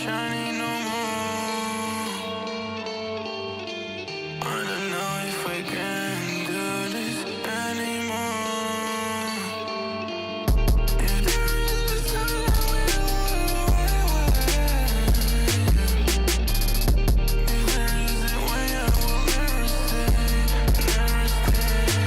shining no more. I don't know if we can do this anymore. If there is a time I will if there is a way I will never stay, never stay.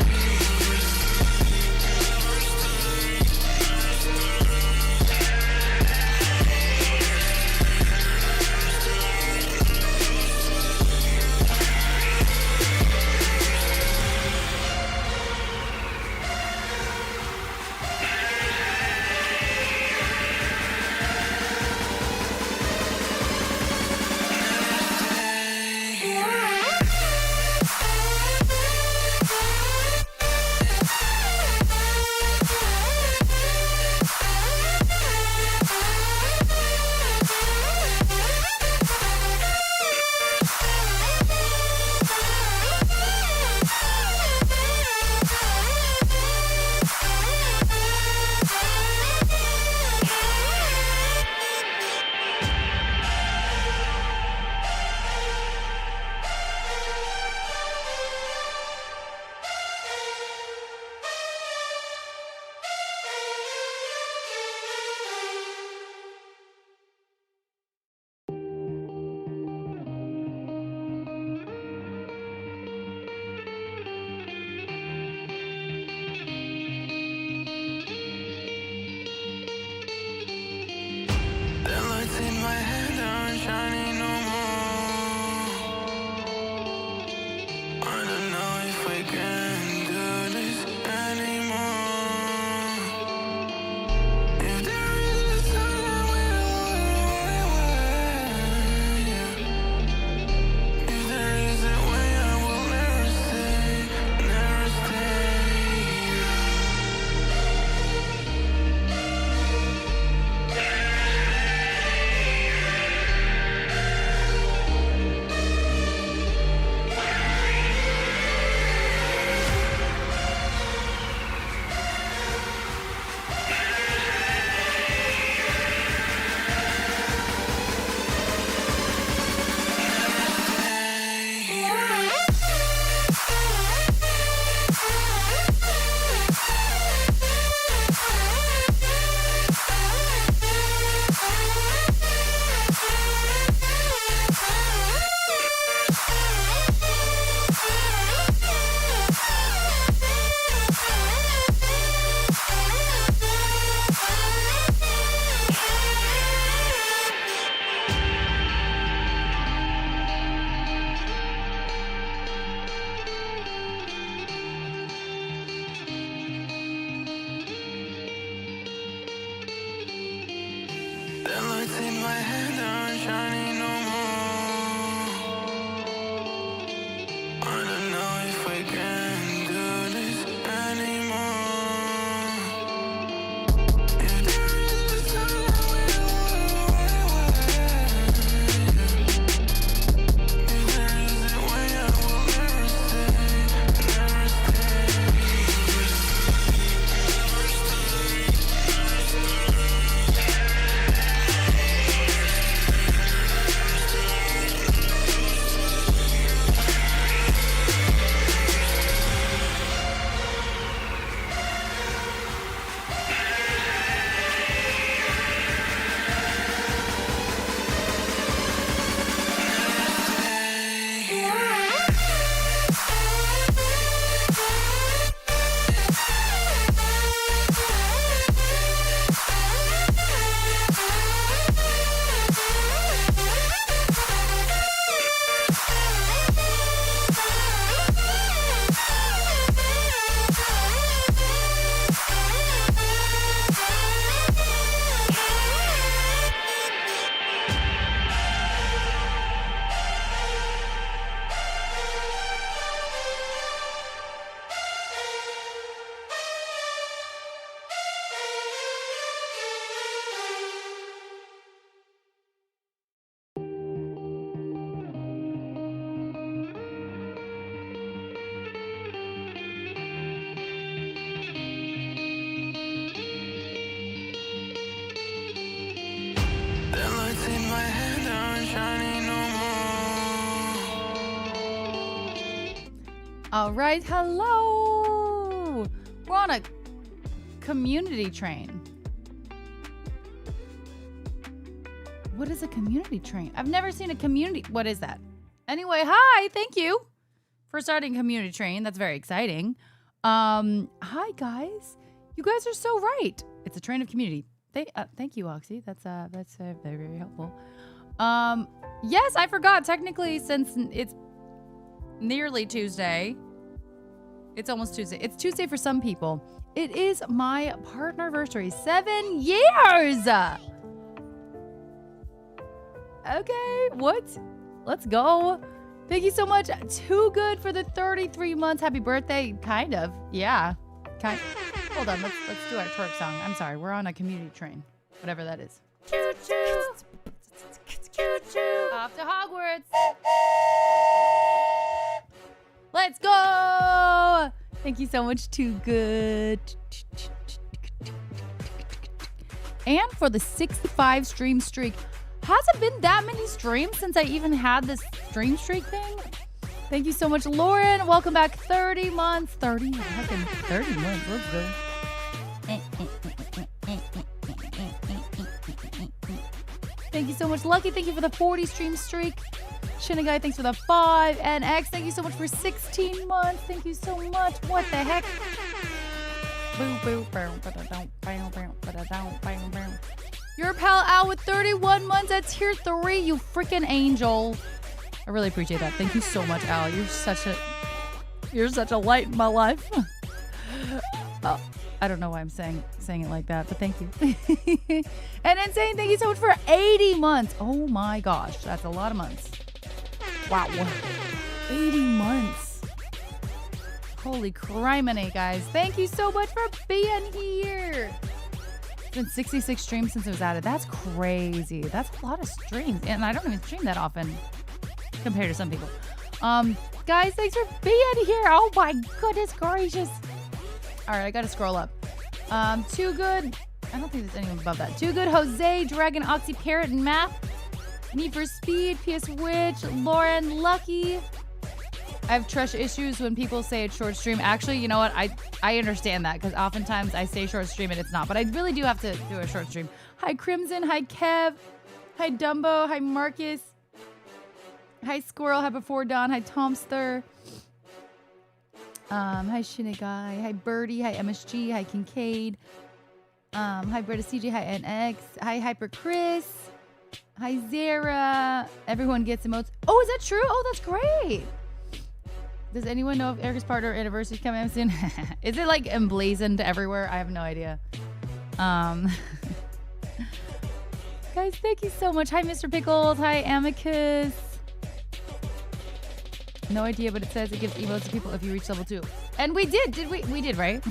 The lights in my head aren't shining no more. I don't know if we can do this anymore. If there is a time I will if there is a way I will never stay, never stay. All right, hello. We're on a community train. What is a community train? I've never seen a community. What is that? Anyway, hi. Thank you for starting a community train. That's very exciting. Hi guys. You guys are so right. It's a train of community. Thank you, Oxy. That's very, very helpful. Yes, I forgot. Technically, since it's nearly Tuesday, it's almost Tuesday. It's Tuesday for some people. It is my partnerversary. 7 years. Okay, what? Let's go. Thank you so much. Too good for the 33 months. Happy birthday. Kind of. Yeah. Hold on. Let's do our twerk song. I'm sorry. We're on a community train. Whatever that is. Choo choo. Choo choo. Off to Hogwarts. Let's go. Thank you so much. Too good. And for the 65 stream streak. Hasn't been that many streams since I even had this stream streak thing. Thank you so much, Lauren. Welcome back. 30 months. 30 months. Let's go. Thank you so much, Lucky. Thank you for the 40 stream streak. Shinagai, thanks for the 5. And X, thank you so much for 16 months. Thank you so much. What the heck? Your pal Al with 31 months at tier 3, you freaking angel. I really appreciate that. Thank you so much, Al. You're such a light in my life. Oh, I don't know why I'm saying it like that, but thank you. And Insane, thank you so much for 80 months. Oh my gosh, that's a lot of months. Wow. 80 months. Holy criminy, guys. Thank you so much for being here. It's been 66 streams since it was added. That's crazy. That's a lot of streams. And I don't even stream that often compared to some people. Guys, thanks for being here. Oh my goodness gracious. All right, I got to scroll up. Too Good. I don't think there's anyone above that. Too Good, Jose, Dragon, Oxy, Parrot, and Map. Need for Speed, PS Witch, Lauren, Lucky. I have trust issues when people say it's short stream. Actually, you know what? I understand that because oftentimes I say short stream and it's not. But I really do have to do a short stream. Hi, Crimson. Hi, Kev. Hi, Dumbo. Hi, Marcus. Hi, Squirrel. Hi, Before Dawn. Hi, Tomster. Hi, Shinigai. Hi, Birdie. Hi, MSG. Hi, Kincaid. Hi, Bretta CJ. Hi, NX. Hi, Hyper Chris. Hi, Zara. Everyone gets emotes. Oh, is that true? Oh, that's great. Does anyone know if Erica's partner anniversary is coming up soon? Is it like emblazoned everywhere? I have no idea. Guys, thank you so much. Hi, Mr. Pickles. Hi, Amicus. No idea, but it says it gives emotes to people if you reach level 2. And we did. Did we? We did, right?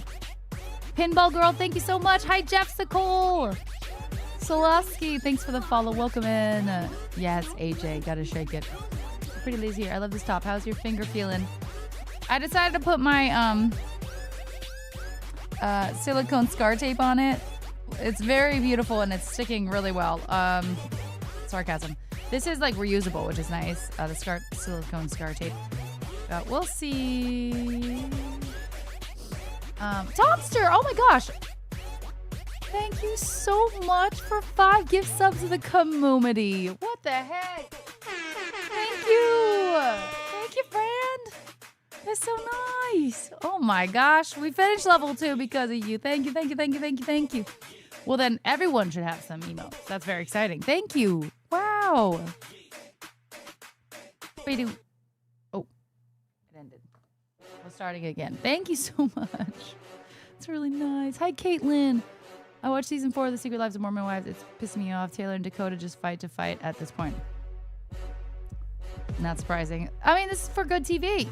Pinball Girl, thank you so much. Hi, Jeffsicle. Solosky, thanks for the follow. Welcome in. Yes, AJ, gotta shake it. Pretty lazy here. I love this top. How's your finger feeling? I decided to put my silicone scar tape on it. It's very beautiful and it's sticking really well. Sarcasm. This is like reusable, which is nice. The silicone scar tape. We'll see. Tomster, oh my gosh. Thank you so much for 5 gift subs to the community. What the heck? Thank you. Thank you, friend. That's so nice. Oh my gosh. We finished level 2 because of you. Thank you, thank you, thank you, thank you, thank you. Well, then everyone should have some emotes. That's very exciting. Thank you. Wow. Wait, oh, it ended. We're starting again. Thank you so much. It's really nice. Hi, Caitlin. I watched season 4 of The Secret Lives of Mormon Wives. It's pissing me off. Taylor and Dakota just fight to fight at this point. Not surprising. I mean, this is for good TV.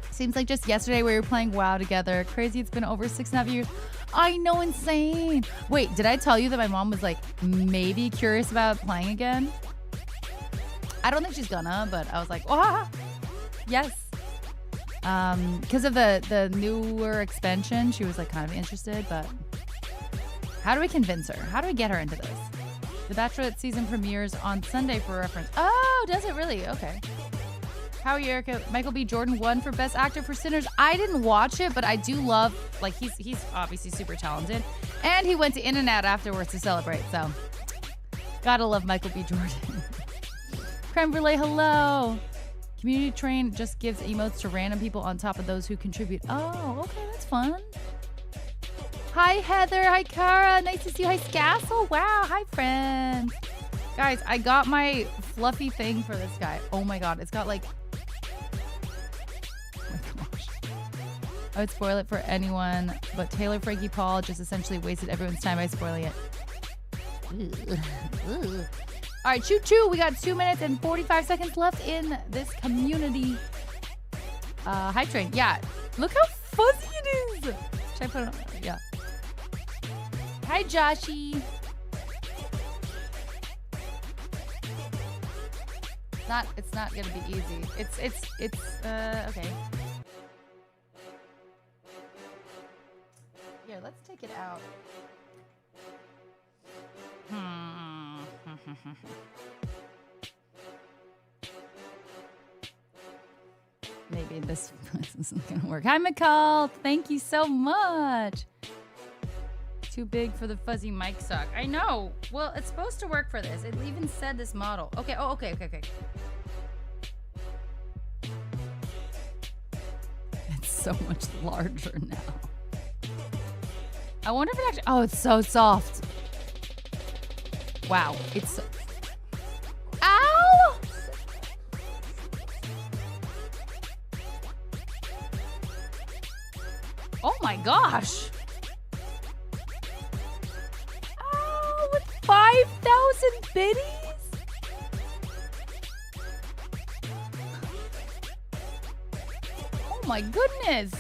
Seems like just yesterday we were playing WoW together. Crazy, it's been over 6.5 years. I know, insane. Wait, did I tell you that my mom was like maybe curious about playing again? I don't think she's gonna, but I was like, oh, yes. Because of the newer expansion, she was like kind of interested, but how do we convince her? How do we get her into this? The Bachelorette season premieres on Sunday for reference. Oh, does it really? Okay. How are you, Erica? Michael B. Jordan won for Best Actor for Sinners. I didn't watch it, but I do love, like, he's obviously super talented. And he went to In-N-Out afterwards to celebrate, so. Gotta love Michael B. Jordan. Creme Brulee, hello. Community Train just gives emotes to random people on top of those who contribute. Oh, okay, that's fun. Hi, Heather. Hi, Kara. Nice to see you. Hi, Scassel. Wow. Hi, friends. Guys, I got my fluffy thing for this guy. Oh my god, it's got like... Oh my gosh. I would spoil it for anyone, but Taylor Frankie Paul just essentially wasted everyone's time by spoiling it. All right, choo choo. We got 2 minutes and 45 seconds left in this community hype train. Yeah, look how fuzzy it is. Should I put it on? Yeah. Hi, Joshy. It's not gonna be easy. It's okay. Here, let's take it out. Maybe this isn't gonna work. Hi, McCall. Thank you so much. Too big for the fuzzy mic sock. I know. Well, it's supposed to work for this. It even said this model. Okay. Oh, okay. It's so much larger now. I wonder if it actually... Oh, it's so soft. Wow. It's so... Ow! Oh my gosh. Oh, with 5,000 biddies? Oh my goodness.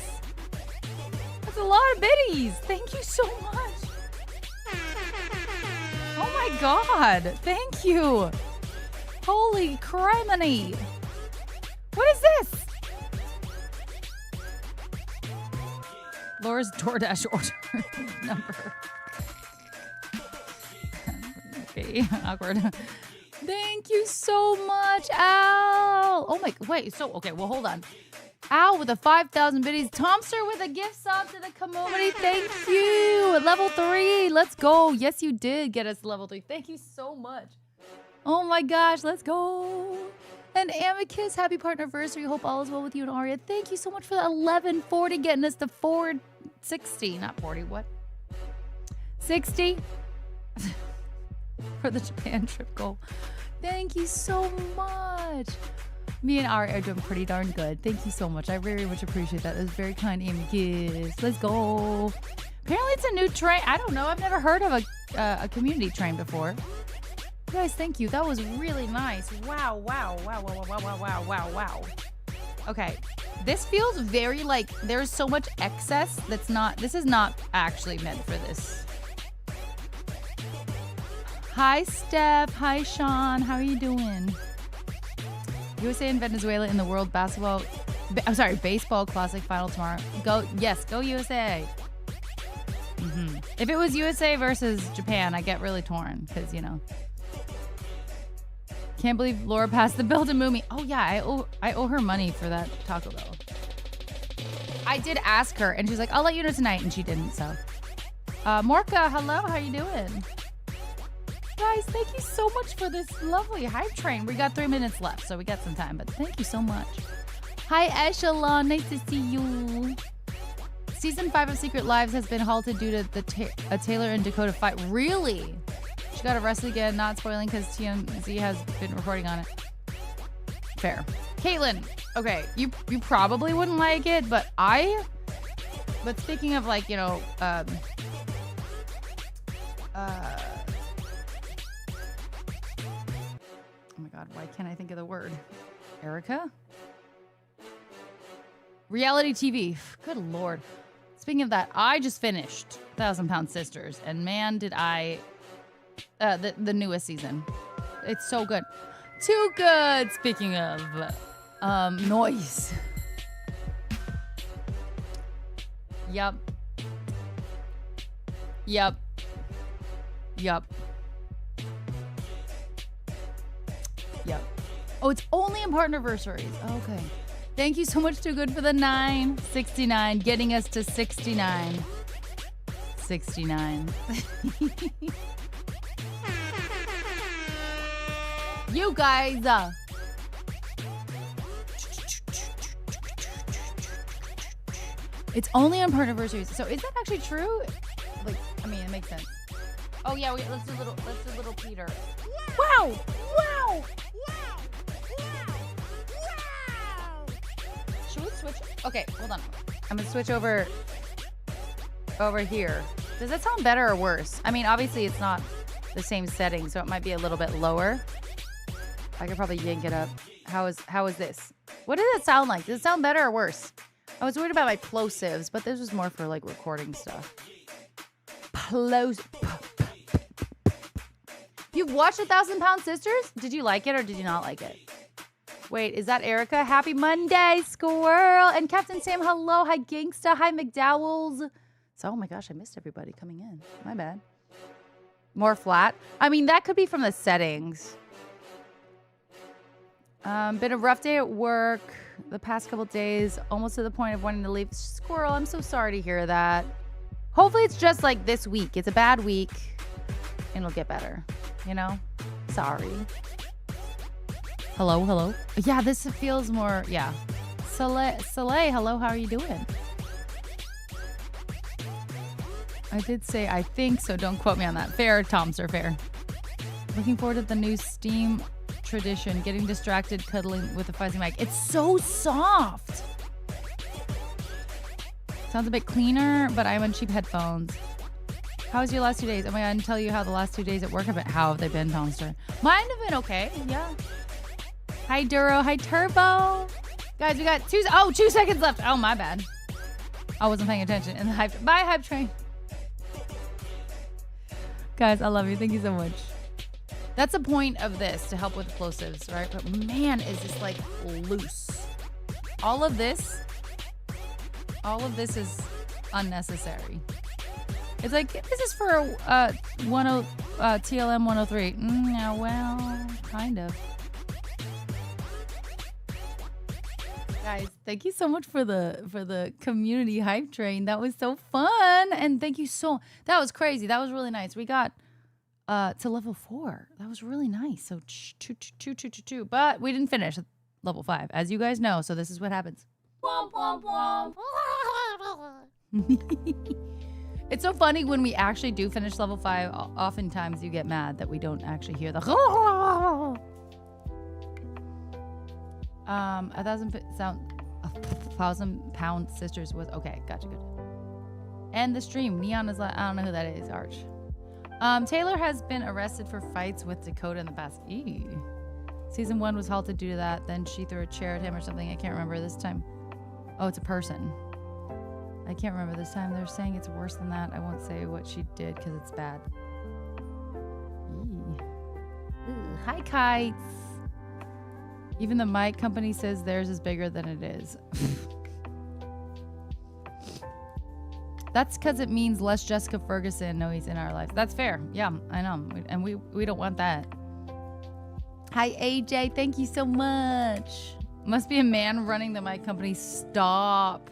That's a lot of biddies. Thank you so much. Oh my god. Thank you. Holy criminy. What is this? Laura's DoorDash order number. Okay, awkward. Thank you so much, Al. Oh my, wait, so, okay, well, hold on. Al with a 5,000 biddies. Tomster with a gift sub to the community. Thank you. Level 3. Let's go. Yes, you did get us level 3. Thank you so much. Oh my gosh, let's go. And Amicus, happy partnerversary. Hope all is well with you and Aria. Thank you so much for the 1140, getting us to 460. Not 40, what? 60 for the Japan trip goal. Thank you so much. Me and Aria are doing pretty darn good. Thank you so much. I very much appreciate that. It was very kind, Amicus. Let's go. Apparently it's a new train. I don't know. I've never heard of a community train before. Guys, thank you. That was really nice. Wow. Okay. This feels very like there's so much excess that's not, this is not actually meant for this. Hi, Steph. Hi, Sean. How are you doing? USA and Venezuela in the World Baseball Classic final tomorrow. Go USA. If it was USA versus Japan, I get really torn because, you know. Can't believe Laura passed the bill to Moomy. Oh yeah, I owe her money for that Taco Bell. I did ask her, and she's like, "I'll let you know tonight," and she didn't. So, Morka, hello, how you doing? Guys, thank you so much for this lovely hype train. We got 3 minutes left, so we got some time, but thank you so much. Hi, Echelon, nice to see you. Season 5 of Secret Lives has been halted due to a Taylor and Dakota fight. Really? She got arrested again, not spoiling because TMZ has been reporting on it. Fair. Caitlin, okay, you probably wouldn't like it, but speaking of like, you know, oh my god, why can't I think of the word? Erica? Reality TV. Good lord. Speaking of that, I just finished 1,000 Pound Sisters, and man, did I... the newest season. It's so good. Too good. Speaking of noise. Yup. Oh, it's only on partnerversaries. Okay. Thank you so much, Too Good, for the 969, getting us to 69. 69. You guys. It's only on partnerversaries. So is that actually true? Like, I mean, it makes sense. Oh yeah, let's do little Peter. Wow! Wow! Should we switch? Okay, hold on. I'm gonna switch over here. Does that sound better or worse? I mean, obviously it's not the same setting, so it might be a little bit lower. I could probably yank it up. How is this? What does it sound like? Does it sound better or worse? I was worried about my plosives, but this was more for like recording stuff. You've watched 1,000-Pound Sisters? Did you like it or did you not like it? Wait, is that Erica? Happy Monday, squirrel. And Captain Sam, hello. Hi, Gangsta. Hi, McDowells. So, oh my gosh, I missed everybody coming in. My bad. More flat. I mean, that could be from the settings. Been a rough day at work the past couple days. Almost to the point of wanting to leave. Squirrel, I'm so sorry to hear that. Hopefully it's just like this week. It's a bad week. And it'll get better. You know? Sorry. Hello. Yeah, this feels more, yeah. Soleil, hello, how are you doing? I did say I think, so don't quote me on that. Fair, Tom, sir, fair. Looking forward to the new Steam tradition, getting distracted, cuddling with a fuzzy mic. It's so soft. Sounds a bit cleaner, but I'm on cheap headphones. How was your last 2 days? I'm going to tell you how the last 2 days at work have been. How have they been, Tomster? Mine have been okay, yeah. Hi, Duro. Hi, Turbo. Guys, we got 2 seconds left. Oh, my bad. I wasn't paying attention. And the hype. Bye, hype train. Guys, I love you. Thank you so much. That's the point of this, to help with plosives, right? But man, is this like loose. All of this is unnecessary. It's like, this is for TLM 103. Yeah, well, kind of. Guys, thank you so much for the community hype train. That was so fun. And thank you that was crazy. That was really nice. We got to level 4. That was really nice. So 2. But we didn't finish at level 5, as you guys know. So this is what happens. Womp, womp, womp. It's so funny when we actually do finish level 5. Oftentimes you get mad that we don't actually hear the 1,000-Pound Sisters was okay. Gotcha, good. And the stream. Neon is like, I don't know who that is. Arch. Taylor has been arrested for fights with Dakota in the past. Eee. Season 1 was halted due to that. Then she threw a chair at him or something. I can't remember this time. Oh, it's a person. I can't remember this time. They're saying it's worse than that. I won't say what she did because it's bad. Eee. Ooh, hi, kites. Even the mic company says theirs is bigger than it is. That's because it means less Jessica Ferguson noise in our life. That's fair. Yeah, I know. And we don't want that. Hi, AJ. Thank you so much. Must be a man running the mic company. Stop.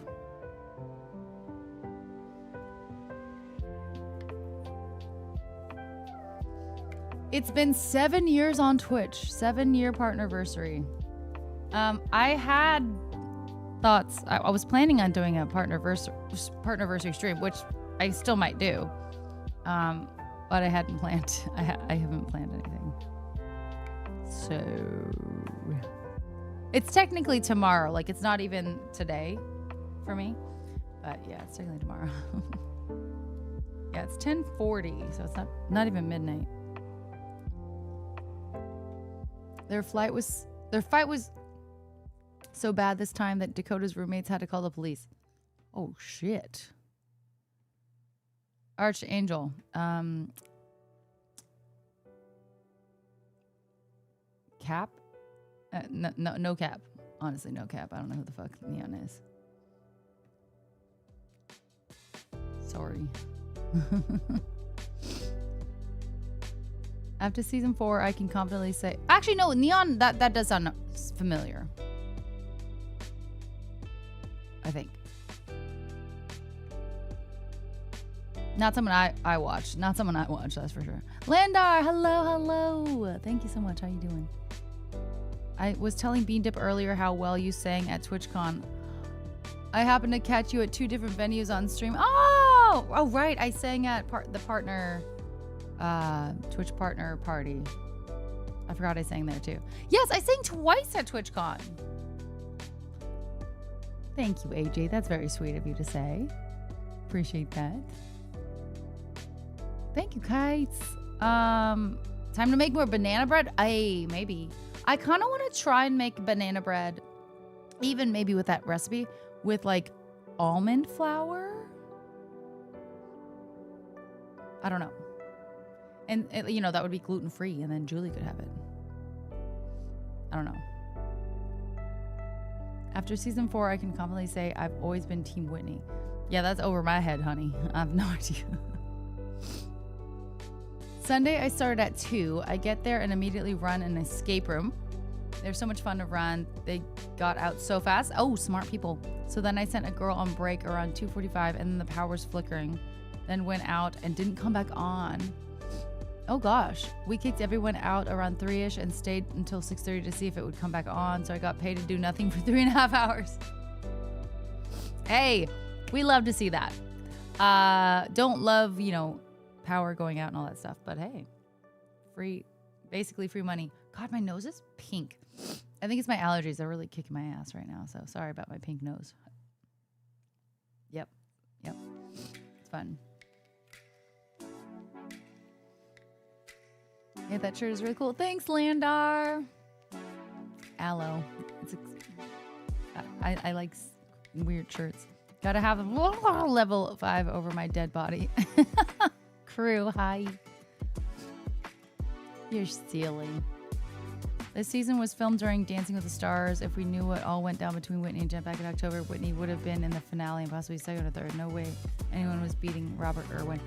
It's been 7 years on Twitch. 7-year partnerversary. I had thoughts. I was planning on doing a partnerversary stream, which I still might do. But I hadn't planned. I haven't planned anything. So it's technically tomorrow. Like, it's not even today for me. But yeah, it's technically tomorrow. Yeah, it's 10:40, so it's not even midnight. Their fight was so bad this time that Dakota's roommates had to call the police. Oh shit. Archangel. Cap? No cap. Honestly, no cap. I don't know who the fuck Neon is. Sorry. After season 4, I can confidently say... Actually, no, Neon, that does sound familiar. I think. Not someone I watch. Not someone I watch, that's for sure. Landar, hello. Thank you so much. How you doing? I was telling Bean Dip earlier how well you sang at TwitchCon. I happened to catch you at 2 different venues on stream. Oh, right. I sang at the partner, Twitch partner party. I forgot I sang there too. Yes, I sang twice at TwitchCon. Thank you, AJ. That's very sweet of you to say. Appreciate that. Thank you, Kites. Time to make more banana bread? Maybe. I kind of want to try and make banana bread, even maybe with that recipe, with like almond flour. I don't know. And, you know, that would be gluten-free, and then Julie could have it. I don't know. After season 4, I can confidently say I've always been Team Whitney. Yeah, that's over my head, honey. I have no idea. Sunday, I started at 2. I get there and immediately run an escape room. They're so much fun to run. They got out so fast. Oh, smart people. So then I sent a girl on break around 2:45, and then the power was flickering. Then went out and didn't come back on. Oh gosh. We kicked everyone out around 3-ish and stayed until 6:30 to see if it would come back on. So I got paid to do nothing for 3.5 hours. Hey, we love to see that. Don't love, you know, power going out and all that stuff, but hey, basically free money. God, my nose is pink. I think it's my allergies. They're really kicking my ass right now. So sorry about my pink nose. Yep. It's fun. Yeah, that shirt is really cool. Thanks, Landar. Aloe. I like weird shirts. Gotta have a level 5 over my dead body. Crew, hi. You're stealing. This season was filmed during Dancing with the Stars. If we knew what all went down between Whitney and Jen back in October, Whitney would have been in the finale and possibly second or third. No way anyone was beating Robert Irwin.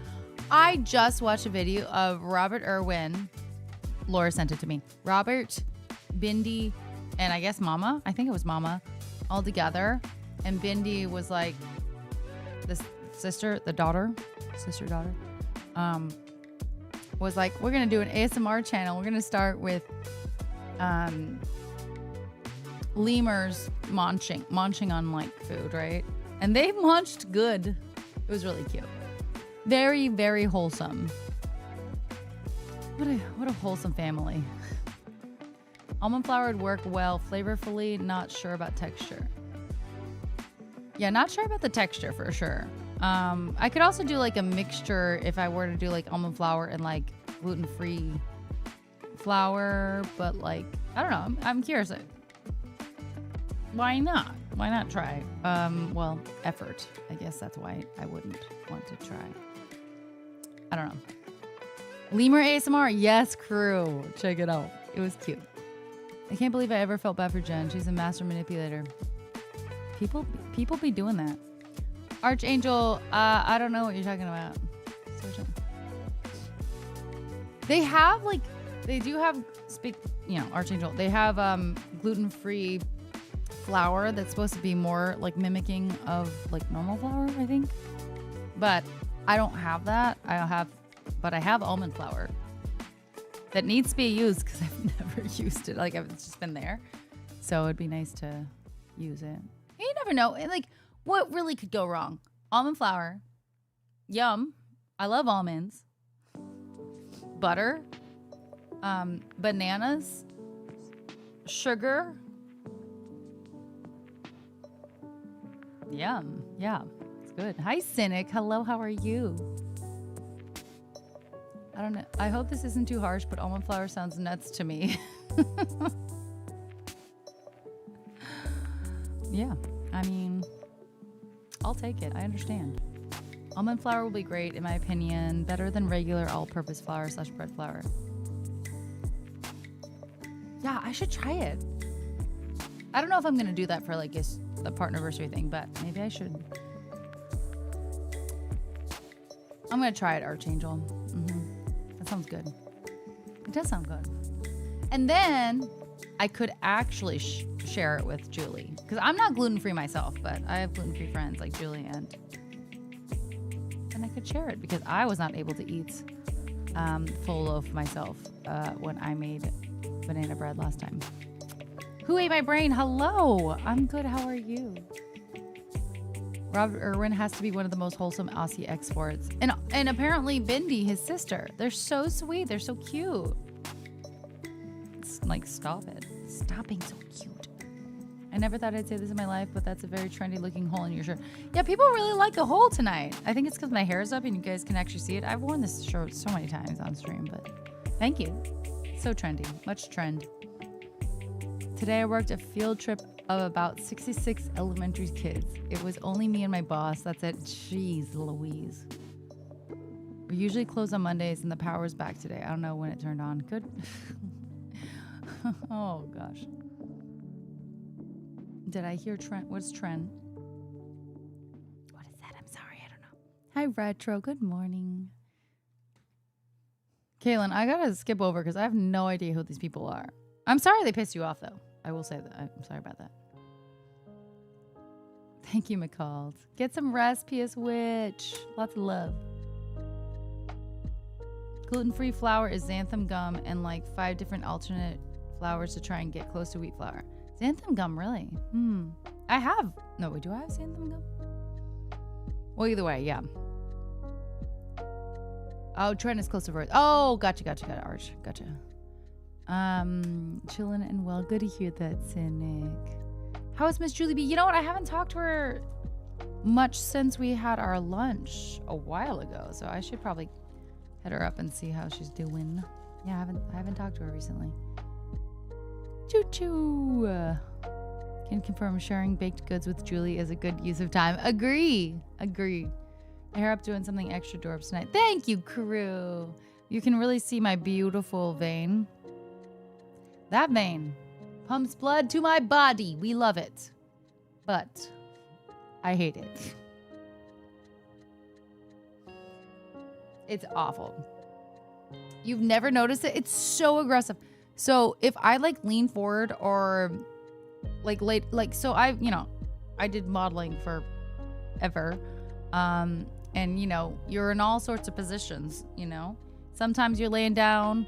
I just watched a video of Robert Irwin. Laura sent it to me. Robert, Bindi, and I guess Mama. I think it was Mama. All together. And Bindi was like the sister-daughter. Was like, we're going to do an ASMR channel. We're going to start with lemurs munching on like food, right? And they munched good. It was really cute. Very, very wholesome. What a wholesome family. Almond flour would work well flavorfully, not sure about texture. Yeah, not sure about the texture for sure. I could also do like a mixture if I were to do like almond flour and like gluten-free flour, but like, I don't know. I'm curious. Why not? Why not try? Well, effort. I guess that's why I wouldn't want to try. I don't know. Lemur ASMR. Yes, crew. Check it out. It was cute. I can't believe I ever felt bad for Jen. She's a master manipulator. People be doing that. Archangel, I don't know what you're talking about. They have like, they do have, Archangel, they have gluten-free flour that's supposed to be more like mimicking of like normal flour, I think. But I don't have that. But I have almond flour that needs to be used because I've never used it. Like, it's just been there. So it'd be nice to use it. You never know. And like, what really could go wrong? Almond flour. Yum. I love almonds. Butter. Bananas. Sugar. Yum. Yeah. It's good. Hi, Cynic. Hello, how are you? I don't know. I hope this isn't too harsh, but almond flour sounds nuts to me. Yeah. I mean, I'll take it. I understand. Almond flour will be great, in my opinion. Better than regular all-purpose flour / bread flour. Yeah, I should try it. I don't know if I'm going to do that for like a partnerversary thing, but maybe I should. I'm going to try it, Archangel. That sounds good. It does sound good. And then I could actually share it with Julie. Because I'm not gluten-free myself, but I have gluten-free friends like Julie, and I could share it because I was not able to eat full loaf myself when I made banana bread last time. Who ate my brain? Hello. I'm good. How are you? Robert Irwin has to be one of the most wholesome Aussie exports. And apparently Bindi, his sister. They're so sweet. They're so cute. It's like, stop it. Stop being so cute. I never thought I'd say this in my life, but that's a very trendy looking hole in your shirt. Yeah, people really like the hole tonight. I think it's because my hair is up and you guys can actually see it. I've worn this shirt so many times on stream, but thank you. So trendy. Much trend. Today I worked a field trip of about 66 elementary kids. It was only me and my boss. That's it. Jeez Louise. We usually close on Mondays and the power's back today. I don't know when it turned on. Good. Oh gosh. Did I hear Trent? What's Trent? What is that? I'm sorry. I don't know. Hi, Retro. Good morning. Kaylin, I gotta skip over because I have no idea who these people are. I'm sorry they pissed you off, though. I will say that. I'm sorry about that. Thank you, McCall. Get some rest, PS Witch. Lots of love. Gluten-free flour is xanthan gum and like 5 different alternate flours to try and get close to wheat flour. Xanthan gum, really? I have. No, wait, do I have xanthan gum? Well, either way, yeah. Oh, Trent is close to birth. Oh, gotcha, Arch. Gotcha. Chilling and well. Good to hear that, Cynic. How is Miss Julie B? You know what? I haven't talked to her much since we had our lunch a while ago, so I should probably hit her up and see how she's doing. Yeah, I haven't talked to her recently. Choo choo. Can confirm sharing baked goods with Julie is a good use of time. Agree. I hear up doing something extra dorps tonight. Thank you, crew. You can really see my beautiful vein. That vein pumps blood to my body. We love it. But I hate it. It's awful. You've never noticed it? It's so aggressive. So if I like lean forward or so I did modeling for ever. And you're in all sorts of positions, Sometimes you're laying down.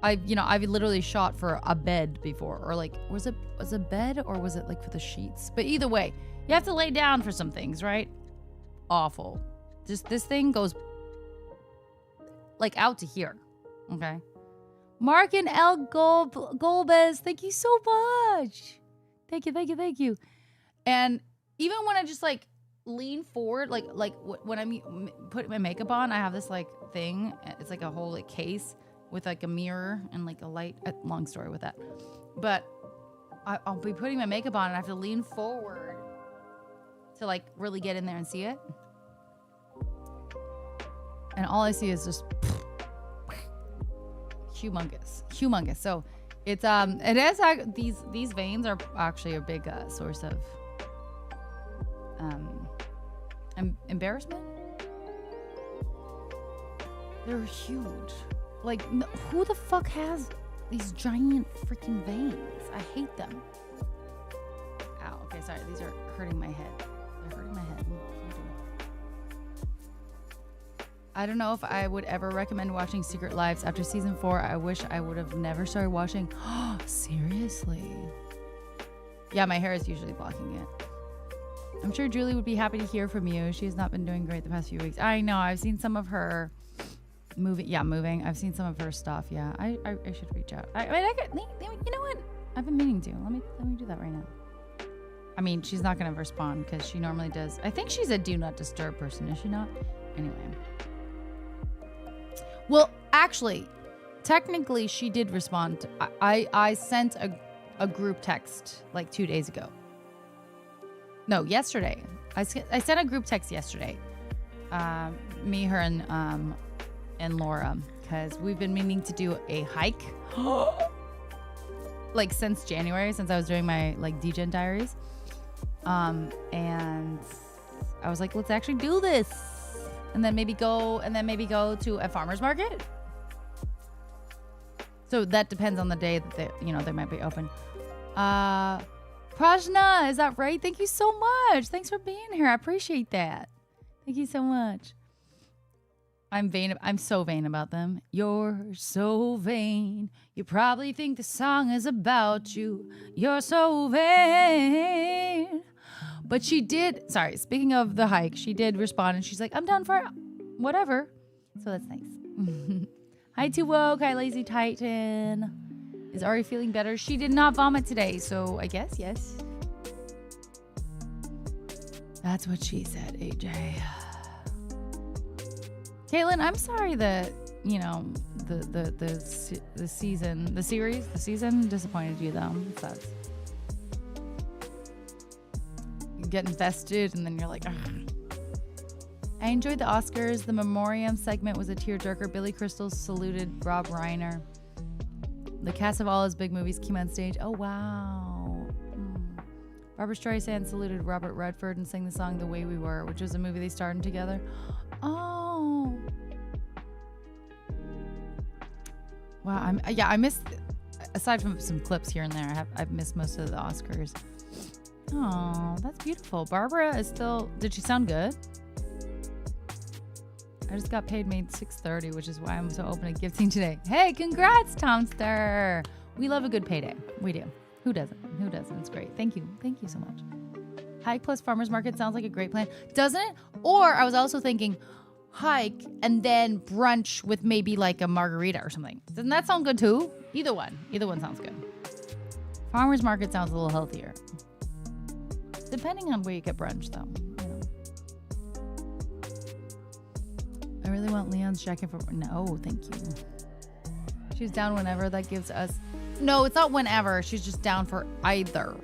I've literally shot for a bed before, or like, was it a bed or was it like for the sheets? But either way, you have to lay down for some things, right? Awful. Just this thing goes like out to here. Okay. Mark and L. Golbez, thank you so much. Thank you. And even when I just like lean forward, like when I put my makeup on, I have this like thing. It's like a whole like case with like a mirror and like a light. Long story with that. But I'll be putting my makeup on and I have to lean forward to like really get in there and see it. And all I see is just humongous. So it's it is these veins are actually a big source of embarrassment. They're huge. Like, who the fuck has these giant freaking veins? I hate them. Ow. Okay, sorry. These are hurting my head. They're hurting my head. I don't know if I would ever recommend watching Secret Lives. After season 4, I wish I would have never started watching. Seriously? Yeah, my hair is usually blocking it. I'm sure Julie would be happy to hear from you. She has not been doing great the past few weeks. I know. I've seen some of her moving. I've seen some of her stuff. Yeah, I should reach out. You know what? I've been meaning to. Let me do that right now. I mean, she's not going to respond because she normally does. I think she's a do not disturb person, is she not? Anyway. Well, actually, technically, she did respond. I sent a group text like 2 days ago. No, yesterday. I sent a group text yesterday. Me, her, and Laura, because we've been meaning to do a hike, like since January, since I was doing my like Degen diaries. And I was like, let's actually do this. And then maybe go to a farmer's market. So that depends on the day that they might be open. Prajna, is that right? Thank you so much. Thanks for being here. I appreciate that. Thank you so much. I'm so vain about them. You're so vain. You probably think the song is about you. You're so vain. But she did, speaking of the hike, she did respond and she's like, I'm down for whatever. So that's nice. Hi, Too Woke. Hi, Lazy Titan. Is Ari feeling better? She did not vomit today, so I guess yes. That's what she said, AJ. Caitlin, I'm sorry that, the season disappointed you though. It sucks. You get invested and then you're like, ugh. I enjoyed the Oscars. The memoriam segment was a tearjerker. Billy Crystal saluted Rob Reiner. The cast of all his big movies came on stage. Oh, wow. Barbra Streisand saluted Robert Redford and sang the song The Way We Were, which was a movie they starred in together. Oh. Wow. I missed, aside from some clips here and there, I've missed most of the Oscars. Oh, that's beautiful. Barbara is still, did she sound good? I just got paid made $6.30, which is why I'm so open to gifting today. Hey, congrats, Tomster. We love a good payday. We do. Who doesn't? Who doesn't? It's great. Thank you. Thank you so much. Hike plus farmer's market sounds like a great plan. Doesn't it? Or I was also thinking hike and then brunch with maybe like a margarita or something. Doesn't that sound good too? Either one. Either one sounds good. Farmer's market sounds a little healthier. Depending on where you get brunch though. I really want Leon's jacket for... No, thank you. She's down whenever. That gives us... No, it's not whenever. She's just down for either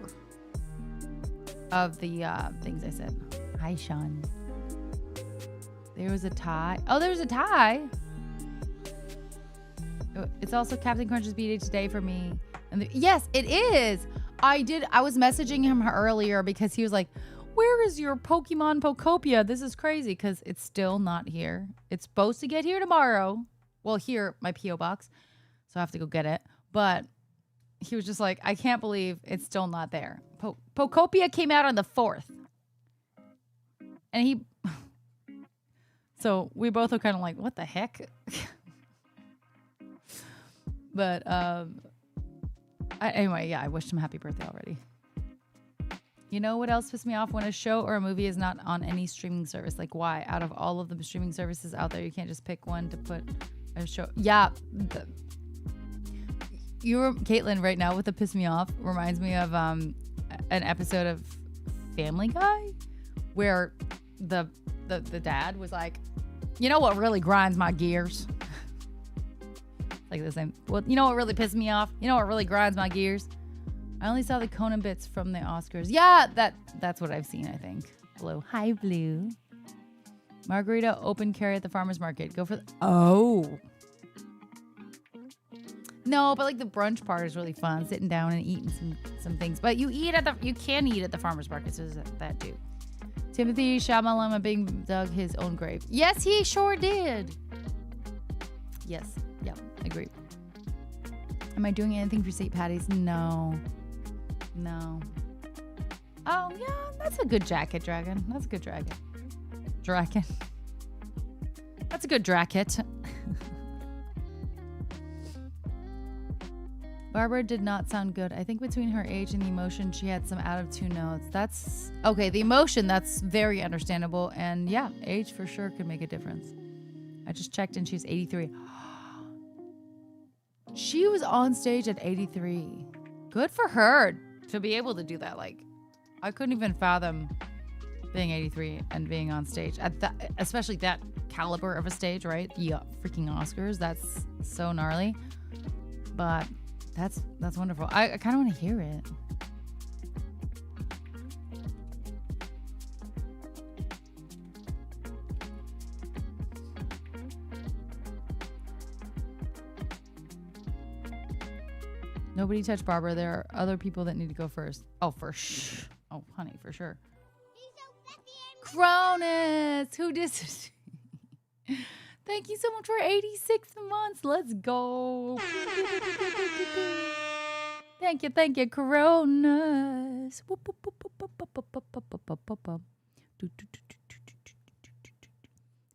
of the things I said. Hi, Sean. There was a tie. Oh, there was a tie. It's also Captain Crunch's B-Day today for me. And yes, it is. I was messaging him earlier because he was like, where is your Pokemon Pokopia? This is crazy because it's still not here. It's supposed to get here tomorrow. Well, here, my P.O. box. So I have to go get it. But he was just like, I can't believe it's still not there. Pokopia came out on the 4th. And he... So we both are kind of like, what the heck? But anyway, yeah, I wished him happy birthday already. You know what else pissed me off? When a show or a movie is not on any streaming service. Like, why? Out of all of the streaming services out there, you can't just pick one to put a show. Yeah. Caitlin, right now with the piss me off reminds me of an episode of Family Guy where the dad was like, you know what really grinds my gears? Like the same. Well, you know what really pissed me off? You know what really grinds my gears? I only saw the Conan bits from the Oscars. Yeah, that's what I've seen, I think. Blue. Hi, Blue. Margarita open carry at the farmer's market. Go for the... Oh. No, but like the brunch part is really fun. Sitting down and eating some things. But you can eat at the farmer's market, so that too. Timothy Chalamet being dug his own grave. Yes, he sure did. Yes. Yeah, agreed. Am I doing anything for St. Patty's? No. Oh, yeah, that's a good jacket, Dragon. That's a good dragon. Dragon. That's a good jacket. Barbara did not sound good. I think between her age and the emotion, she had some out of tune notes. That's okay. The emotion, that's very understandable. And yeah, age for sure could make a difference. I just checked and she's 83. She was on stage at 83. Good for her to be able to do that. Like, I couldn't even fathom being 83 and being on stage at that, especially that caliber of a stage, right? Yeah, freaking Oscars. That's so gnarly. But that's wonderful. I kind of want to hear it. Nobody touch Barbara. There are other people that need to go first. Oh, oh, honey, for sure. Cronus, who dis? Thank you so much for 86 months. Let's go. Thank you, Coronas.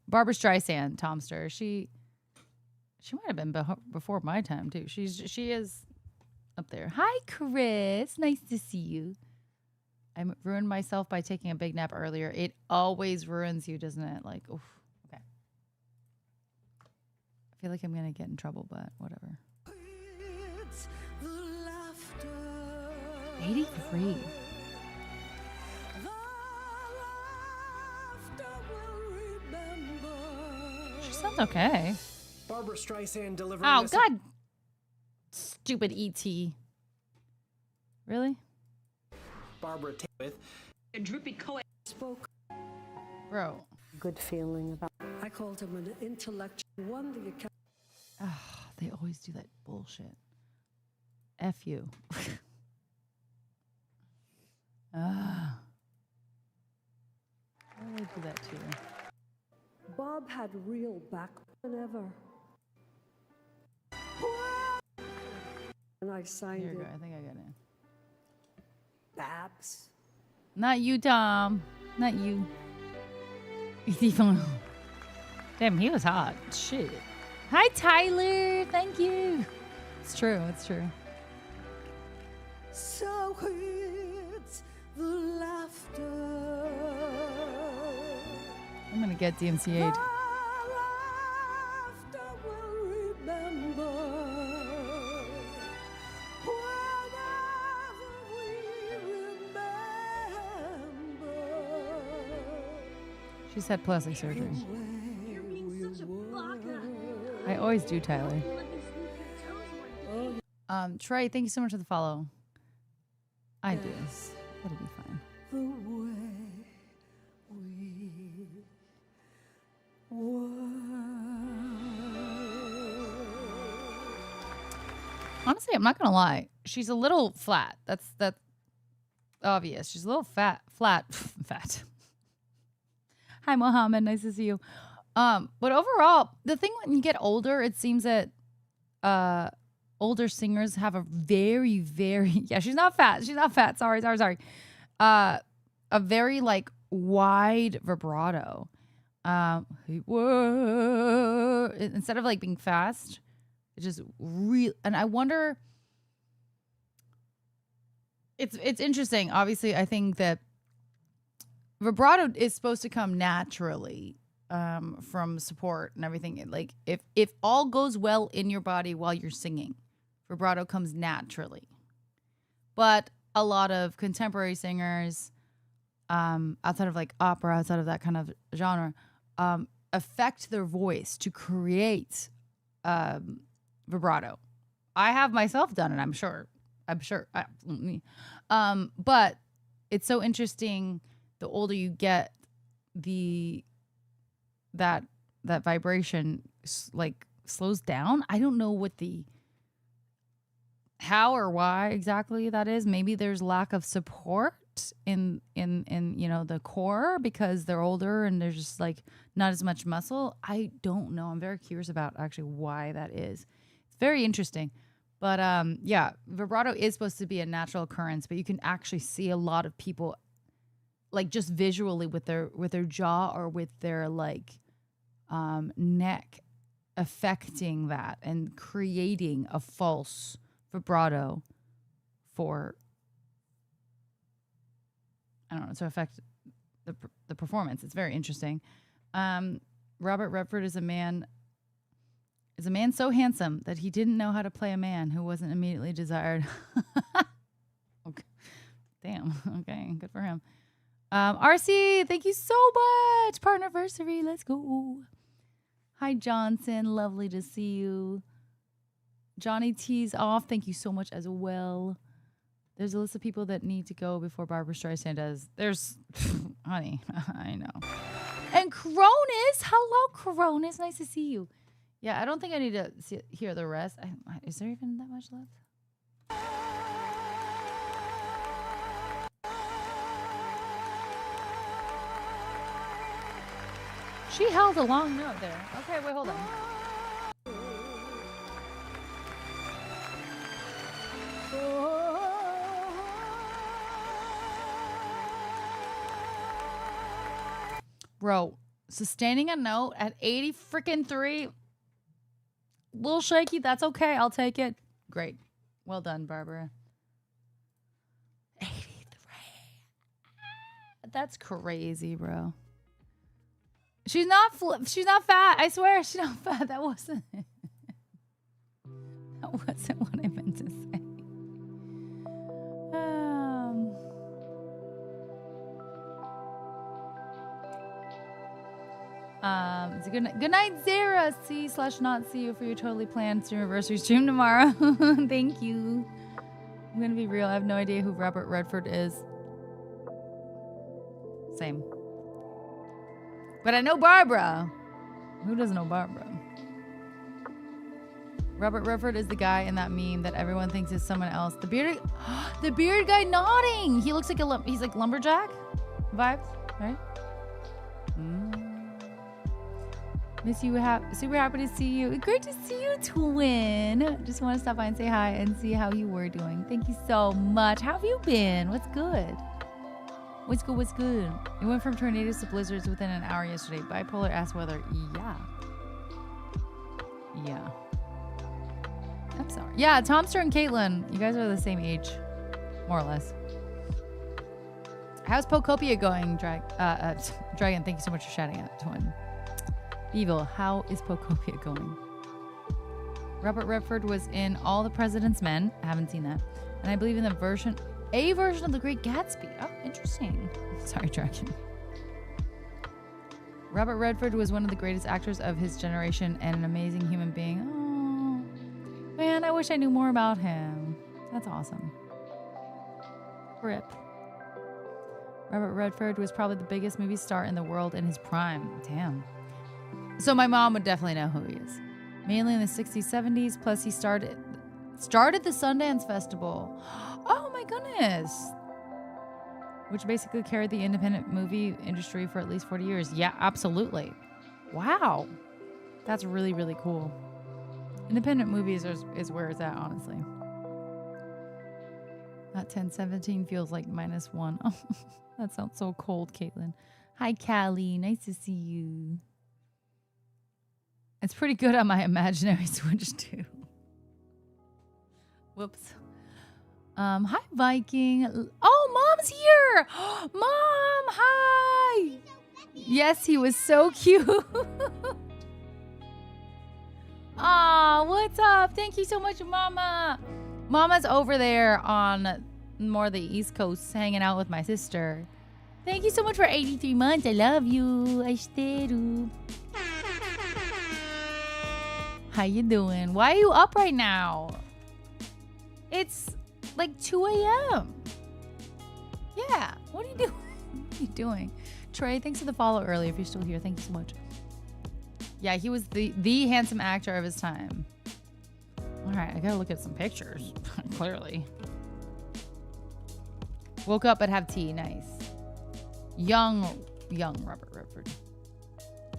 Barbara Streisand, Tomster. She might have been before my time too. She is up there. Hi, Chris. Nice to see you. I ruined myself by taking a big nap earlier. It always ruins you, doesn't it? Like, oof. Okay. I feel like I'm gonna get in trouble, but whatever. 83. She sounds okay. Barbara Streisand delivering. Oh God! Stupid ET. Really? Barbara with A droopy coat spoke. Bro. Good feeling about. I called him an intellectual one. They always do that bullshit. F you. Why do they do that to you? Bob had real back than ever. And I signed Here we it. go. I think I got it. Babs. Not you, Tom. Not you. Damn, he was hot. Shit. Hi, Tyler. Thank you. It's true. It's true. So it's the laughter. I'm gonna get DMCA'd. She's had plastic surgery. You're being such a baka. I always do, Tyler. Trey, thank you so much for the follow. I do. It'll be fine. The way we were. Honestly, I'm not gonna lie. She's a little flat. That's obvious. She's a little fat. Fat. Hi, Mohammed. Nice to see you. But overall, the thing when you get older, it seems that older singers have a very, very she's not fat. Sorry. A very like wide vibrato. Instead of like being fast, it's just real. And I wonder. It's interesting. Obviously, I think that vibrato is supposed to come naturally from support and everything. Like if all goes well in your body while you're singing, vibrato comes naturally. But a lot of contemporary singers, outside of like opera, outside of that kind of genre, affect their voice to create vibrato. I have myself done it. I'm sure. But it's so interesting. The older you get, that vibration like slows down. I don't know how or why exactly that is. Maybe there's lack of support in the core because they're older and there's just like not as much muscle. I don't know. I'm very curious about actually why that is. It's very interesting. But vibrato is supposed to be a natural occurrence, but you can actually see a lot of people like just visually with their jaw or with their like neck affecting that and creating a false vibrato for, I don't know, to affect the performance. It's very interesting. Robert Redford is a man so handsome that he didn't know how to play a man who wasn't immediately desired. Okay. Damn. Okay. Good for him. RC, thank you so much. Partnerversary. Let's go. Hi, Johnson. Lovely to see you. Johnny T's off. Thank you so much as well. There's a list of people that need to go before Barbara Streisand does. There's, honey, I know. And Cronus. Hello, Cronus. Nice to see you. Yeah, I don't think I need to hear the rest. Is there even that much left? She held a long note there. Okay, wait, hold on. Bro, sustaining a note at 80 freaking 3. Little shaky, that's okay. I'll take it. Great. Well done, Barbara. 83. That's crazy, bro. She's not fat. I swear she's not fat. That wasn't it. That wasn't what I meant to say. It's a good night, Zara. C/not see you for your totally planned anniversary stream tomorrow. Thank you. I'm gonna be real. I have no idea who Robert Redford is. Same. But I know Barbara. Who doesn't know Barbara? Robert Redford is the guy in that meme that everyone thinks is someone else. The beard guy nodding. He looks like he's like lumberjack vibes, right? Miss you. Super happy to see you. Great to see you, twin. Just want to stop by and say hi and see how you were doing. Thank you so much. How have you been? What's good? What's good? What's good? You went from tornadoes to blizzards within an hour yesterday. Bipolar ass weather. Yeah. Yeah. I'm sorry. Yeah, Tomster and Caitlin. You guys are the same age. More or less. How's Pocopia going, Dragon? Thank you so much for shouting out, twin. Evil, how is Pocopia going? Robert Redford was in All the President's Men. I haven't seen that. And I believe in a version of The Great Gatsby. Oh, interesting. Sorry, Dragon. Robert Redford was one of the greatest actors of his generation and an amazing human being. Oh, man, I wish I knew more about him. That's awesome. Rip. Robert Redford was probably the biggest movie star in the world in his prime. Damn. So my mom would definitely know who he is. Mainly in the 60s, 70s. Plus he started the Sundance Festival. Oh my goodness. Which basically carried the independent movie industry for at least 40 years. Yeah, absolutely. Wow. That's really, really cool. Independent movies is where it's at, honestly. That 1017 feels like -1. Oh, that sounds so cold, Caitlin. Hi, Callie. Nice to see you. It's pretty good on my imaginary Switch, too. Whoops. Hi, Viking. Oh, Mom's here. Mom, hi. Yes, he was so cute. Aw, what's up? Thank you so much, Mama. Mama's over there on more the East Coast hanging out with my sister. Thank you so much for 83 months. I love you. I still do. How you doing? Why are you up right now? It's like 2 a.m. Yeah. What are you doing? What are you doing? Trey, thanks for the follow early if you're still here. Thank you so much. Yeah, he was the handsome actor of his time. All right, I gotta look at some pictures. Clearly. Woke up but have tea. Nice. Young Robert Redford.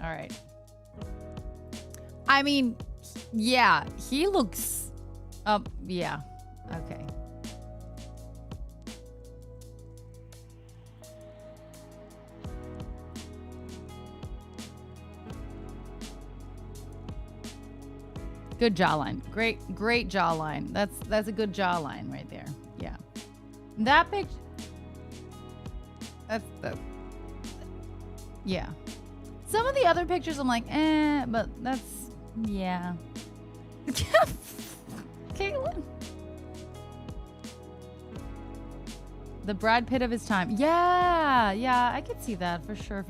All right. I mean, yeah, he looks. Yeah. Okay. Good jawline. Great jawline. That's a good jawline right there. Yeah. That picture. That's the. Yeah. Some of the other pictures I'm like, but that's yeah. Caitlin. The Brad Pitt of his time. Yeah, I could see that for sure.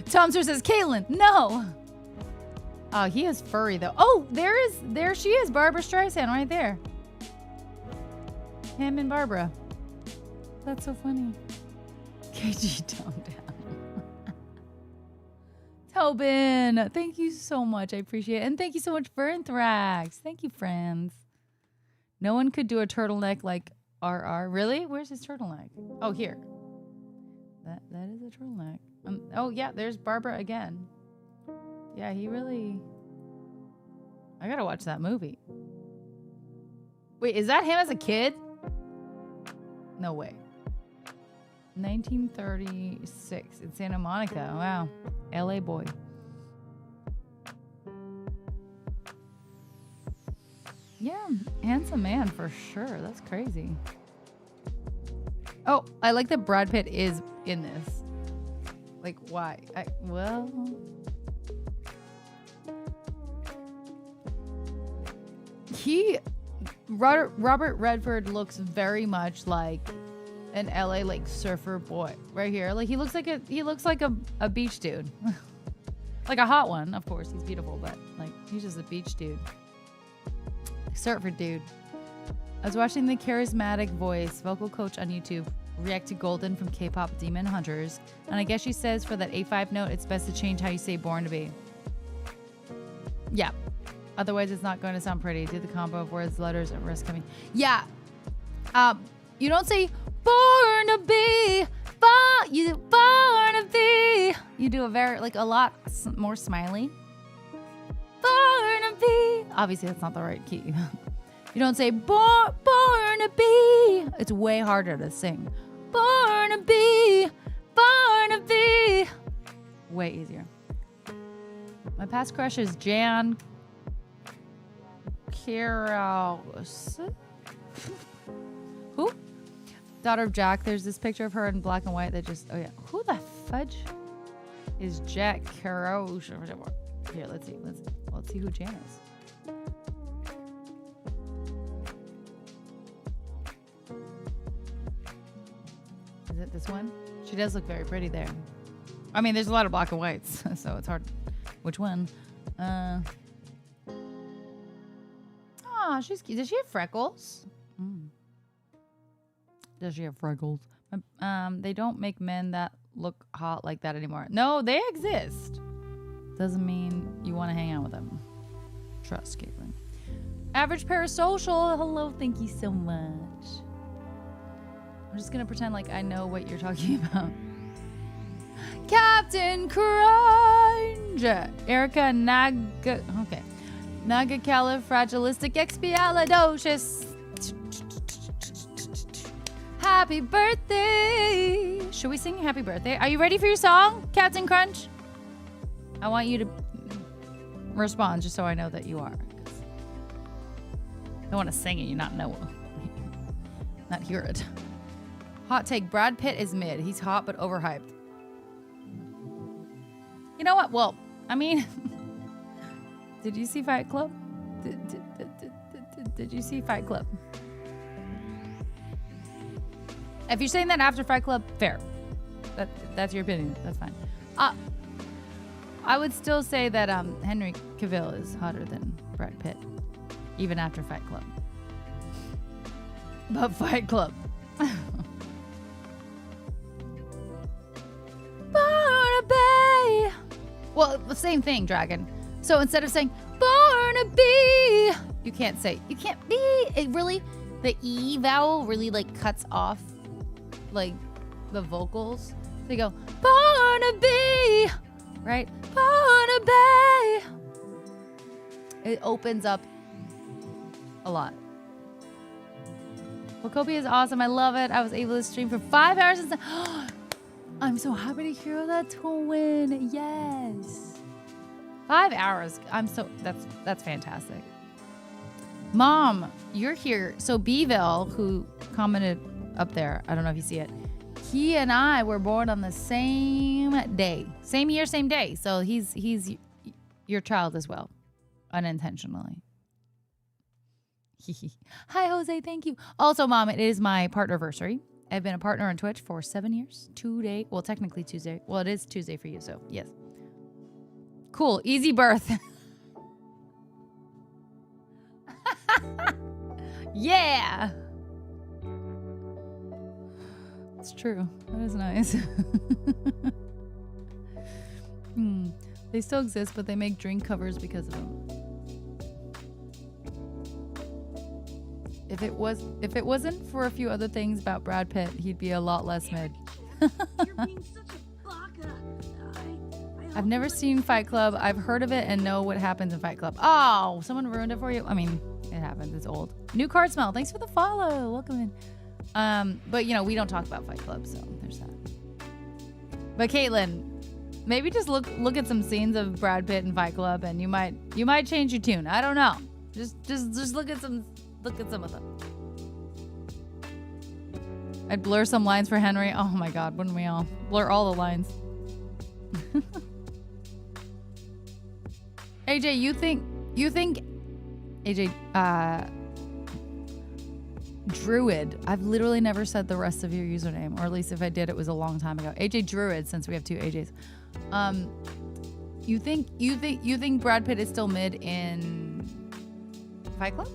Tomster says, Caitlin, no. Oh, he is furry though. Oh, there she is, Barbara Streisand right there. Him and Barbara. That's so funny. KG, tone down. Tobin, thank you so much. I appreciate it. And thank you so much for Anthrax. Thank you, friends. No one could do a turtleneck like RR. Really? Where's his turtleneck? Oh, here. That is a turtleneck. Oh, yeah, there's Barbara again. Yeah, he really... I gotta watch that movie. Wait, is that him as a kid? No way. 1936 in Santa Monica. Wow. LA boy. Yeah, handsome man for sure. That's crazy. Oh, I like that Brad Pitt is in this. Like, why? Well... Robert Redford looks very much like an LA like surfer boy right here. Like he looks like a beach dude. Like a hot one, of course. He's beautiful, but like he's just a beach dude. Surfer dude. I was watching the charismatic voice vocal coach on YouTube react to Golden from K-pop Demon Hunters, and I guess she says for that A5 note, it's best to change how you say born to be. Yeah. Otherwise, it's not going to sound pretty. Do the combo of words, letters, and risk coming. Yeah. You don't say born to be. You born to be. You do a lot more smiley. Born to be. Obviously, that's not the right key. You don't say born to be. It's way harder to sing. Born to be. Born to be. Way easier. My past crush is Jan Kiraus. Who? Daughter of Jack. There's this picture of her in black and white that just... Oh, yeah. Who the fudge is Jack Kiraus? Here, let's see. Let's see who Jan is. Is it this one? She does look very pretty there. I mean, there's a lot of black and whites, so it's hard. Which one? Oh, she's cute. Does she have freckles? Does she have freckles? They don't make men that look hot like that anymore. No, they exist. Doesn't mean you want to hang out with them. Trust, Caitlin. Average Parasocial. Hello, thank you so much. I'm just gonna pretend like I know what you're talking about. Captain Crunch. Erica Naga. Okay. Nagacalifragilisticexpialidocious. Happy birthday. Should we sing happy birthday? Are you ready for your song, Captain Crunch? I want you to respond just so I know that you are. I don't want to sing it, you not know. Not hear it. Hot take, Brad Pitt is mid. He's hot but overhyped. You know what? Well, I mean... Did you see Fight Club? Did you see Fight Club? If you're saying that after Fight Club, fair. That's your opinion. That's fine. I would still say that Henry Cavill is hotter than Brad Pitt, even after Fight Club. But Fight Club. Barnaby. Well, the same thing, Dragon. So instead of saying Barnaby, you can't be. It really, the E vowel really like cuts off like the vocals. So you go Barnaby, right? Barnaby. It opens up a lot. Wacopia is awesome. I love it. I was able to stream for 5 hours and I'm so happy to hear that twin. Yes. 5 hours. That's fantastic. Mom, you're here. So Beeville, who commented up there, I don't know if you see it. He and I were born on the same day. Same year, same day. So he's your child as well. Unintentionally. Hi, Jose. Thank you. Also, Mom, it is my partnerversary. I've been a partner on Twitch for 7 years. Today. Well, technically Tuesday. Well, it is Tuesday for you, so yes. Cool. Easy birth. Yeah. It's true. That is nice. They still exist, but they make drink covers because of them. If it wasn't for a few other things about Brad Pitt, he'd be a lot less mid. You're being such a baka. I've never seen Fight Club. I've heard of it and know what happens in Fight Club. Oh, someone ruined it for you? I mean, it happens. It's old. New card smell. Thanks for the follow. Welcome in. But, you know, we don't talk about Fight Club, so there's that. But, Caitlin, maybe just look at some scenes of Brad Pitt in Fight Club, and you might change your tune. I don't know. Just look at some of them. I'd blur some lines for Henry. Oh my God, wouldn't we all? Blur all the lines. AJ, you think AJ, Druid. I've literally never said the rest of your username, or at least if I did, it was a long time ago. AJ Druid, since we have two AJs. You think Brad Pitt is still mid in Fight Club?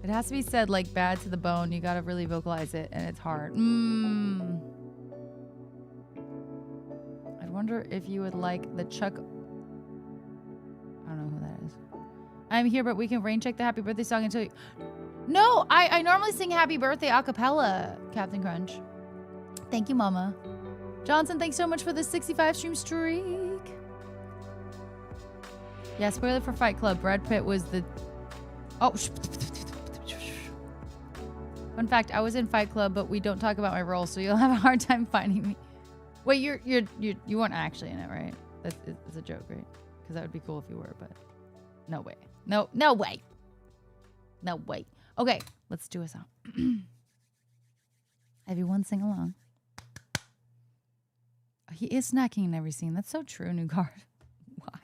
It has to be said like bad to the bone. You gotta really vocalize it, and it's hard. I'd wonder if you would like the Chuck. I don't know who that is. I'm here, but we can rain check the happy birthday song until you. No, I normally sing happy birthday a cappella, Captain Crunch. Thank you, Mama. Johnson, thanks so much for the 65 stream streak. Yeah, spoiler for Fight Club. Brad Pitt was the. Oh. Fun fact, I was in Fight Club, but we don't talk about my role, so you'll have a hard time finding me. Wait, you weren't actually in it, right? It's a joke, right? Because that would be cool if you were, but no way. No way. No way. Okay, let's do a song. Everyone sing along. He is snacking in every scene. That's so true, new card. Why?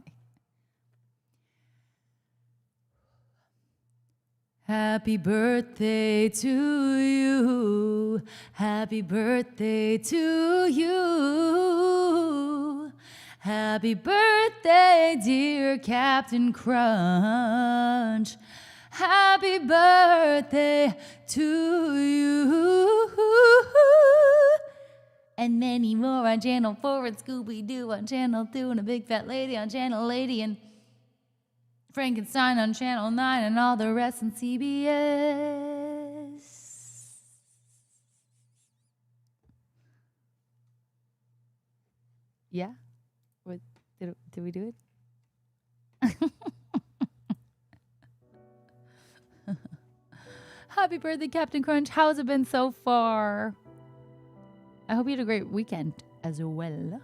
Happy birthday to you. Happy birthday to you. Happy birthday, dear Captain Crunch. Happy birthday to you. And many more on Channel 4 and Scooby-Doo on Channel 2 and a Big Fat Lady on Channel 80 and Frankenstein on Channel 9 and all the rest on CBS. Yeah? What, did we do it? Happy birthday, Captain Crunch. How's it been so far? I hope you had a great weekend as well.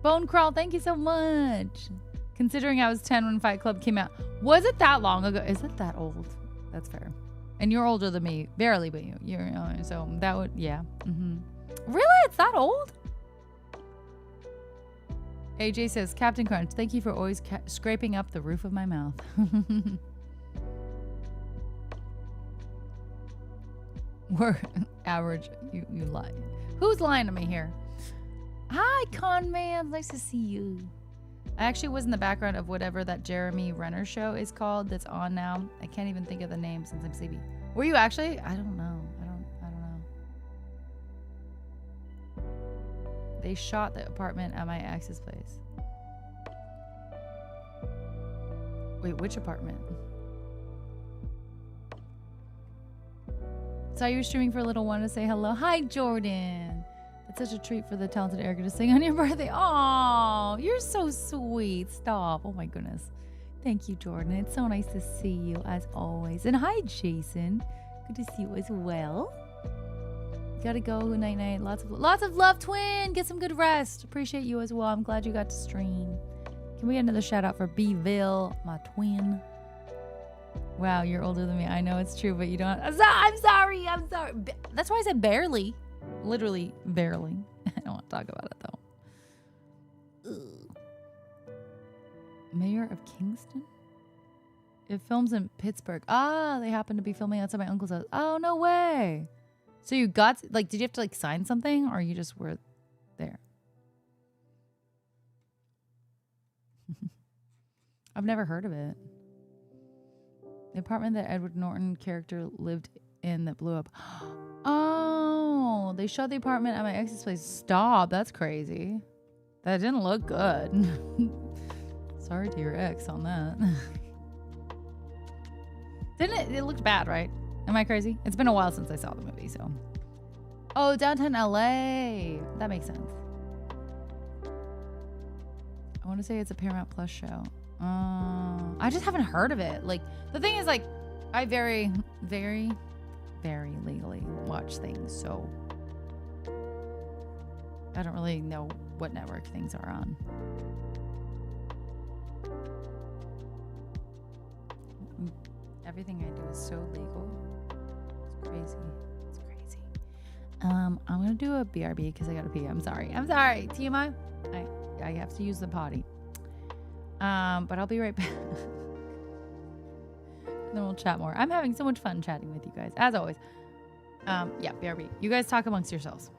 Bone Crawl, thank you so much. Considering I was 10 when Fight Club came out. Was it that long ago? Is it that old? That's fair. And you're older than me. Barely, but you're so that would, yeah. Really? It's that old? AJ says, Captain Crunch, thank you for always scraping up the roof of my mouth. We're average. You lie. Who's lying to me here? Hi, con man. Nice to see you. I actually was in the background of whatever that Jeremy Renner show is called that's on now. I can't even think of the name since I'm sleepy. Were you actually? I don't know. I don't know. They shot the apartment at my ex's place. Wait, which apartment? Saw you were streaming for a little, wanted to say hello. Hi, Jordan. It's such a treat for the talented Erica to sing on your birthday. Oh, you're so sweet. Stop. Oh my goodness. Thank you, Jordan. It's so nice to see you as always. And hi, Jason. Good to see you as well. Gotta go. Night night. Lots of love, twin. Get some good rest. Appreciate you as well. I'm glad you got to stream. Can we get another shout out for Bville, my twin? Wow, you're older than me. I know it's true, but you don't. I'm sorry. That's why I said barely. Literally, barely. I don't want to talk about it, though. Ugh. Mayor of Kingston? It films in Pittsburgh. Ah, they happen to be filming outside my uncle's house. Oh, no way. So you got, like, did you have to, like, sign something? Or you just were there? I've never heard of it. The apartment that Edward Norton character lived in that blew up. Oh, they shot the apartment at my ex's place. Stop. That's crazy. That didn't look good. Sorry to your ex on that. Didn't it? It looked bad, right? Am I crazy? It's been a while since I saw the movie, so. Oh, downtown LA. That makes sense. I want to say it's a Paramount Plus show. I just haven't heard of it. Like, the thing is, like, I very, very, very legally watch things, so I don't really know what network things are on. Everything I do is so legal. It's crazy. It's crazy. I'm gonna do a BRB because I gotta pee. I'm sorry. TMI. I have to use the potty. But I'll be right back. Then we'll chat more. I'm having so much fun chatting with you guys, as always. Yeah, BRB. You guys talk amongst yourselves.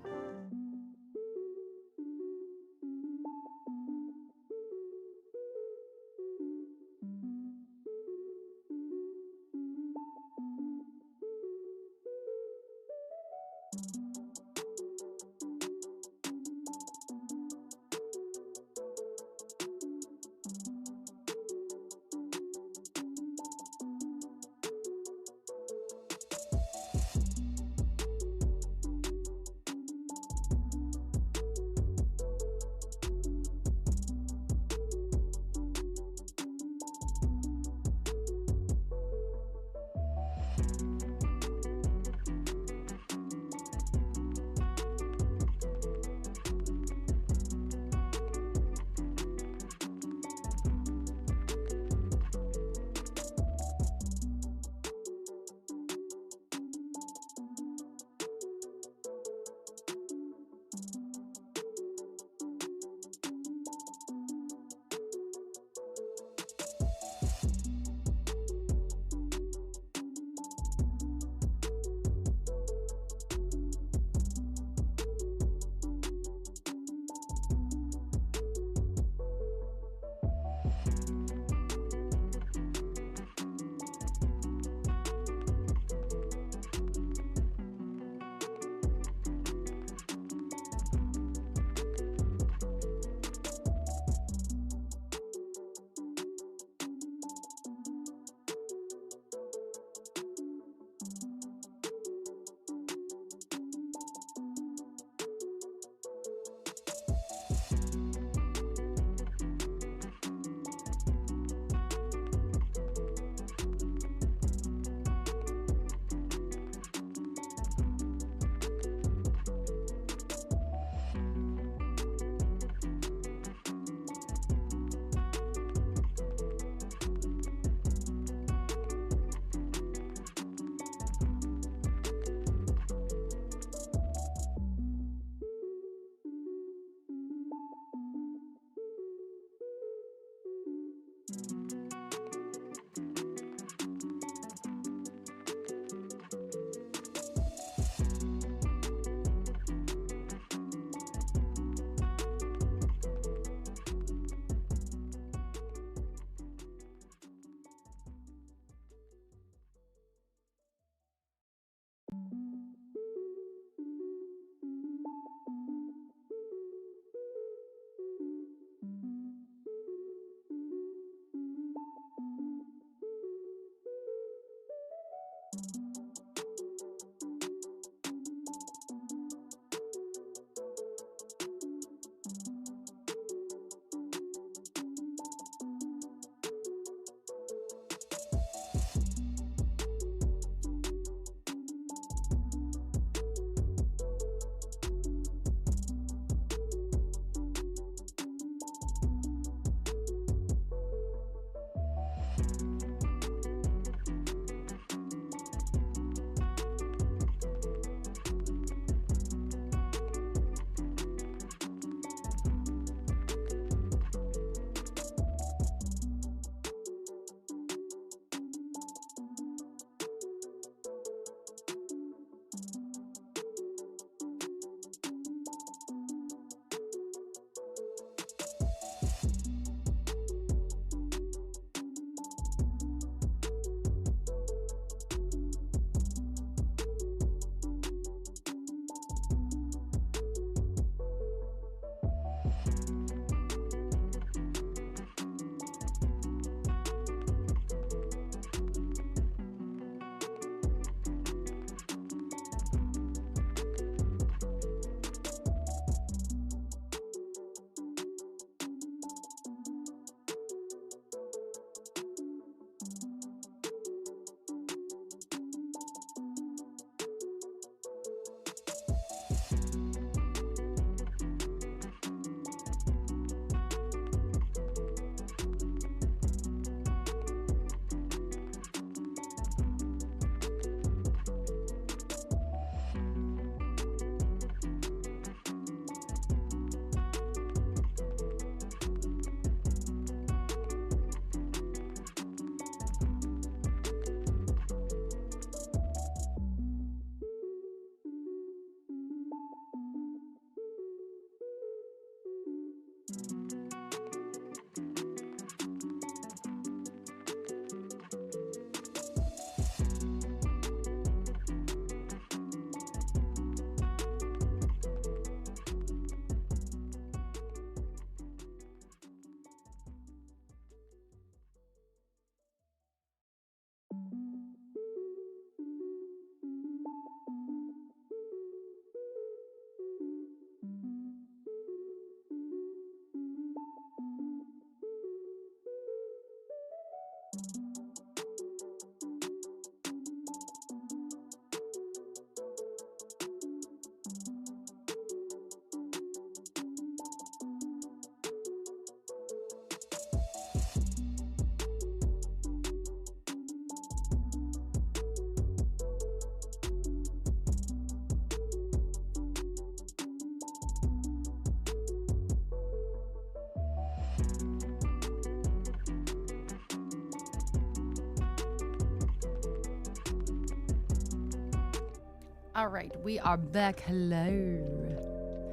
All right, we are back. Hello.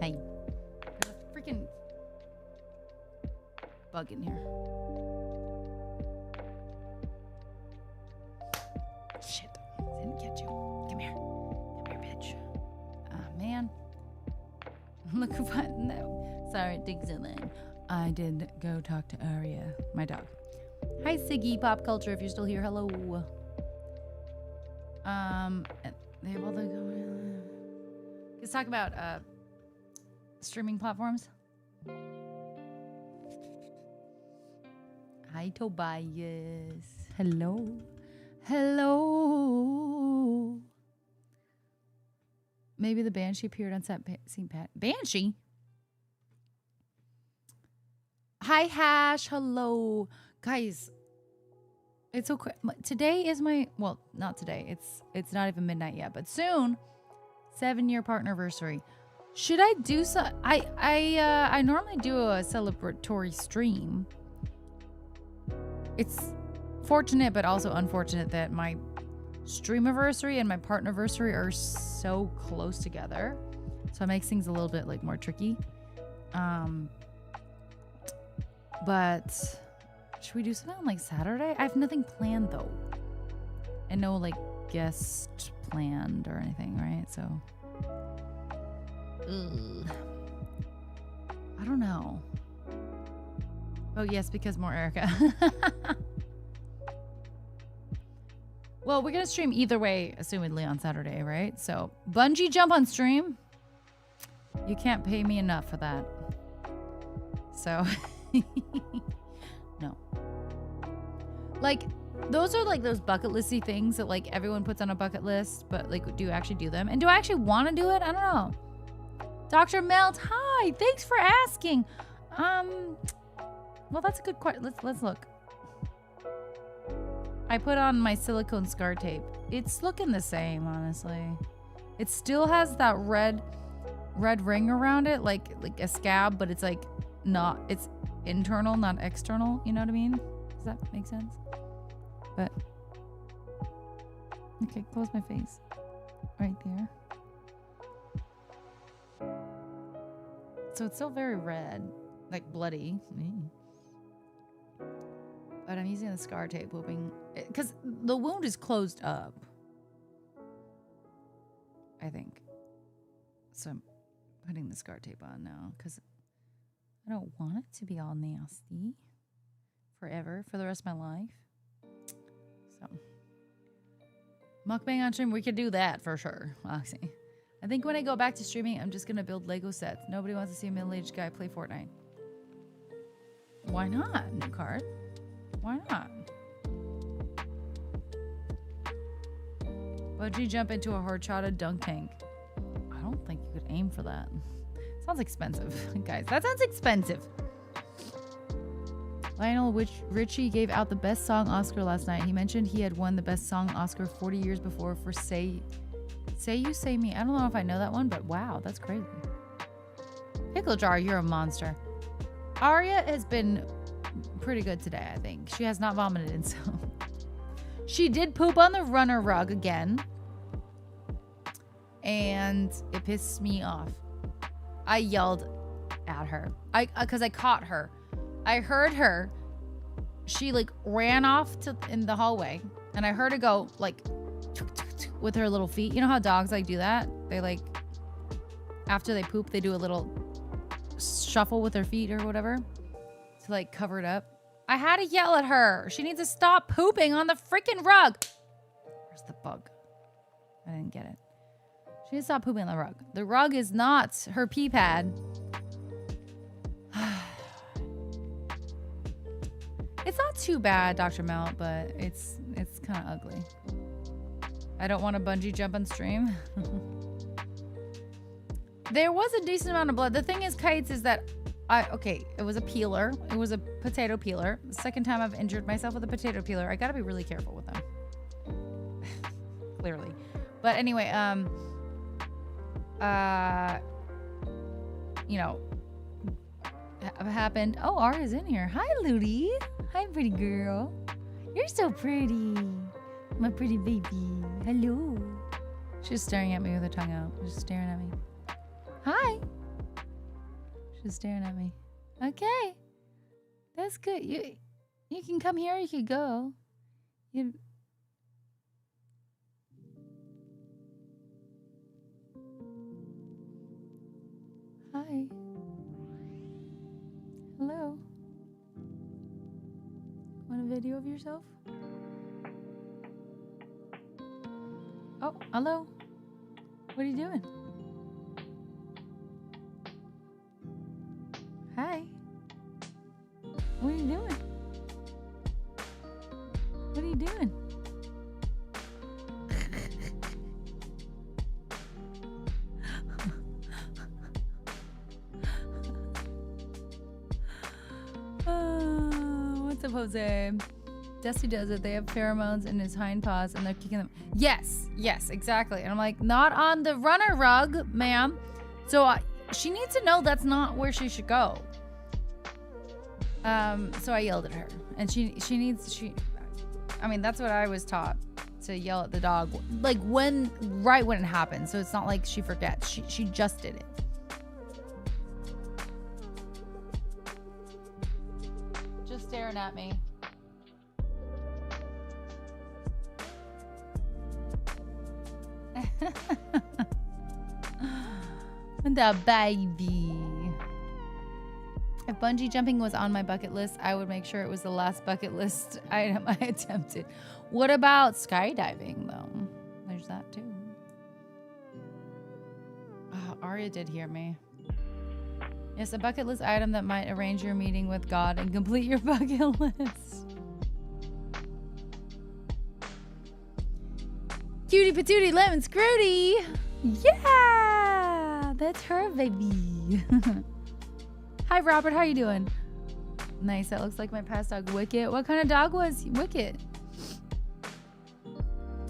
Hey. There's a freaking bug in here. Shit. Didn't get you. Come here. Come here, bitch. Ah, man. Look what. No. Sorry, it takes so long. I did go talk to Aria, my dog. Hi, Siggy Pop Culture. If you're still here, hello. They have all the. Let's talk about streaming platforms. Hi, Tobias. Hello. Hello. Maybe the Banshee appeared on St. Pat. Banshee? Hi, Hash. Hello. Guys, it's so quick. Today is my, well, not today. It's not even midnight yet, but soon, 7-year partnerversary. Should I do so? I normally do a celebratory stream. It's fortunate, but also unfortunate that my streamiversary and my partnerversary are so close together. So it makes things a little bit like more tricky. But should we do something on like Saturday? I have nothing planned though. And no like guest planned or anything, right? So I don't know. Oh yes, because more Erica. Well, we're gonna stream either way, assumedly on Saturday, right? So bungee jump on stream. You can't pay me enough for that. So no. Like those are like those bucket listy things that like everyone puts on a bucket list, but like do you actually do them? And do I actually want to do it? I don't know. Dr. Melt, hi. Thanks for asking. Well, that's a good question. Let's look. I put on my silicone scar tape. It's looking the same, honestly. It still has that red ring around it, like a scab, but it's like not, it's internal, not external. You know what I mean? Does that make sense? But okay, close my face. Right there. So it's still very red, like bloody. But I'm using the scar tape, hoping, because the wound is closed up, I think. So I'm putting the scar tape on now because I don't want it to be all nasty forever, for the rest of my life. So mukbang on stream, we could do that for sure, Oxy. I think when I go back to streaming, I'm just gonna build Lego sets. Nobody wants to see a middle-aged guy play Fortnite. Why not? New card. Why not? Bungee jump into a horchata dunk tank. I don't think you could aim for that. Sounds expensive. Guys, that sounds expensive. Lionel Richie gave out the best song Oscar last night. He mentioned he had won the best song Oscar 40 years before for Say You, Say Me. I don't know if I know that one, but wow, that's crazy. Pickle Jar, you're a monster. Aria has been pretty good today, I think. She has not vomited, so. She did poop on the runner rug again. And it pissed me off. I yelled at her. Because I caught her. I heard her. She like ran off in the hallway. And I heard her go like with her little feet. You know how dogs like do that? They like, after they poop, they do a little shuffle with their feet or whatever to like cover it up. I had to yell at her. She needs to stop pooping on the freaking rug. Where's the bug? I didn't get it. She needs to stop pooping on the rug. The rug is not her pee pad. It's not too bad, Dr. Melt, but it's kind of ugly. I don't want to bungee jump on stream. There was a decent amount of blood. The thing is, Kites, is that it was a peeler. It was a potato peeler. The second time I've injured myself with a potato peeler. I gotta be really careful with them. Clearly. But anyway, you know, happened. Oh, Aria's in here. Hi, Ludi. Hi, pretty girl. You're so pretty. My pretty baby. Hello. She's staring at me with her tongue out. She's staring at me. Hi. She's staring at me. Okay. That's good. You can come here, you can go. Hi. Hello. Want a video of yourself? Oh, hello. What are you doing? Hi. What are you doing? What are you doing? What's up, Jose? Dusty does it. They have pheromones in his hind paws and they're kicking them. Yes, exactly. And I'm like, not on the runner rug, ma'am. So she needs to know that's not where she should go. So I yelled at her, and I mean, that's what I was taught, to yell at the dog, like right when it happens. So it's not like she forgets. She just did it. Just staring at me. The baby. If bungee jumping was on my bucket list, I would make sure it was the last bucket list item I attempted. What about skydiving, though? There's that, too. Oh, Arya did hear me. Yes, a bucket list item that might arrange your meeting with God and complete your bucket list. Cutie patootie lemon scrooty. Yeah, that's her baby. Hi, Robert. How you doing? Nice. That looks like my past dog, Wicket. What kind of dog was Wicket?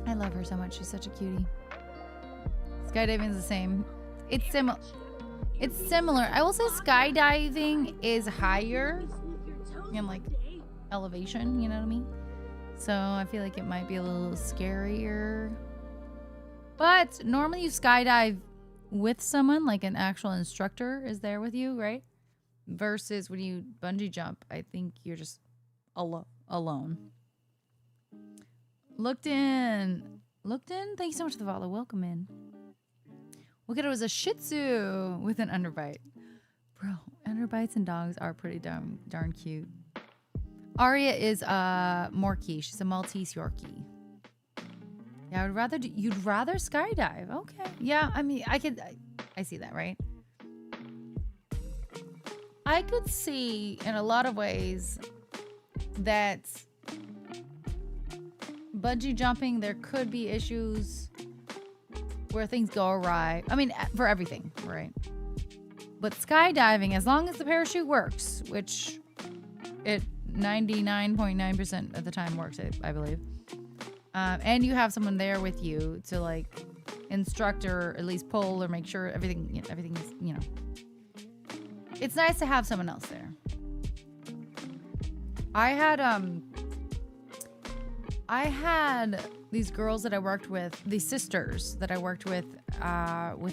I love her so much. She's such a cutie. Skydiving is the same. It's similar. It's similar. I will say skydiving is higher in like elevation. You know what I mean? So I feel like it might be a little scarier. But normally you skydive with someone, like an actual instructor is there with you, right? Versus when you bungee jump, I think you're just alone. Looked in. Thank you so much for the follow. Welcome in. Look at it, was a Shih Tzu with an underbite. Bro, underbites and dogs are pretty darn cute. Aria is Morkie. She's a Maltese Yorkie. Yeah, you'd rather skydive. Okay. Yeah, I mean, I see that, right? I could see in a lot of ways that bungee jumping, there could be issues where things go awry. I mean, for everything, right? But skydiving, as long as the parachute works, which it 99.9% of the time works, I believe. And you have someone there with you to like instruct or at least pull or make sure everything is, you know. It's nice to have someone else there. I had these girls that I worked with, these sisters that I worked with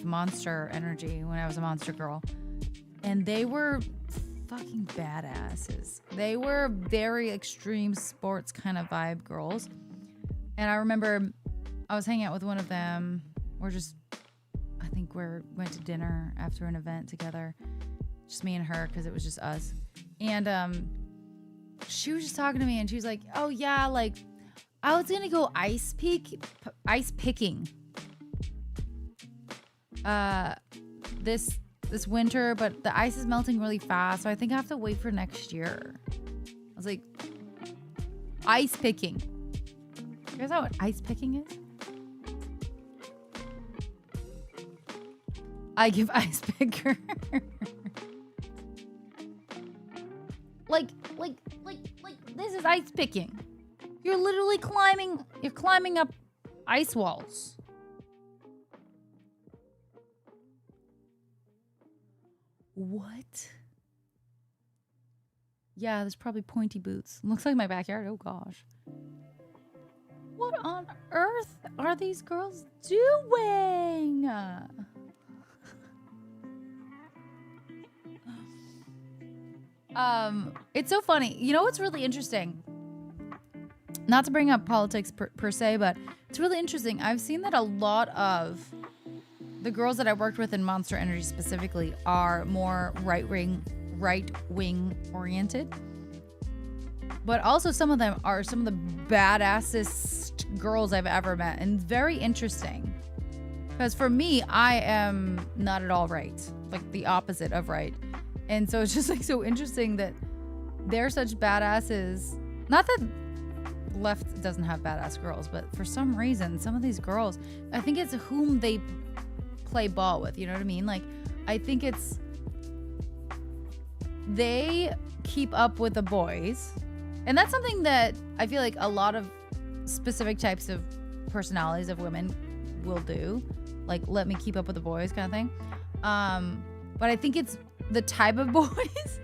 Monster Energy when I was a Monster Girl. And they were fucking badasses. They were very extreme sports kind of vibe girls. And I remember I was hanging out with one of them. I think we went to dinner after an event together. Just me and her, because it was just us. And she was just talking to me, and she was like, oh yeah, like I was gonna go ice picking this winter, but the ice is melting really fast, so I think I have to wait for next year. I was like, Ice picking. You guys know what ice picking is? I give ice picker. like this is ice picking. You're literally climbing up ice walls. What? Yeah, there's probably pointy boots. Looks like my backyard. Oh gosh. What on earth are these girls doing? It's so funny. You know what's really interesting? Not to bring up politics per se, but it's really interesting. I've seen that a lot of the girls that I worked with in Monster Energy specifically are more right-wing oriented. But also some of them are some of the badassest girls I've ever met. And very interesting. Because for me, I am not at all right. Like the opposite of right. And so it's just like so interesting that they're such badasses. Not that left doesn't have badass girls, but for some reason, some of these girls, I think it's whom they play ball with. You know what I mean? Like, I think it's they keep up with the boys. And that's something that I feel like a lot of specific types of personalities of women will do. Like, let me keep up with the boys kind of thing. But I think it's the type of boys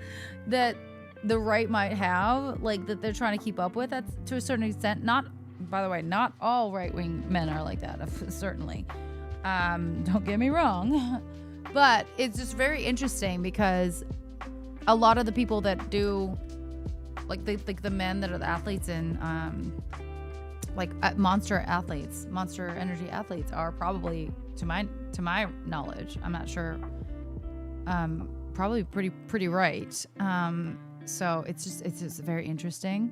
that the right might have, like that they're trying to keep up with. That's to a certain extent. Not, by the way, not all right-wing men are like that, certainly. Don't get me wrong. But it's just very interesting because a lot of the people that do, like the men that are the athletes in, Monster Energy athletes are probably, to my knowledge, I'm not sure, probably pretty right. So it's just very interesting.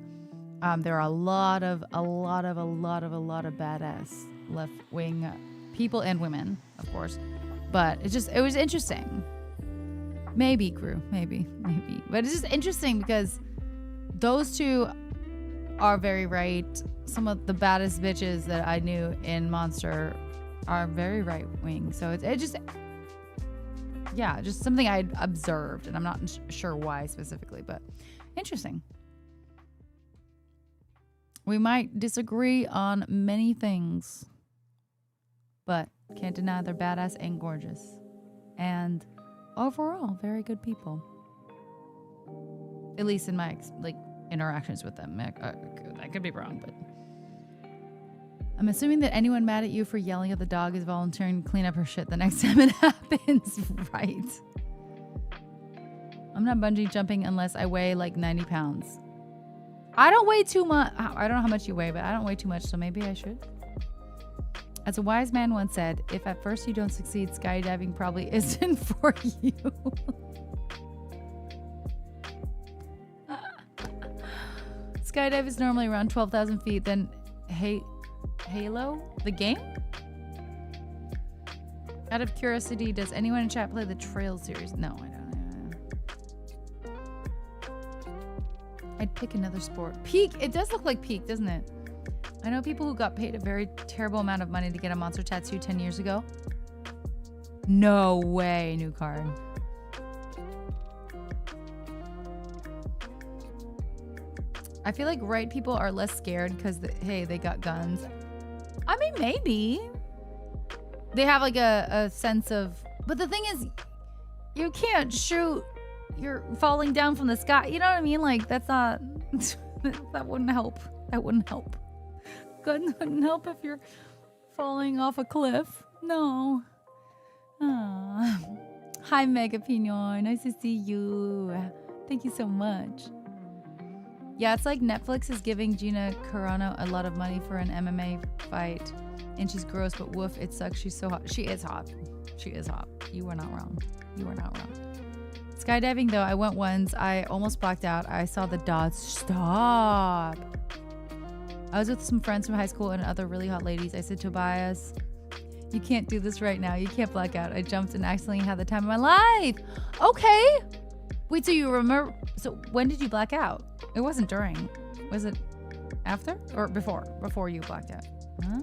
There are a lot of badass left wing people and women, of course. But it was interesting. Maybe, Gru, maybe. But it's just interesting because those two are very right. Some of the baddest bitches that I knew in Monster are very right wing. So it just something I observed, and I'm not sure why specifically, but interesting. We might disagree on many things, but can't deny they're badass and gorgeous. And overall, very good people. At least in my interactions with them. I could be wrong, but I'm assuming that anyone mad at you for yelling at the dog is volunteering to clean up her shit the next time it happens. Right. I'm not bungee jumping unless I weigh like 90 pounds. I don't weigh too much. I don't know how much you weigh, but I don't weigh too much, so maybe I should. As a wise man once said, if at first you don't succeed, skydiving probably isn't for you. Skydive is normally around 12,000 feet, then Halo, the game? Out of curiosity, does anyone in chat play the Trail series? No, I don't. I'd pick another sport. Peak. It does look like Peak, doesn't it? I know people who got paid a very terrible amount of money to get a monster tattoo 10 years ago. No way, new card. I feel like right people are less scared because, hey, they got guns. I mean, maybe. They have like a sense of... But the thing is, you can't shoot. You're falling down from the sky. You know what I mean? Like, that's not... that wouldn't help. That wouldn't help. Gun wouldn't help if you're falling off a cliff. No. Aww. Hi, Mega Pinoy. Nice to see you. Thank you so much. Yeah, it's like Netflix is giving Gina Carano a lot of money for an MMA fight. And she's gross, but woof, it sucks. She's so hot. She is hot. She is hot. You are not wrong. You are not wrong. Skydiving, though, I went once. I almost blacked out. I saw the dots. Stop. I was with some friends from high school and other really hot ladies. I said, Tobias, you can't do this right now. You can't black out. I jumped and accidentally had the time of my life. Okay. Wait, so you remember? So when did you black out? It wasn't during. Was it? After or before? Before you blacked out. Huh?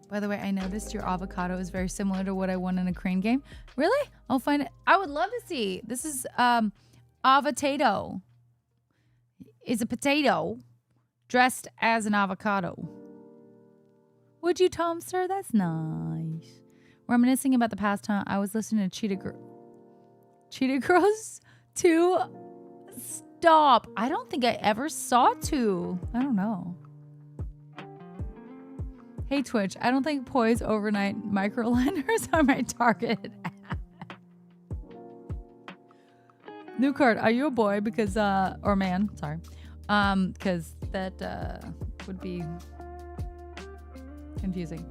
By the way, I noticed your avocado is very similar to what I won in a crane game. Really? I'll find it. I would love to see. This is avocado. It's a potato dressed as an avocado. Would you, Tomster? That's nice. Reminiscing about the past time, I was listening to Cheetah Girls 2. Stop. I don't think I ever saw 2. I don't know. Hey, Twitch, I don't think Poise overnight microlenders are my target. New card. Are you a boy? Because, or man, sorry. Because that would be confusing.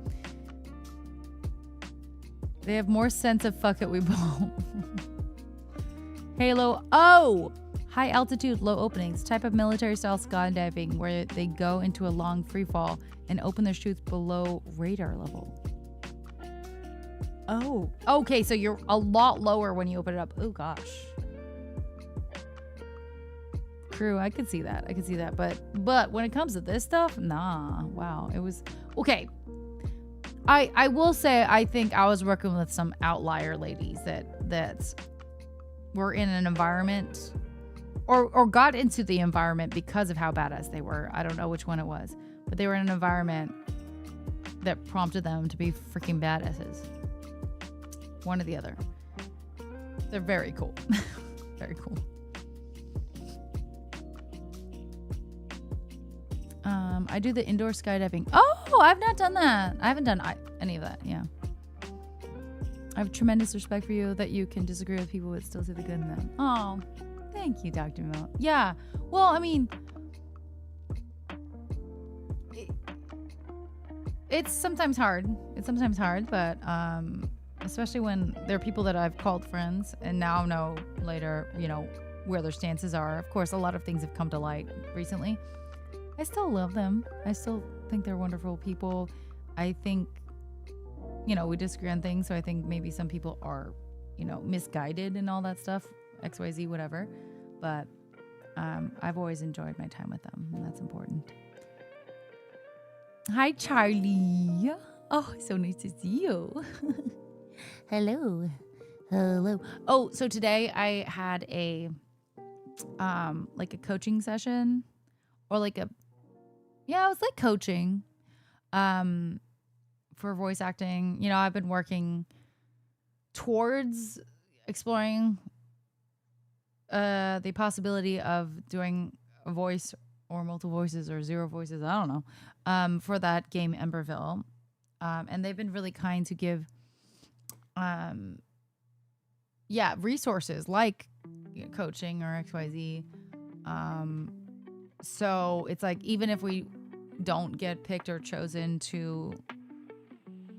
They have more sense of fuck it, we ball. Halo. Oh! High altitude, low openings. Type of military style skydiving where they go into a long free fall and open their chutes below radar level. Oh. Okay, so you're a lot lower when you open it up. Oh, gosh. True, I could see that. I could see that. But when it comes to this stuff, nah. Wow. It was... Okay. I will say I think I was working with some outlier ladies that were in an environment... Or got into the environment because of how badass they were. I don't know which one it was. But they were in an environment that prompted them to be freaking badasses. One or the other. They're very cool. Very cool. I do the indoor skydiving. Oh, I've not done that. I haven't done any of that. Yeah. I have tremendous respect for you that you can disagree with people but still see the good in them. Oh, thank you, Dr. Mill. Yeah. Well, I mean, it's sometimes hard. It's sometimes hard, but especially when there are people that I've called friends and now know later, you know, where their stances are. Of course, a lot of things have come to light recently. I still love them. I still think they're wonderful people. I think, you know, we disagree on things, so I think maybe some people are, you know, misguided and all that stuff, XYZ, whatever. But I've always enjoyed my time with them, and that's important. Hi, Charlie. Oh, so nice to see you. Hello. Hello. Oh, so today I had a like a coaching session, or like it was like coaching for voice acting. You know, I've been working towards exploring the possibility of doing a voice or multiple voices or zero voices, I don't know, for that game Emberville. And they've been really kind to give resources like coaching or XYZ. So it's like, even if we don't get picked or chosen to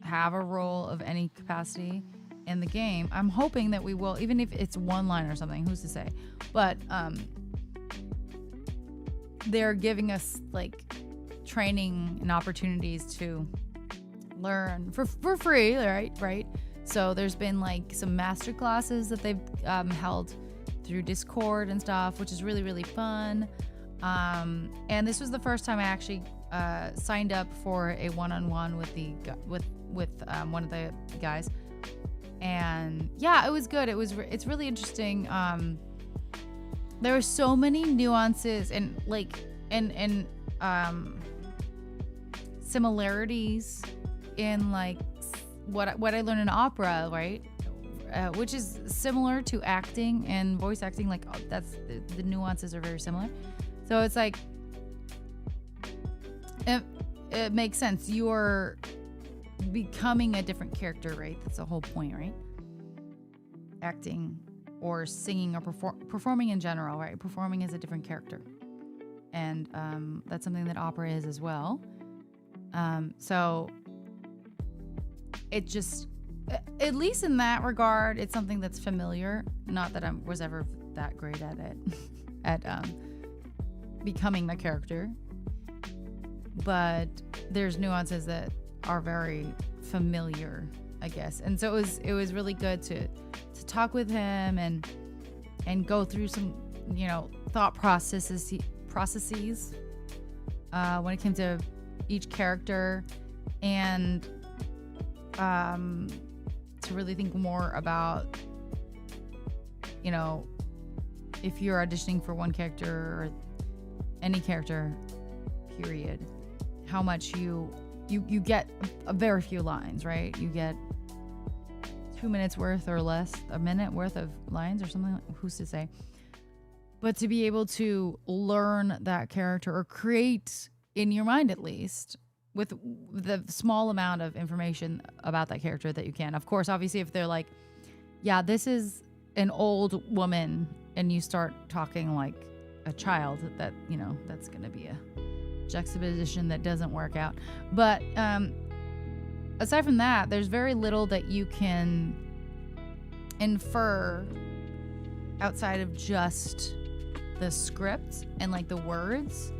have a role of any capacity in the game, I'm hoping that we will, even if it's one line or something, who's to say, but they're giving us like training and opportunities to learn for free, right? So there's been like some master classes that they've held through Discord and stuff, which is really, really fun. And this was the first time I actually signed up for a one-on-one with one of the guys. And yeah, it was good. It's really interesting. There were so many nuances and like and similarities in like what I learned in opera, right? Which is similar to acting and voice acting. Like that's the nuances are very similar. So it's like it makes sense. You're becoming a different character, right? That's the whole point, right? Acting or singing or performing in general, right? Performing is a different character. And that's something that opera is as well. So it just, at least in that regard, it's something that's familiar. Not that I was ever that great at it, at becoming the character. But there's nuances that are very familiar, I guess. And so it was really good to talk with him and go through some, you know, thought processes processes when it came to each character, and to really think more about, you know, if you're auditioning for one character or any character, period, how much you get a very few lines, right? You get 2 minutes worth or less, a minute worth of lines or something, who's to say? But to be able to learn that character or create in your mind, at least, with the small amount of information about that character that you can. Of course, obviously, if they're like, yeah, this is an old woman, and you start talking like a child, that, you know, that's going to be a juxtaposition that doesn't work out. But aside from that, there's very little that you can infer outside of just the script and like the words,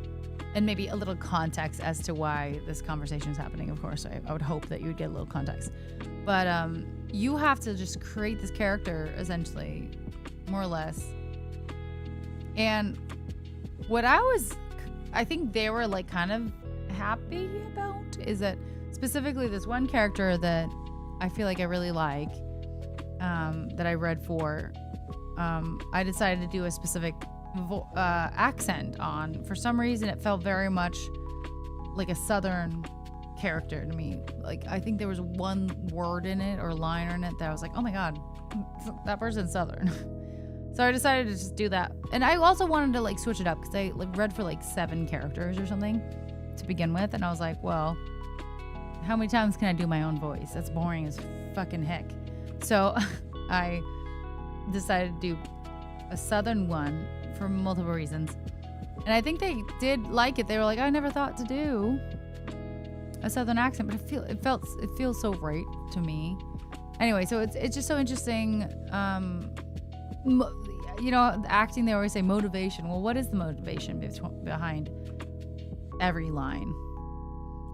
and maybe a little context as to why this conversation is happening. Of course, I would hope that you would get a little context. But you have to just create this character, essentially, more or less. And what I think they were like kind of happy about is that specifically this one character that I feel like I really like, that I read for, I decided to do a specific accent on. For some reason, it felt very much like a Southern character to me. Like, I think there was one word in it or line in it that I was like, oh my God, that person's Southern. So I decided to just do that. And I also wanted to like switch it up because I like read for like 7 characters or something to begin with. And I was like, well, how many times can I do my own voice? That's boring as fucking heck. So I decided to do a Southern one for multiple reasons. And I think they did like it. They were like, I never thought to do a Southern accent, but it feels so right to me. Anyway, so it's just so interesting. You know, acting, they always say motivation. Well, what is the motivation behind every line?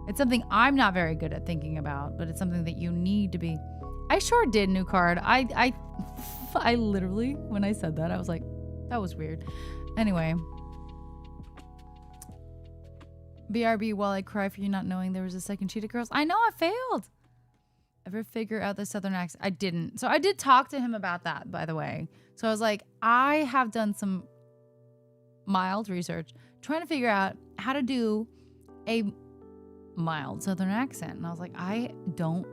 It's something I'm not very good at thinking about, but it's something that you need to be. I sure did, new card. I literally, when I said that, I was like, that was weird. Anyway. BRB, while I cry for you not knowing there was a second Cheetah Girls. I know I failed. Ever figure out the Southern accent? I didn't. So I did talk to him about that, by the way. So I was like, I have done some mild research trying to figure out how to do a mild Southern accent. And I was like, I don't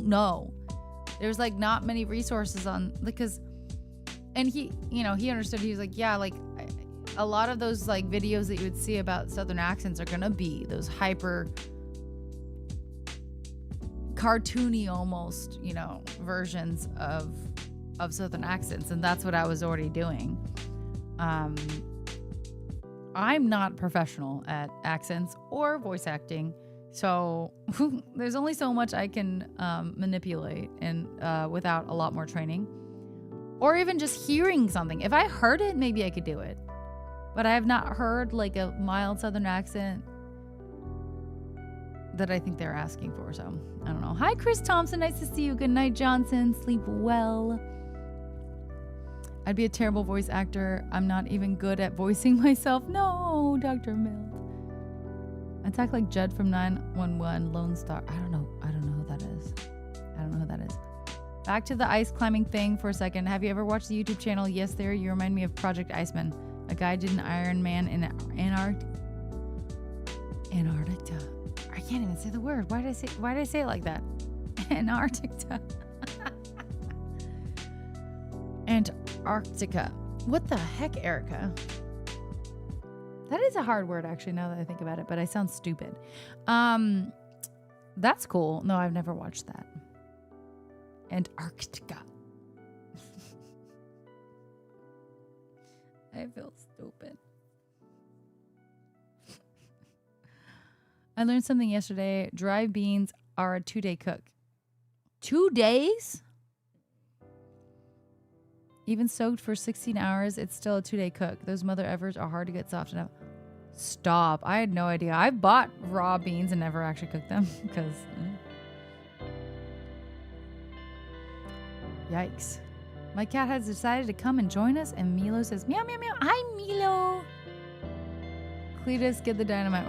know. There's like not many resources on, because, and he, you know, he understood. He was like, yeah, like a lot of those like videos that you would see about Southern accents are going to be those hyper cartoony almost, you know, versions of Southern accents. And that's what I was already doing. I'm not professional at accents or voice acting. So there's only so much I can manipulate and without a lot more training. Or even just hearing something. If I heard it, maybe I could do it. But I have not heard like a mild Southern accent that I think they're asking for. So I don't know. Hi, Chris Thompson. Nice to see you. Good night, Johnson. Sleep well. I'd be a terrible voice actor. I'm not even good at voicing myself. No, Dr. Mild. Attack like Judd from 911, Lone Star. I don't know who that is. Back to the ice climbing thing for a second. Have you ever watched the YouTube channel? Yes, there. You remind me of Project Iceman. A guy did an Iron Man in Antarctica. I can't even say the word. Why did I say it like that? Antarctica. Antarctica. What the heck, Erica? That is a hard word, actually, now that I think about it, but I sound stupid. That's cool. No, I've never watched that. Antarctica. I feel stupid. I learned something yesterday. Dry beans are a 2-day cook. 2 days? Even soaked for 16 hours, it's still a 2-day cook. Those mother effers are hard to get soft enough. Stop. I had no idea. I bought raw beans and never actually cooked them because... Yikes. My cat has decided to come and join us, and Milo says, meow, meow, meow. Hi, Hello. Cletus, get the dynamite.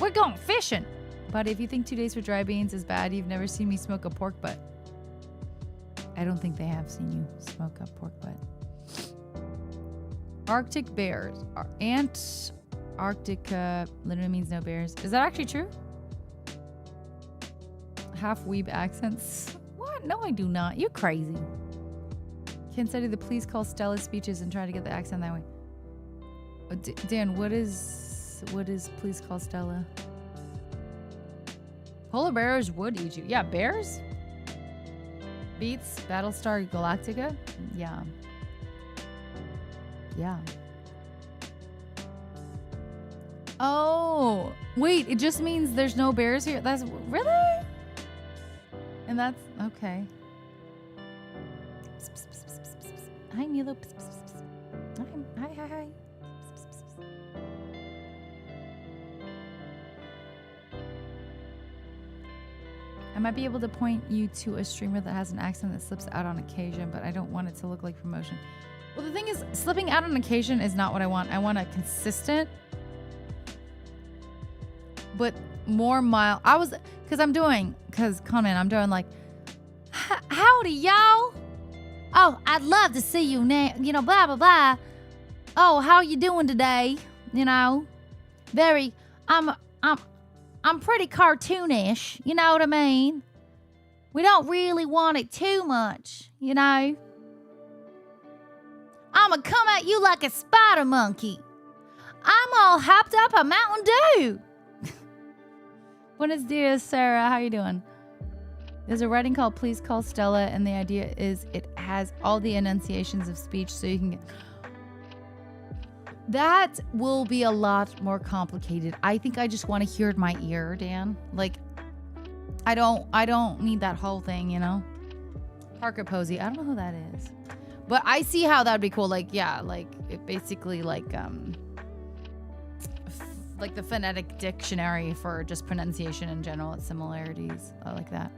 We're going fishing. But if you think 2 days for dry beans is bad, you've never seen me smoke a pork butt. I don't think they have seen you smoke a pork butt. Arctic bears. Antarctica literally means no bears. Is that actually true? Half weeb accents. What? No, I do not. You're crazy. Can study the please call Stella speeches and try to get the accent that way. Dan, what is please call Stella? Polar bears would eat you. Yeah, bears? Beats Battlestar Galactica? Yeah. Yeah. Oh, wait, it just means there's no bears here. That's really? And that's okay. Hi, Milo. Hi. I might be able to point you to a streamer that has an accent that slips out on occasion, but I don't want it to look like promotion. Well, the thing is, slipping out on occasion is not what I want. I want a consistent, but more mild. Because I'm doing like, howdy, y'all. Oh, I'd love to see you now. You know, blah, blah, blah. Oh, how you doing today? You know, I'm pretty cartoonish, you know what I mean? We don't really want it too much, you know? I'ma come at you like a spider monkey. I'm all hopped up on Mountain Dew. Buenos dias, Sarah. How you doing? There's a writing called Please Call Stella, and the idea is it has all the enunciations of speech so you can get... That will be a lot more complicated. I think I just want to hear it in my ear, Dan. Like, I don't need that whole thing, you know? Parker Posey. I don't know who that is. But I see how that would be cool. Like, yeah, like, it basically, like the phonetic dictionary for just pronunciation in general, its similarities. I like that.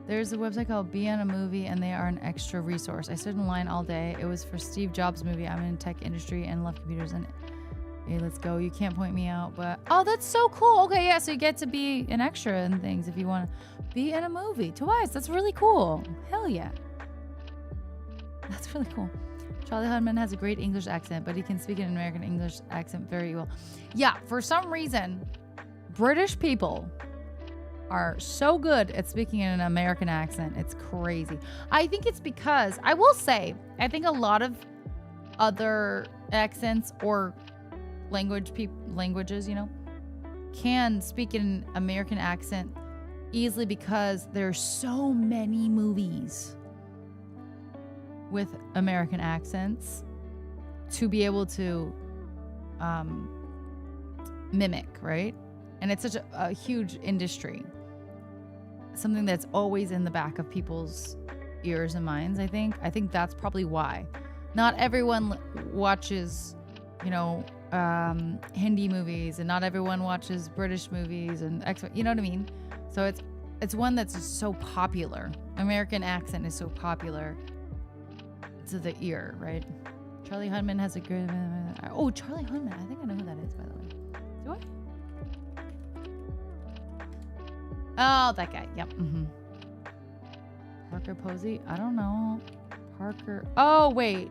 There's a website called Be on a Movie, and they are an extra resource. I stood in line all day. It was for Steve Jobs' movie. I'm in the tech industry and love computers. And hey, let's go. You can't point me out, but oh, that's so cool. Okay, yeah, so you get to be an extra in things if you want to be in a movie twice. That's really cool. Hell yeah, that's really cool. Charlie Hunnam has a great English accent, but he can speak an American English accent very well. Yeah, for some reason, British people are so good at speaking in an American accent. It's crazy. I think it's because, I will say, I think a lot of other accents or languages, you know, can speak in an American accent easily because there's so many movies with American accents to be able to mimic, right? And it's such a huge industry. Something that's always in the back of people's ears and minds, I think. I think that's probably why. Not everyone watches, you know, Hindi movies, and not everyone watches British movies, and you know what I mean? So it's one that's so popular. American accent is so popular to the ear, right? Charlie Hunnam has a good... Oh, Charlie Hunnam. I think I know who that is, by the way. Do I? Oh, that guy. Yep. Mm-hmm. Parker Posey? I don't know. Parker... Oh, wait.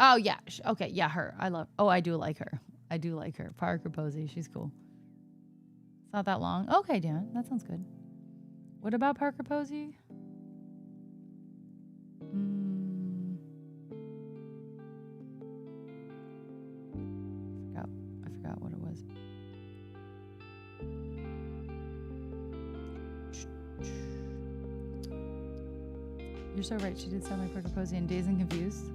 Oh, yeah. Okay, yeah, her. I do like her. I do like her. Parker Posey. She's cool. It's not that long. Okay, Dan. That sounds good. What about Parker Posey? I forgot what it was. You're so right. She did sound like Parker Posey in Dazed and Confused.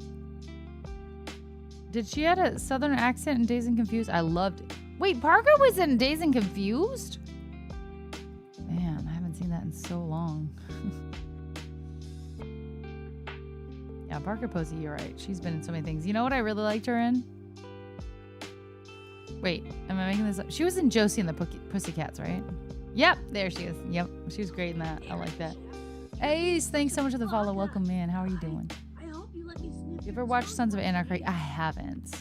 Did she have a southern accent in Dazed and Confused? I loved it. Wait, Parker was in Dazed and Confused? Man, I haven't seen that in so long. Yeah, Parker Posey, you're right. She's been in so many things. You know what I really liked her in? Wait, am I making this up? She was in Josie and the Pussycats, right? Yep, there she is. Yep, she was great in that. I like that. Ace, thanks so much for the follow. Welcome, man. How are you doing? I hope hope you let me sniff You your ever watched tongue Sons of for a Anarchy? minute. I haven't.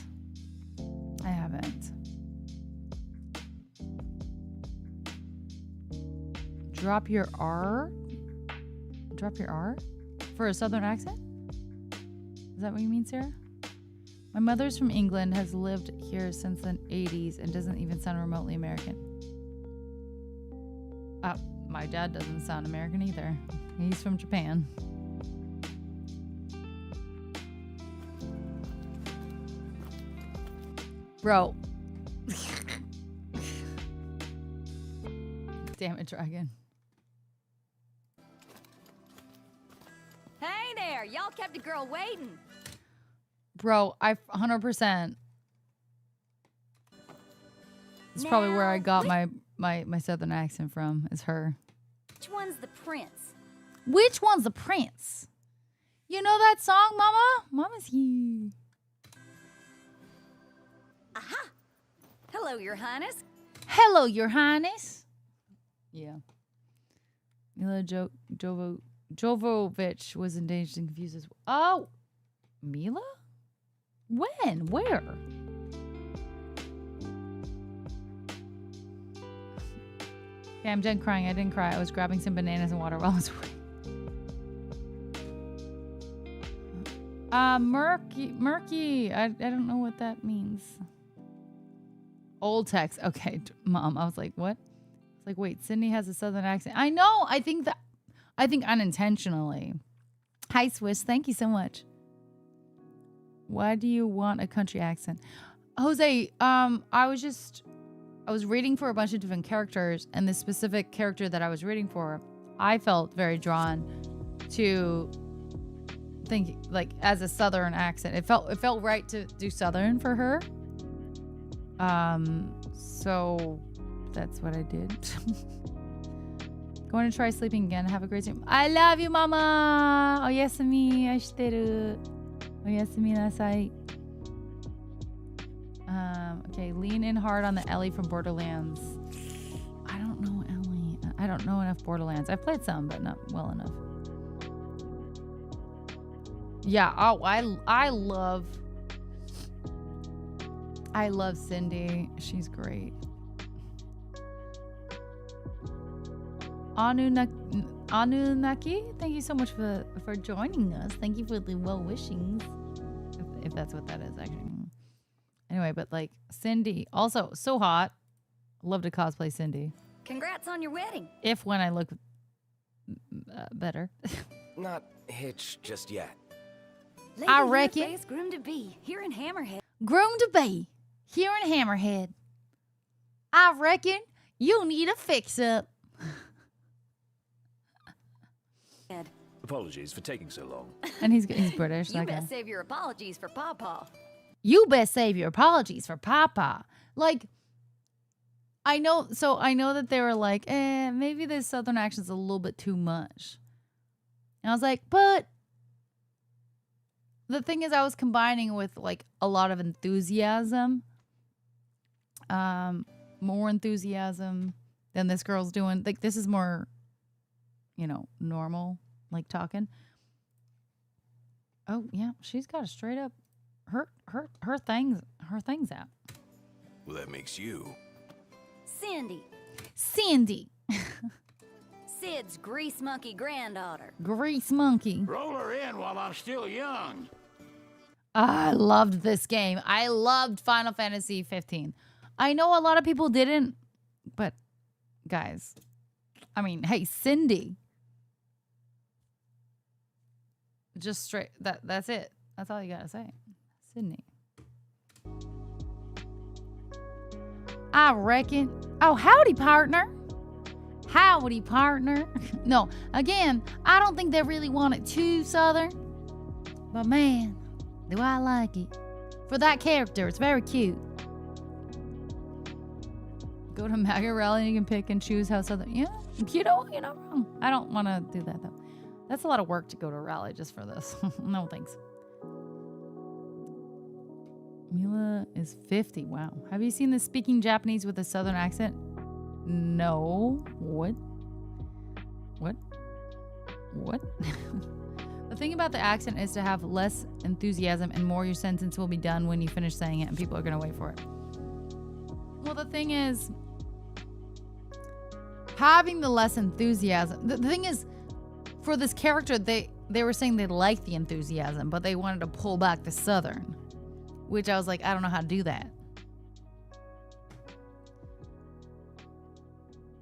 I haven't. Drop your R? Drop your R? For a southern accent? Is that what you mean, Sarah? My mother's from England, has lived here since the 80s, and doesn't even sound remotely American. My dad doesn't sound American either. He's from Japan. Bro. Damn it, Dragon. Hey there, y'all kept a girl waiting. Bro, I 100%. It's probably where I got my southern accent from, is her. Which one's the prince? Which one's the prince? You know that song, Mama? Mama's here. Aha! Hello, Your Highness. Hello, Your Highness. Yeah. Mila Jovovich was engaged and confused as well. Oh! Mila? When? Where? Okay, I'm done crying. I didn't cry. I was grabbing some bananas and water while I was away. Murky. I don't know what that means. Old text. Okay, Mom. I was like, what? It's like, wait, Sydney has a southern accent. I know. I think unintentionally. Hi, Swiss. Thank you so much. Why do you want a country accent? Jose, I was reading for a bunch of different characters, and this specific character that I was reading for, I felt very drawn to think like as a southern accent. It felt right to do southern for her. So that's what I did. Going to try sleeping again. Have a great dream. I love you, Mama. Oyasumi ashiteru. Oyasumi nasai. Okay, lean in hard on the Ellie from Borderlands. I don't know Ellie. I don't know enough Borderlands. I've played some, but not well enough. Yeah. Oh, I love Cindy. She's great. Anunnaki, thank you so much for joining us. Thank you for the well wishings, if that's what that is actually. Anyway, but like Cindy, also so hot. Love to cosplay Cindy. Congrats on your wedding. If when I look better. Not hitched just yet. Lady I reckon. Face groom to be here in Hammerhead. Groom to be here in Hammerhead. I reckon you need a fix up. Apologies for taking so long. And he's British. You that best guy. save your apologies for Pawpaw. You best save your apologies for Papa. Like, I know that they were like, maybe this southern accent's a little bit too much. And I was like, but the thing is, I was combining with like a lot of enthusiasm, more enthusiasm than this girl's doing. Like, this is more, normal, like talking. Oh yeah, she's got a straight up her things out. Well, that makes you. Cindy, Sid's grease monkey granddaughter. Grease monkey. Roll her in while I'm still young. I loved this game. I loved Final Fantasy 15. I know a lot of people didn't, but guys, I mean, hey, Cindy. Just straight that's it. That's all you gotta say. Sydney. I reckon. Oh, howdy, partner. Howdy, partner. No, again, I don't think they really want it too southern. But man, do I like it. For that character, it's very cute. Go to MAGA rally and you can pick and choose how southern. Yeah, you're not wrong. I don't want to do that though. That's a lot of work to go to a rally just for this. No thanks. Mila is 50. Wow. Have you seen this speaking Japanese with a southern accent? No. What? The thing about the accent is to have less enthusiasm and more your sentence will be done when you finish saying it and people are going to wait for it. Well, the thing is, having the less enthusiasm, the thing is, for this character, they were saying they liked the enthusiasm, but they wanted to pull back the Southern, which I was like, I don't know how to do that.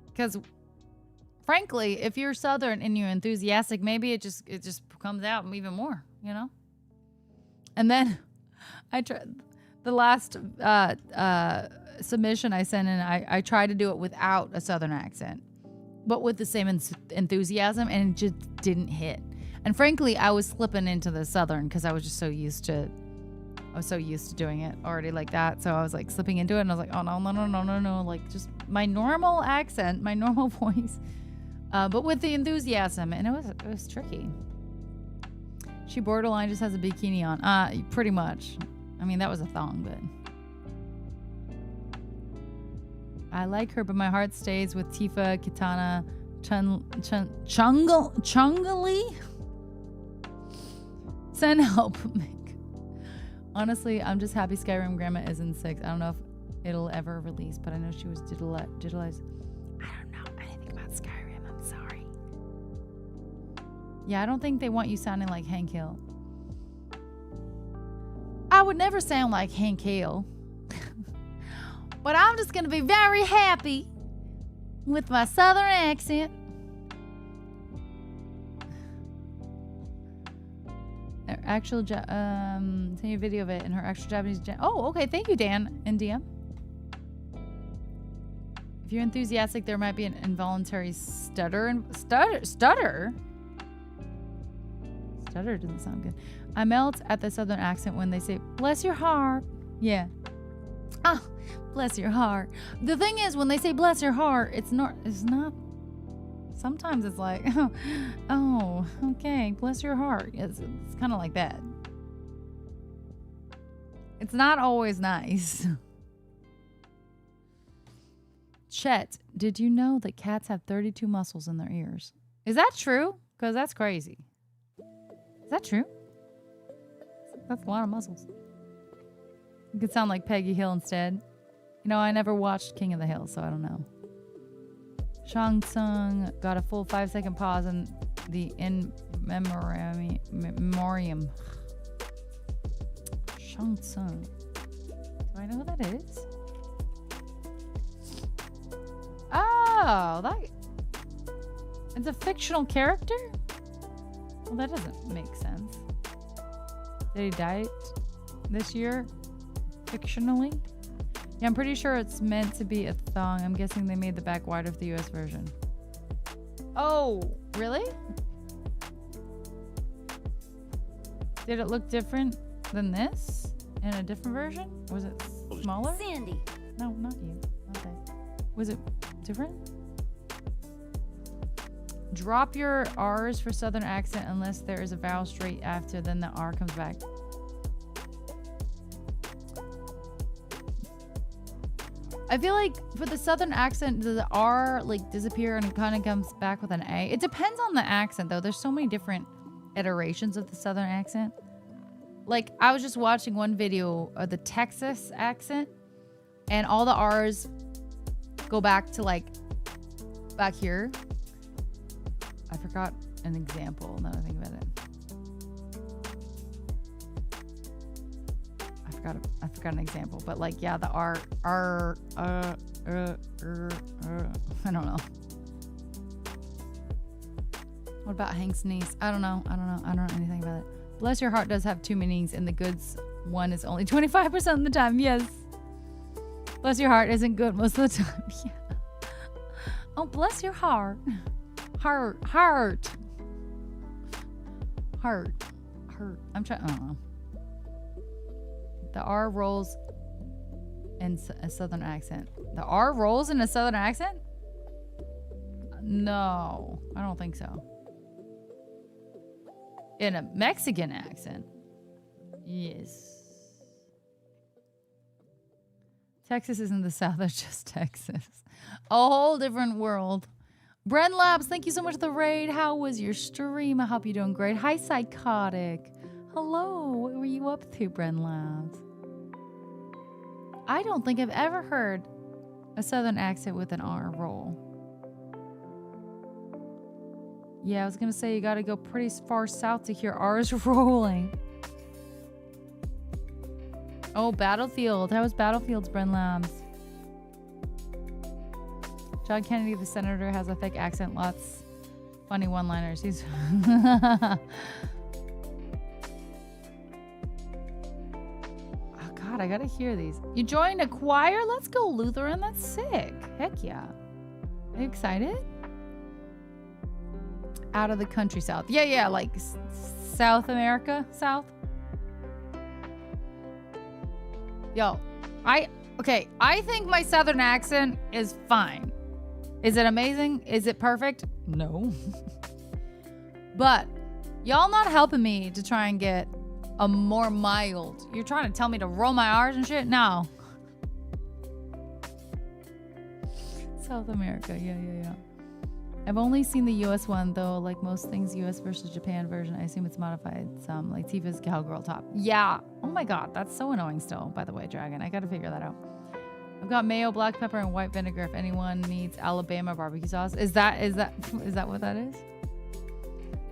Because frankly, if you're Southern and you're enthusiastic, maybe it just comes out even more, you know? And then I tried the last submission I sent in, I tried to do it without a Southern accent, but with the same enthusiasm, and it just didn't hit. And frankly, I was slipping into the Southern because I was just so used to doing it already like that. So I was like slipping into it, and I was like, oh no, like just my normal accent, my normal voice, but with the enthusiasm, and it was tricky. She borderline just has a bikini on, pretty much. I mean, that was a thong, but I like her, but my heart stays with Tifa, Kitana, Chungali. Send help. Honestly, I'm just happy Skyrim Grandma is in 6. I don't know if it'll ever release, but I know she was digitalized. I don't know anything about Skyrim. I'm sorry. Yeah, I don't think they want you sounding like Hank Hill. I would never sound like Hank Hill. But I'm just going to be very happy with my Southern accent. Her actual, send you a video of it in her actual Japanese. Oh, okay. Thank you, Dan and DM. If you're enthusiastic, there might be an involuntary stutter. Stutter doesn't sound good. I melt at the Southern accent when they say, bless your heart. Yeah. Oh, bless your heart. The thing is, when they say bless your heart, it's not, sometimes it's like, oh, okay, bless your heart. It's kind of like that. It's not always nice. Chet, did you know that cats have 32 muscles in their ears? Is that true? Because that's crazy. Is that true? That's a lot of muscles. You could sound like Peggy Hill instead. You know, I never watched King of the Hill, so I don't know. Shang Tsung got a full 5-second pause in the in memoriam. Shang Tsung. Do I know who that is? Oh, it's a fictional character? Well, that doesn't make sense. Did he die this year? Fictionally? Yeah, I'm pretty sure it's meant to be a thong. I'm guessing they made the back wider for the US version. Oh, really? Did it look different than this in a different version? Was it smaller? Sandy. No, not you. Not that. Was it different? Drop your R's for Southern accent unless there is a vowel straight after, then the R comes back. I feel like for the Southern accent, does the R like disappear and it kind of comes back with an A? It depends on the accent though. There's so many different iterations of the Southern accent. Like I was just watching one video of the Texas accent and all the R's go back to like back here. I forgot an example now that I think about it. I forgot an example, but like, yeah, the R, I don't know. What about Hank's niece? I don't know anything about it. Bless your heart does have two meanings, and the goods one is only 25% of the time. Yes. Bless your heart isn't good most of the time. Yeah. Oh, bless your heart. Heart. I'm trying, I don't know. The R rolls in a Southern accent. The R rolls in a Southern accent? No, I don't think so. In a Mexican accent? Yes. Texas isn't the South, it's just Texas. A whole different world. Bren Labs, thank you so much for the raid. How was your stream? I hope you're doing great. Hi, Psychotic. Hello. What were you up to, Bren Labs? I don't think I've ever heard a southern accent with an R roll. Yeah, I was going to say you got to go pretty far south to hear R's rolling. Oh, Battlefield. How was Battlefield's, Bren Labs? John Kennedy, the senator, has a thick accent. Lots funny one-liners. He's... Oh, God, I got to hear these. You joined a choir? Let's go, Lutheran. That's sick. Heck yeah. Are you excited? Out of the country south. Yeah, like South America south. Yo, I think my southern accent is fine. Is it amazing? Is it perfect? No. But y'all not helping me to try and get a more mild. You're trying to tell me to roll my R's and shit? No. South America, yeah. I've only seen the US one though, like most things US versus Japan version. I assume it's modified some, like Tifa's cowgirl top. Yeah. Oh my God, that's so annoying still, by the way, Dragon. I gotta figure that out. I've got mayo, black pepper, and white vinegar if anyone needs Alabama barbecue sauce. Is that what that is?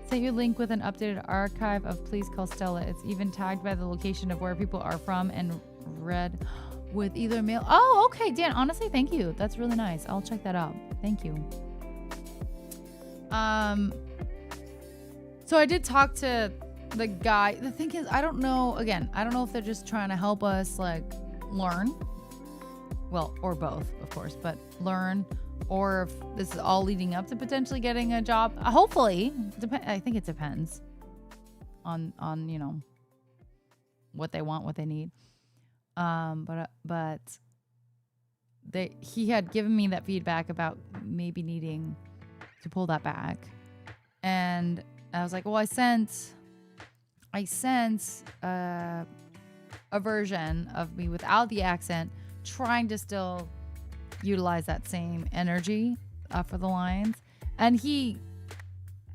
Send you a link with an updated archive of Please Call Stella. It's even tagged by the location of where people are from and read with either mail. Oh, okay, Dan. Honestly, thank you. That's really nice. I'll check that out. Thank you. So I did talk to the guy. The thing is, I don't know if they're just trying to help us like learn. Well, or both, of course, but learn, or if this is all leading up to potentially getting a job. Hopefully. I think it depends on, you know, what they want, what they need. But he had given me that feedback about maybe needing to pull that back, and I was like, well, I sent a version of me without the accent, trying to still utilize that same energy for the lines, and he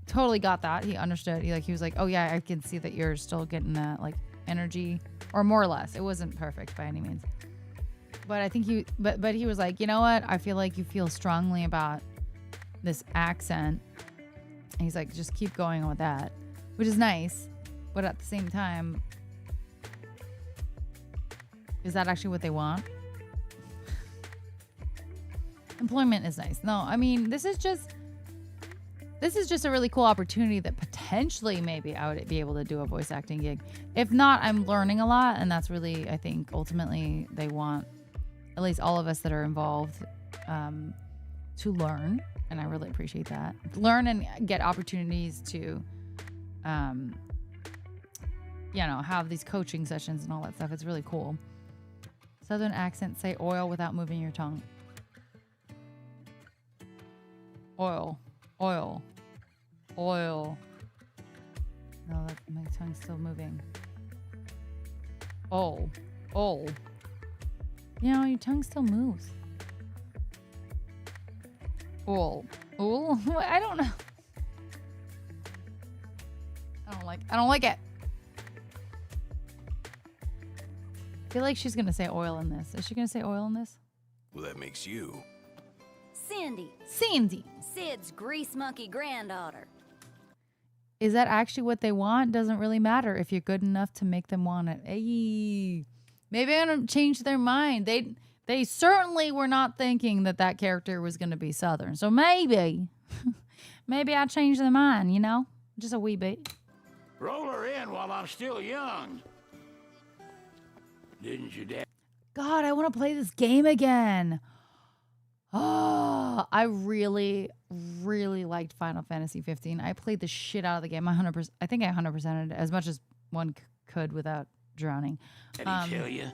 totally got that. He understood. He was like, oh yeah, I can see that you're still getting that like energy, or more or less. It wasn't perfect by any means, but I think but he was like, you know what, I feel like you feel strongly about this accent, and he's like, just keep going with that, which is nice. But at the same time, is that actually what they want? Employment is nice. No, I mean, this is just a really cool opportunity that potentially maybe I would be able to do a voice acting gig. If not, I'm learning a lot, and that's really, I think, ultimately they want, at least all of us that are involved, to learn. And I really appreciate that. Learn and get opportunities to, have these coaching sessions and all that stuff. It's really cool. Southern accent, say oil without moving your tongue. Oil. No, my tongue's still moving. Oh. You know, your tongue still moves. Oil. I don't know. I don't like it. I feel like she's gonna say oil in this. Is she gonna say oil in this? Well, that makes you. Cindy. Sid's grease monkey granddaughter. Is that actually what they want? Doesn't really matter if you're good enough to make them want it. Hey, maybe I'm gonna change their mind. They certainly were not thinking that character was gonna be Southern. So maybe I changed their mind. You know, just a wee bit. Roll her in while I'm still young. Didn't you, Dad? God, I want to play this game again. Oh, I really, really liked Final Fantasy 15. I played the shit out of the game. I think I 100%ed as much as one could without drowning. Did he tell you?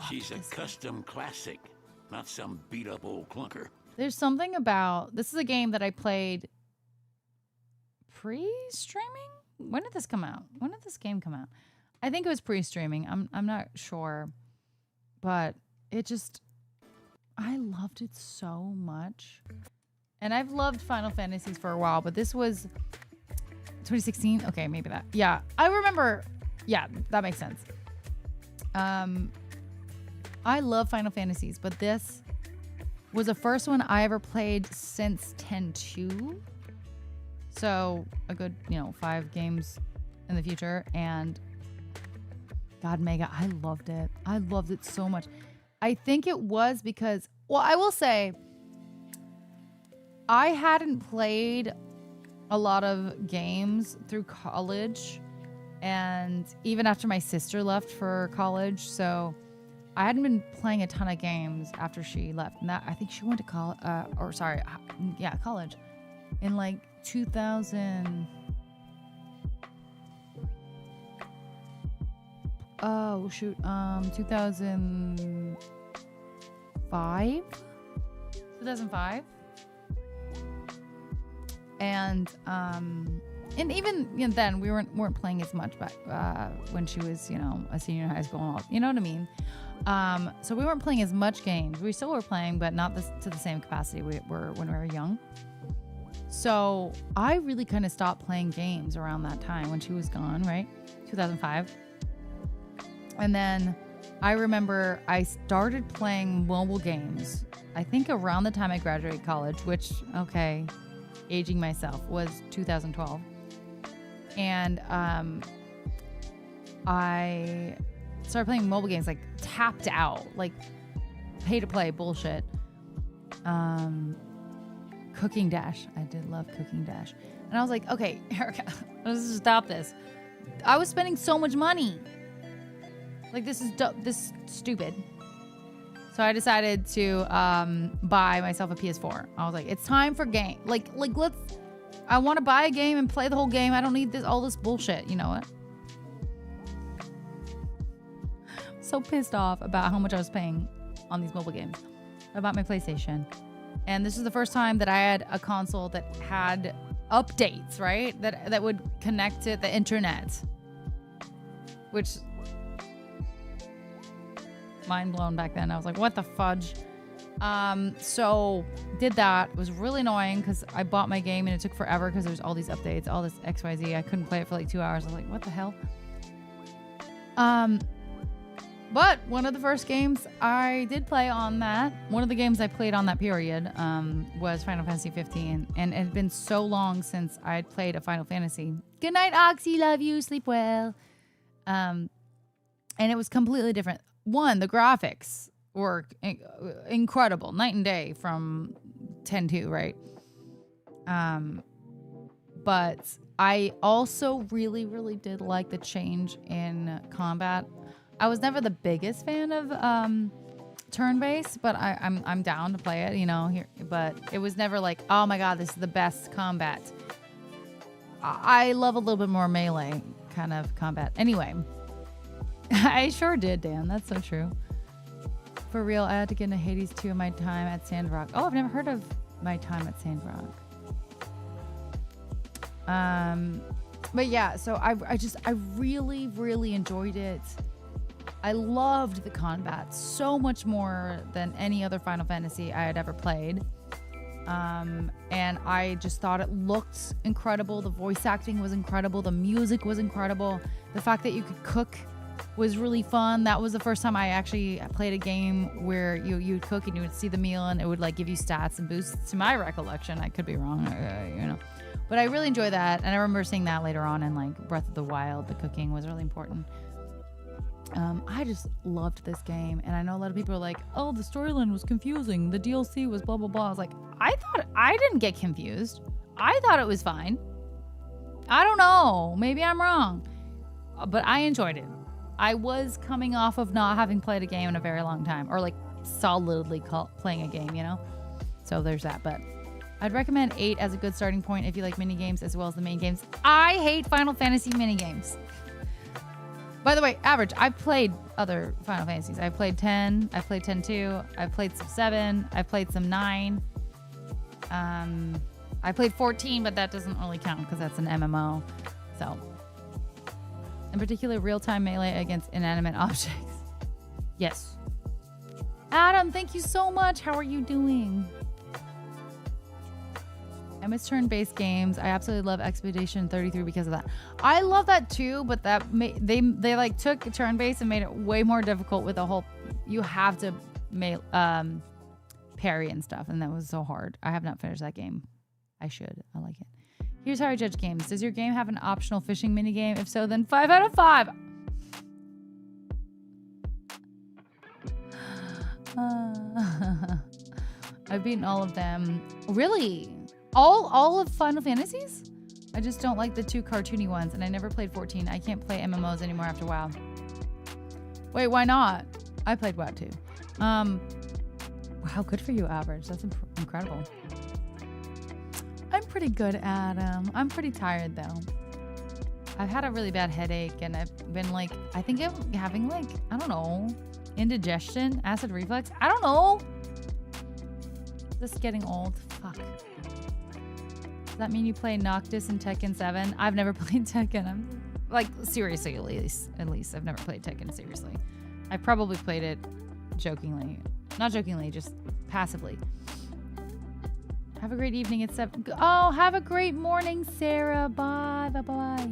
She's a custom classic, not some beat-up old clunker. There's something about... This is a game that I played pre-streaming? When did this come out? When did this game come out? I think it was pre-streaming. I'm not sure. But it just... I loved it so much. And I've loved Final Fantasies for a while, but this was 2016. Okay, maybe that. Yeah, I remember. Yeah, that makes sense. I love Final Fantasies, but this was the first one I ever played since 10-2. So a good, 5 games in the future. And God, Mega, I loved it. I loved it so much. I think it was because, well, I will say, I hadn't played a lot of games through college. And even after my sister left for college, so I hadn't been playing a ton of games after she left. And I think she went to college, college in like 2000. Oh shoot, 2005. And even then we weren't playing as much back when she was a senior in high school and all, you know what I mean. So we weren't playing as much games. We still were playing, but not to the same capacity we were when we were young. So I really kind of stopped playing games around that time when she was gone, right? 2005. And then I remember I started playing mobile games, I think around the time I graduated college, which, okay, aging myself, was 2012. And I started playing mobile games, like Tapped Out, like pay to play bullshit. Cooking Dash. I did love Cooking Dash. And I was like, okay, Erica, let's just stop this. I was spending so much money. Like, this is stupid. So I decided to buy myself a PS4. I was like, it's time for game. Like I want to buy a game and play the whole game. I don't need all this bullshit. You know what? So pissed off about how much I was paying on these mobile games. I bought my PlayStation. And this is the first time that I had a console that had updates, right? That would connect to the internet. Which, mind blown back then. I was like, what the fudge? So did that. It was really annoying because I bought my game and it took forever because there's all these updates, all this XYZ. I couldn't play it for like 2 hours. I was like, what the hell? But one of the first games I did play on that, one of the games I played on that period, was Final Fantasy 15. And it had been so long since I'd played a Final Fantasy. Good night, Oxy. Love you. Sleep well. And it was completely different. One, the graphics were incredible, night and day from 10-2, right? But I also really, really did like the change in combat. I was never the biggest fan of turn-based, but I'm down to play it, here. But it was never like, oh my god, this is the best combat. I love a little bit more melee kind of combat. Anyway, I sure did, Dan. That's so true. For real, I had to get into Hades 2 in my time at Sandrock. Oh, I've never heard of my time at Sandrock. But yeah, so I really, really enjoyed it. I loved the combat so much more than any other Final Fantasy I had ever played. And I just thought it looked incredible. The voice acting was incredible. The music was incredible. The fact that you could cook was really fun. That was the first time I actually played a game where you would cook and you would see the meal and it would like give you stats and boosts, to my recollection. I could be wrong, But I really enjoyed that. And I remember seeing that later on in like Breath of the Wild. The cooking was really important. I just loved this game, and I know a lot of people are like, oh, the storyline was confusing, the DLC was blah blah blah. I was like, I didn't get confused. I thought it was fine. I don't know, maybe I'm wrong, but I enjoyed it. I was coming off of not having played a game in a very long time, or like solidly playing a game, so there's that. But I'd recommend 8 as a good starting point if you like mini games as well as the main games. I hate Final Fantasy mini games. By the way, Average, I've played other Final Fantasies. I've played 10. I've played 10-2. I've played some 7. I've played some 9. I played 14, but that doesn't really count because that's an MMO. So, in particular, real-time melee against inanimate objects. Yes. Adam, thank you so much. How are you doing? miss turn-based games. I absolutely love Expedition 33 because of that. I love that too, but that they like took turn-based and made it way more difficult with the whole. You have to parry and stuff, and that was so hard. I have not finished that game. I should. I like it. Here's how I judge games. Does your game have an optional fishing minigame? If so, then 5 out of 5. I've beaten all of them. Really? All of Final Fantasies? I just don't like the 2 cartoony ones, and I never played 14. I can't play MMOs anymore after WoW. Wait, why not? I played WoW too. Wow, good for you, Average. That's incredible. I'm pretty good at them. I'm pretty tired though. I've had a really bad headache, and I've been like, I think I'm having like, I don't know, indigestion, acid reflux. I don't know. Just getting old. Fuck. Does that mean you play Noctis and Tekken 7? I've never played Tekken. I'm like, seriously, at least I've never played Tekken seriously. I probably played it jokingly. Not jokingly, just passively. Have a great evening. It's 7. Oh, have a great morning, Sarah. Bye. Bye-bye.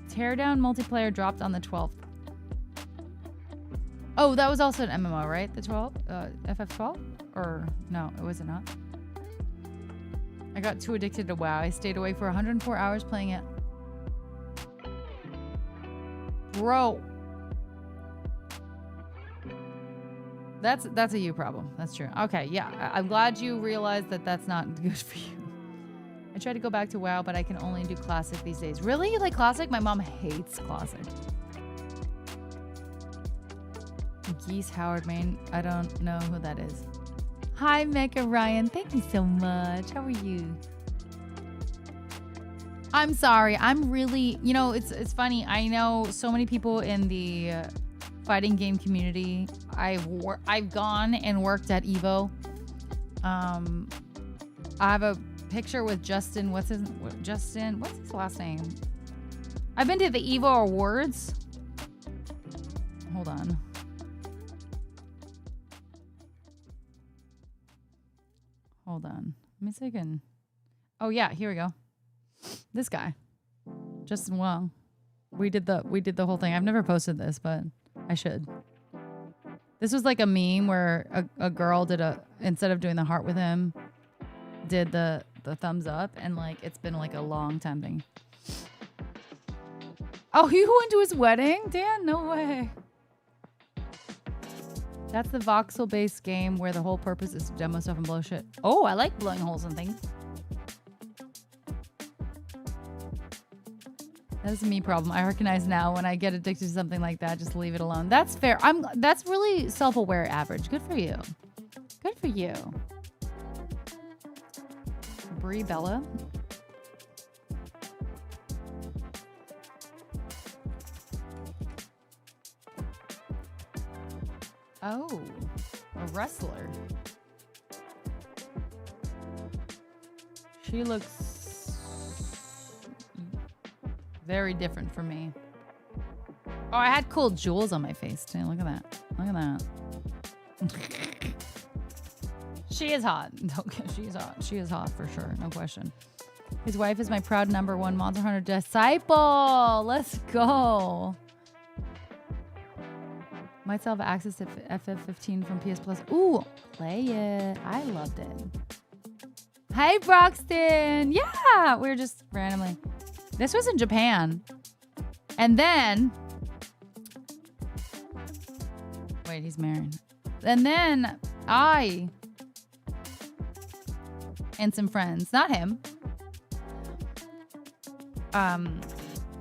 Teardown multiplayer dropped on the 12th. Oh, that was also an MMO, right? The 12th? FF12? Or no, it was not. I got too addicted to WoW. I stayed away for 104 hours playing it. Bro. That's a you problem. That's true. Okay, yeah. I'm glad you realized that that's not good for you. I try to go back to WoW, but I can only do Classic these days. Really? You like Classic? My mom hates Classic. Geese Howard, Maine. I don't know who that is. Hi, Mecha Ryan. Thank you so much. How are you? I'm sorry. I'm really, you know, it's funny. I know so many people in the fighting game community. I've gone and worked at Evo. I have a picture with Justin. What's his last name? I've been to the Evo Awards. Hold on. Hold on. Let me see again. Oh yeah, here we go. This guy, Justin Wong. We did the whole thing. I've never posted this, but I should. This was like a meme where a girl did instead of doing the heart with him, did the thumbs up, and like it's been like a long time thing. Oh, you went to his wedding? Dan, no way. That's the voxel-based game where the whole purpose is to demo stuff and blow shit. Oh, I like blowing holes in things. That's a me problem. I recognize now when I get addicted to something like that, just leave it alone. That's fair. That's really self-aware, Average. Good for you. Good for you. Brie Bella. Oh, a wrestler. She looks very different from me. Oh, I had cool jewels on my face too. Look at that. Look at that. She is hot. Okay, she's hot. She is hot for sure. No question. His wife is my proud #1 Monster Hunter disciple. Let's go. Might still have access to FF15 from PS Plus. Ooh, play it. I loved it. Hey, Broxton. Yeah, we were just randomly. This was in Japan. And then... Wait, he's married. And then I... and some friends, not him,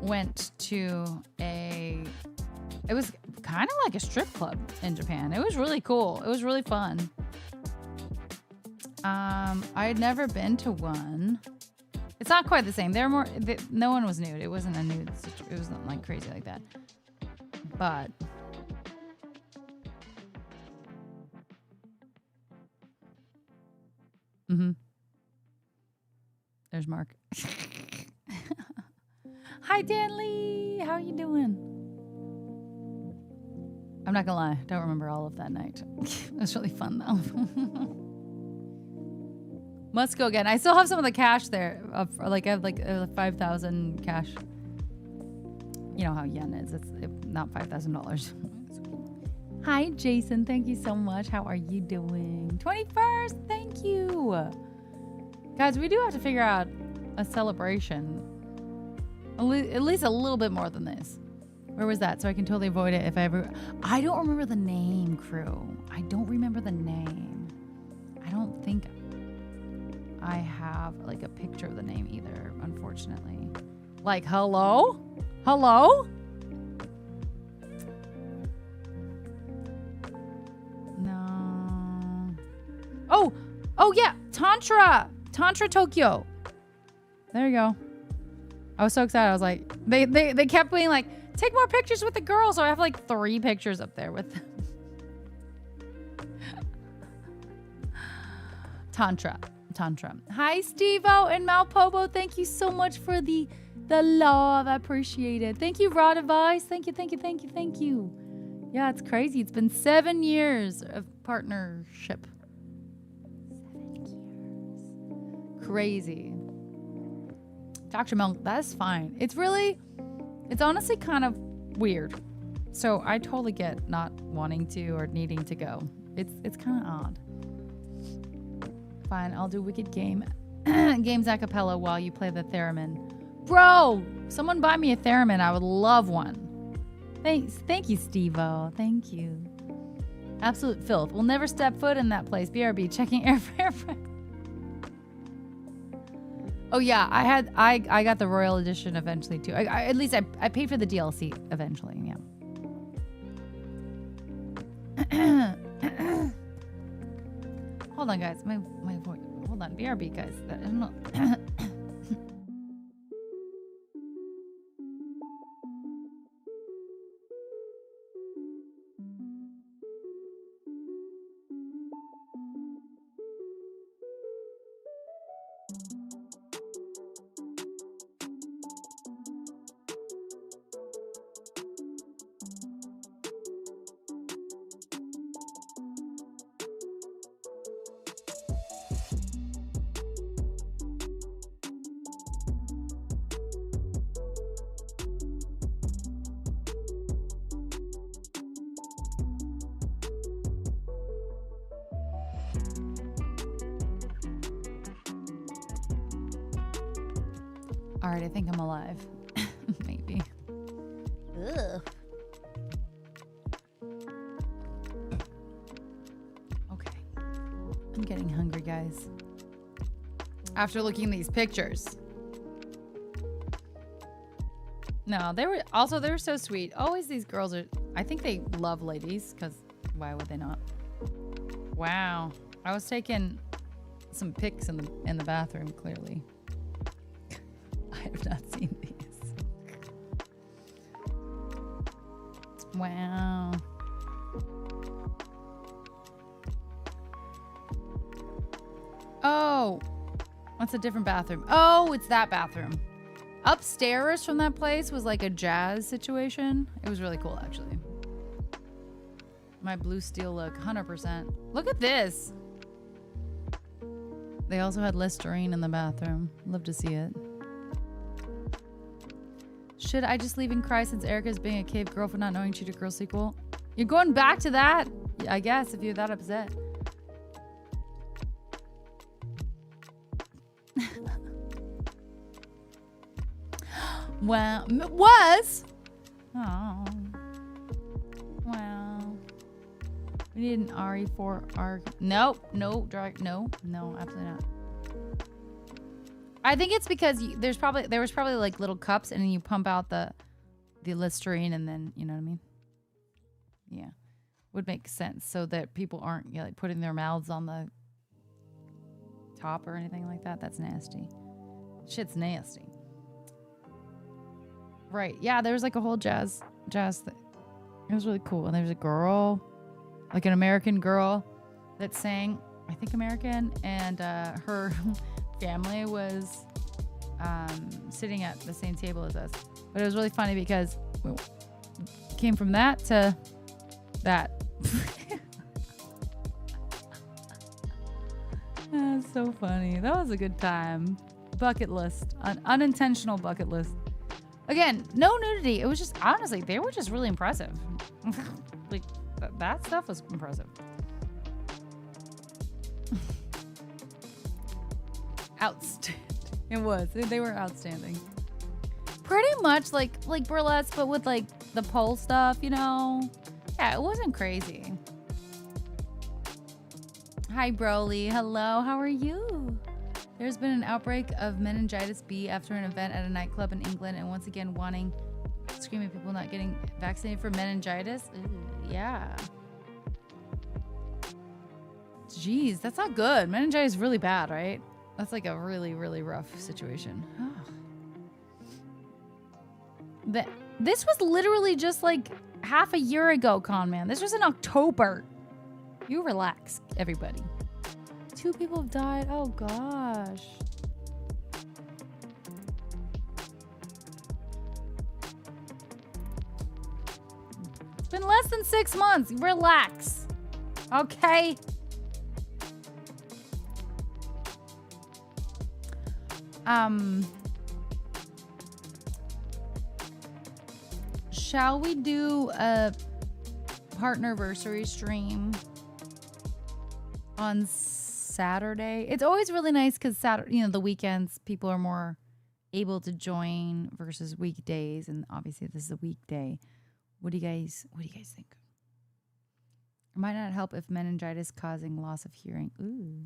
went to a... It was kind of like a strip club in Japan. It was really cool. It was really fun. I had never been to one. It's not quite the same. No one was nude. It wasn't a nude situation. It wasn't like crazy like that. But there's Mark. Hi, Dan Lee. How are you doing? I'm not gonna lie, don't remember all of that night. It was really fun though. Must go again. I still have some of the cash there. I have 5,000 cash. You know how yen is. It's not $5,000. Hi, Jason. Thank you so much. How are you doing? 21st. Thank you. Guys, we do have to figure out a celebration. At least a little bit more than this. Where was that? So I can totally avoid it if I ever... I don't remember the name, crew. I don't remember the name. I don't think I have like a picture of the name either, unfortunately. Like, hello? Hello? No. Oh yeah, Tantra Tokyo. There you go. I was so excited. I was like, they kept being like, take more pictures with the girls. So I have like 3 pictures up there with them. Tantra. Hi, Steve-O and Malpobo. Thank you so much for the love. I appreciate it. Thank you, Raw Device. Thank you. Yeah, it's crazy. It's been 7 years of partnership. 7 years. Crazy. Dr. Monk, that's fine. It's honestly kind of weird. So I totally get not wanting to or needing to go. It's kind of odd. Fine, I'll do Wicked Games a cappella while you play the theremin. Bro, someone buy me a theremin. I would love one. Thank you, Steve-O. Thank you. Absolute filth. We'll never step foot in that place. BRB, checking airfare. Oh yeah, I got the Royal Edition eventually too. At least I paid for the DLC eventually. Yeah. Hold on, guys. My voice. Hold on, BRB, guys. I don't know. All right, I think I'm alive. Maybe. Ugh. Okay. I'm getting hungry, guys. After looking at these pictures. No, they were so sweet. Always these girls are, I think they love ladies, because why would they not? Wow. I was taking some pics in the bathroom, clearly. I have not seen these. Wow. Oh, that's a different bathroom. Oh, it's that bathroom. Upstairs from that place was like a jazz situation. It was really cool, actually. My blue steel look, 100%. Look at this. They also had Listerine in the bathroom. Love to see it. Should I just leave and cry since Erica's being a cave girl for not knowing Cheetah Girl sequel? You're going back to that, I guess, if you're that upset. Well, was? Oh. Wow. We need an RE4R. Nope. No, drag. No, absolutely not. I think it's because there was probably like little cups, and then you pump out the Listerine, and then you know what I mean. Yeah, would make sense so that people aren't like putting their mouths on the top or anything like that. That's nasty. Shit's nasty. Right? Yeah, there was like a whole jazz thing. It was really cool, and there was a girl, like an American girl, that sang. I think American, and her family was sitting at the same table as us. But it was really funny because we came from that to that. That's so funny. That was a good time. Bucket list. An unintentional bucket list. Again, no nudity. It was just, honestly, they were just really impressive. Like, that stuff was impressive. Outstanding. It was. They were outstanding. Pretty much like burlesque, but with like the pole stuff, you know? Yeah, it wasn't crazy. Hi, Broly. Hello, how are you? There's been an outbreak of meningitis B after an event at a nightclub in England, and once again screaming at people not getting vaccinated for meningitis. Ooh, yeah. Jeez, that's not good. Meningitis is really bad, right? That's like a really, really rough situation. This was literally just like half a year ago, Con Man. This was in October. You relax, everybody. 2 people have died. Oh, gosh. It's been less than 6 months. Relax. Okay? Shall we do a partnerversary stream on Saturday? It's always really nice because Saturday, you know, the weekends people are more able to join versus weekdays, and obviously this is a weekday. What do you guys think? It might not help if meningitis causing loss of hearing. Ooh.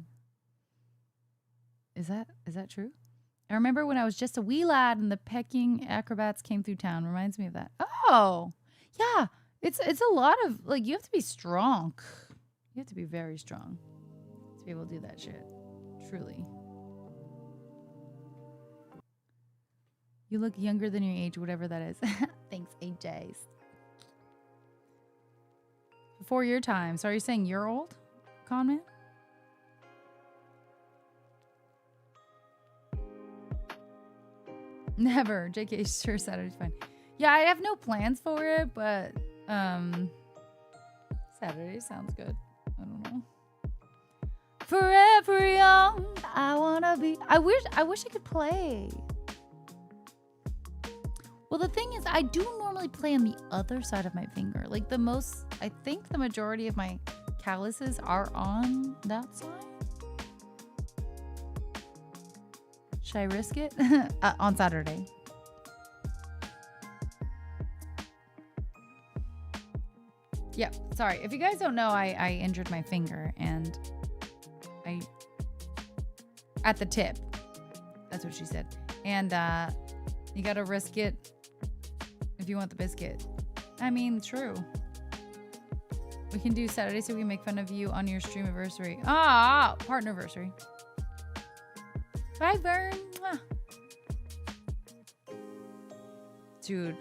Is that true? I remember when I was just a wee lad and the pecking acrobats came through town. Reminds me of that. Oh, yeah. It's a lot of, like, you have to be strong. You have to be very strong to be able to do that shit. Truly. You look younger than your age, whatever that is. Thanks, AJs. Before your time. So are you saying you're old, Conman? Never. JK, sure, Saturday's fine. Yeah, I have no plans for it, but Saturday sounds good. I don't know. Forever young, I wanna be. I wish I could play. Well, the thing is, I do normally play on the other side of my finger. Like I think the majority of my calluses are on that side. Should I risk it? On Saturday. Yeah, sorry. If you guys don't know, I injured my finger and at the tip. That's what she said. And you gotta risk it if you want the biscuit. I mean, true. We can do Saturday so we can make fun of you on your stream anniversary. Ah, partnerversary. Bye, Vern. Mwah. Dude.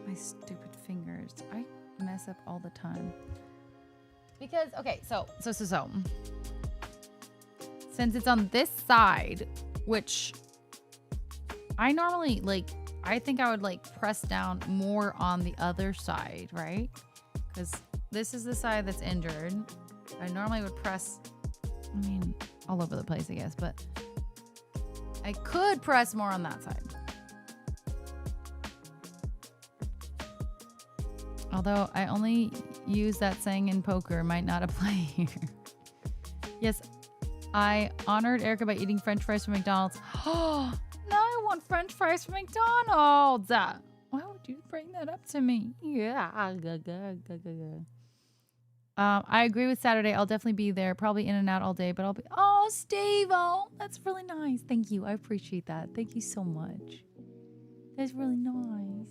My stupid fingers. I mess up all the time. Because, okay, so. Since it's on this side, which I normally, like, I think I would, like, press down more on the other side, right? Because this is the side that's injured. I normally would press, I mean, all over the place, I guess, but I could press more on that side. Although I only use that saying in poker, might not apply here. Yes, I honored Erica by eating French fries from McDonald's. Oh, now I want French fries from McDonald's. Why would you bring that up to me? Yeah. I agree with Saturday. I'll definitely be there. Probably in and out all day, but I'll be... Oh, Steve-o. That's really nice. Thank you. I appreciate that. Thank you so much. That's really nice.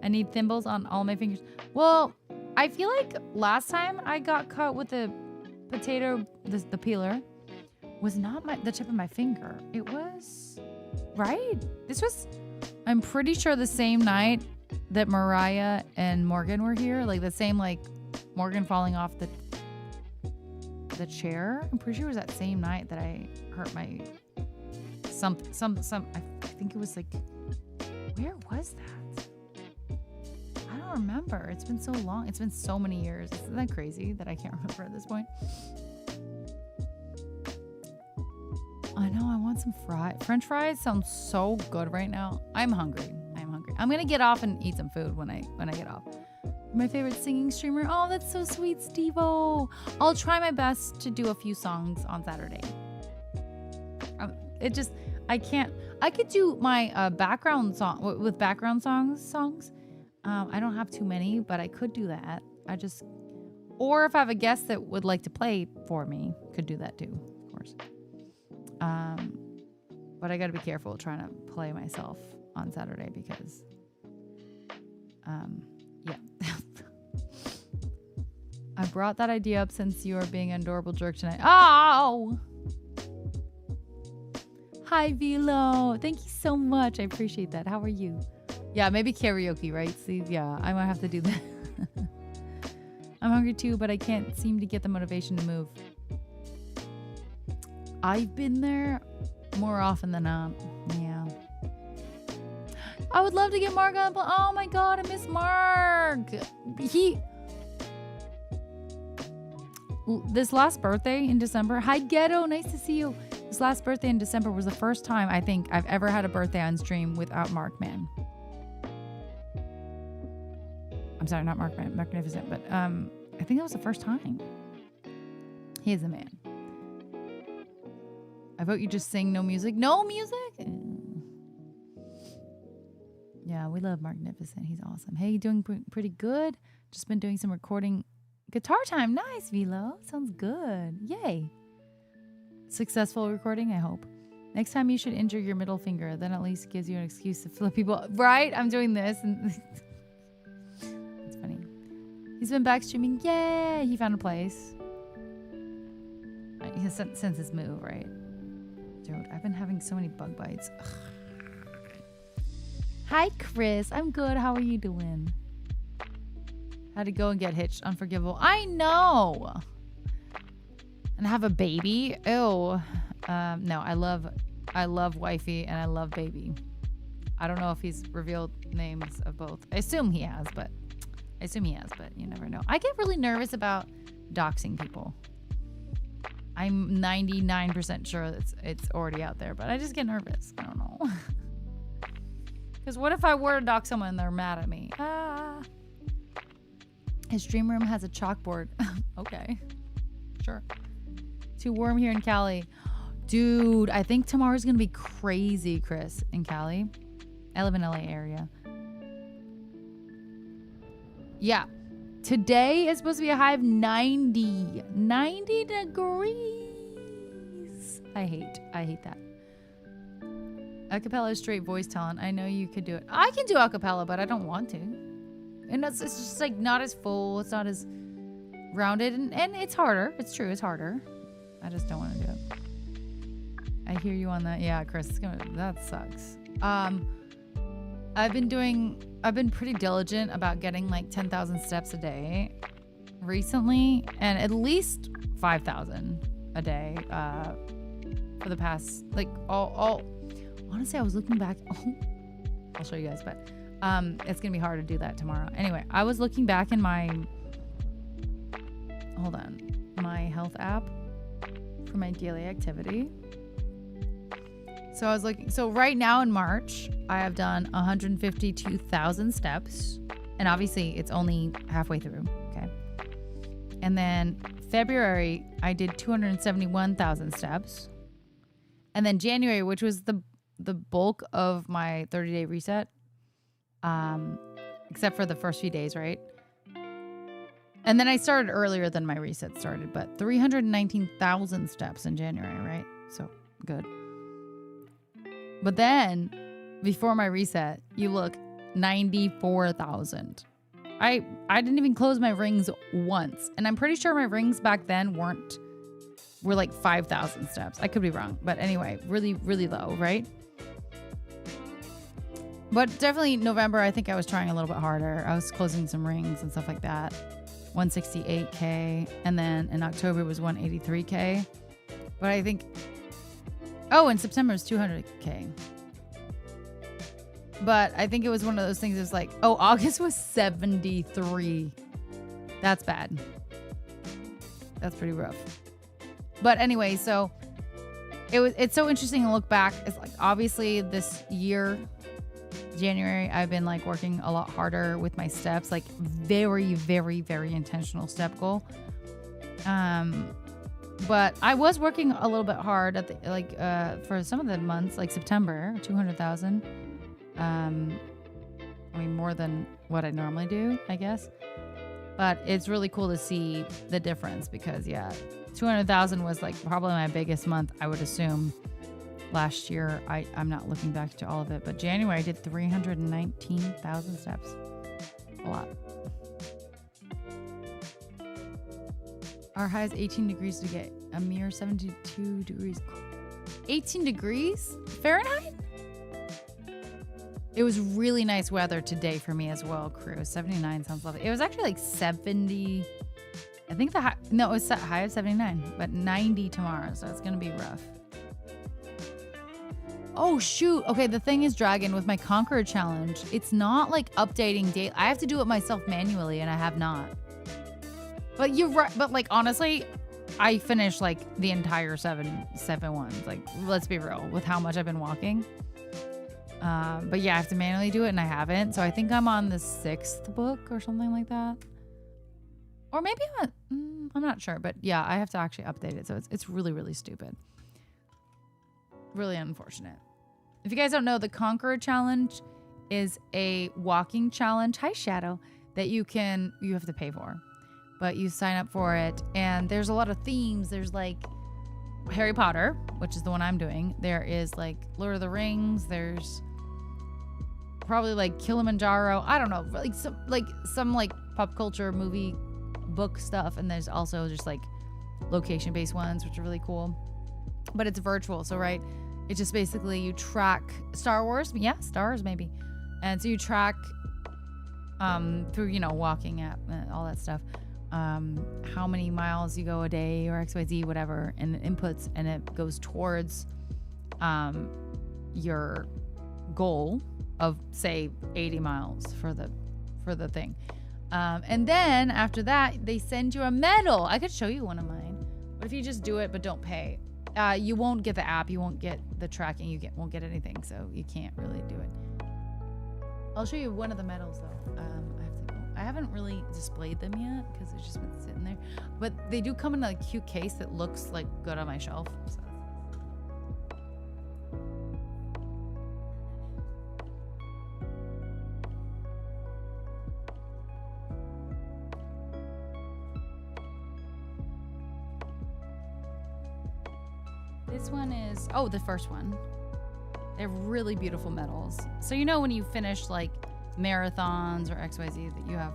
I need thimbles on all my fingers. Well, I feel like last time I got cut with the potato, the peeler, was not the tip of my finger. It was... Right? This was... I'm pretty sure the same night that Mariah and Morgan were here, like the same, like Morgan falling off the chair. I'm pretty sure it was that same night that I hurt my I think it was like Where was that? I don't remember. It's been so long. It's been so many years. Isn't that crazy that I can't remember at this point? I know. I want some French fries sounds so good right now. I'm hungry. I'm gonna get off and eat some food when I get off. My favorite singing streamer. Oh, that's so sweet, Steve-O. I'll try my best to do a few songs on Saturday. I can't. I could do my background song with background songs. I don't have too many, but I could do that. Or if I have a guest that would like to play for me, could do that too, of course. But I got to be careful trying to play myself on Saturday because, yeah. I brought that idea up since you are being an adorable jerk tonight. Oh! Hi, Vilo. Thank you so much. I appreciate that. How are you? Yeah, maybe karaoke, right? See, yeah, I might have to do that. I'm hungry too, but I can't seem to get the motivation to move. I've been there more often than not. Yeah. I would love to get Mark on. Oh my God, I miss Mark. This last birthday in December. Hi, Ghetto. Nice to see you. This last birthday in December was the first time I think I've ever had a birthday on stream without Mark Man. I'm sorry, not Mark Man, Magnificent, but I think that was the first time. He is a man. I vote you just sing no music. No music? Yeah, we love Magnificent. He's awesome. Hey, you doing pretty good? Just been doing some recording. Guitar time. Nice, Vilo. Sounds good. Yay. Successful recording, I hope. Next time you should injure your middle finger. Then at least gives you an excuse to flip people. Right? I'm doing this. And it's funny. He's been back streaming. Yay! He found a place. Since his move, right? Dude, I've been having so many bug bites. Ugh. Hi, Chris. I'm good. How are you doing? Had to go and get hitched. Unforgivable. I know. And have a baby. Ew. No, I love wifey and I love baby. I don't know if he's revealed names of both. I assume he has, but you never know. I get really nervous about doxing people. I'm 99% sure it's already out there, but I just get nervous. I don't know. Because what if I were to dox someone and they're mad at me? His dream room has a chalkboard. Okay. Sure. Too warm here in Cali. Dude, I think tomorrow's going to be crazy, Chris, in Cali. I live in LA area. Yeah. Today is supposed to be a high of 90. 90 degrees. I hate that. Acapella is straight voice talent. I know you could do it. I can do acapella, but I don't want to. And it's just like not as full. It's not as rounded. And it's harder. It's true. It's harder. I just don't want to do it. I hear you on that. Yeah, Chris, that sucks. I've been pretty diligent about getting like 10,000 steps a day recently, and at least 5,000 a day for the past, like, all honestly, I was looking back. I'll show you guys, but it's gonna be hard to do that tomorrow. Anyway, I was looking back in my health app for my daily activity. So I was looking. So right now in March, I have done 152,000 steps, and obviously it's only halfway through. Okay. And then February, I did 271,000 steps, and then January, which was the bulk of my 30-day reset, except for the first few days, right? And then I started earlier than my reset started, but 319,000 steps in January, right? So good. But then, before my reset, you look, 94,000. I didn't even close my rings once. And I'm pretty sure my rings back then were like 5,000 steps. I could be wrong. But anyway, really, really low, right? But definitely November, I think I was trying a little bit harder. I was closing some rings and stuff like that. 168K. And then in October it was 183K. But I think... Oh, in September it's 200K. But I think it was one of those things. It was like, oh, August was 73. That's bad. That's pretty rough. But anyway, so it's so interesting to look back. It's like obviously this year, January, I've been like working a lot harder with my steps, like very, very, very intentional step goal. But I was working a little bit hard at the for some of the months, like September, 200,000. I mean, more than what I normally do, I guess. But it's really cool to see the difference because, yeah, 200,000 was like probably my biggest month, I would assume. Last year, I'm not looking back to all of it, but January I did 319,000 steps. A lot. Our high is 18 degrees to get a mere 72 degrees. 18 degrees Fahrenheit? It was really nice weather today for me as well, crew. 79 sounds lovely. It was actually like 70. I think it was set high of 79, but 90 tomorrow, so it's going to be rough. Oh, shoot. Okay, the thing is, Dragon, with my Conqueror challenge, it's not like updating date. I have to do it myself manually, and I have not. But you're right. But like, honestly, I finished like the entire seven ones. Like, let's be real with how much I've been walking. But yeah, I have to manually do it, and I haven't. So I think I'm on the 6th book or something like that. Or maybe I'm not sure. But yeah, I have to actually update it. So it's really, really stupid. Really unfortunate. If you guys don't know, the Conqueror Challenge is a walking challenge. Hi, Shadow. That you have to pay for. But you sign up for it. And there's a lot of themes. There's like Harry Potter, which is the one I'm doing. There is like Lord of the Rings. There's probably like Kilimanjaro. I don't know, like some pop culture movie book stuff. And there's also just like location based ones, which are really cool. But it's virtual, so right, it's just basically you track Star Wars, maybe, and so you track through walking app all that stuff, how many miles you go a day or XYZ whatever, and it inputs and it goes towards your goal of say 80 miles for the thing, and then after that they send you a medal. I could show you one of mine, but if you just do it but don't pay. You won't get the app, you won't get the tracking, won't get anything, so you can't really do it. I'll show you one of the medals though. I haven't really displayed them yet because it's just been sitting there. But they do come in a cute case that looks like good on my shelf. So. This one is, the first one. They're really beautiful medals. So when you finish like marathons or XYZ that you have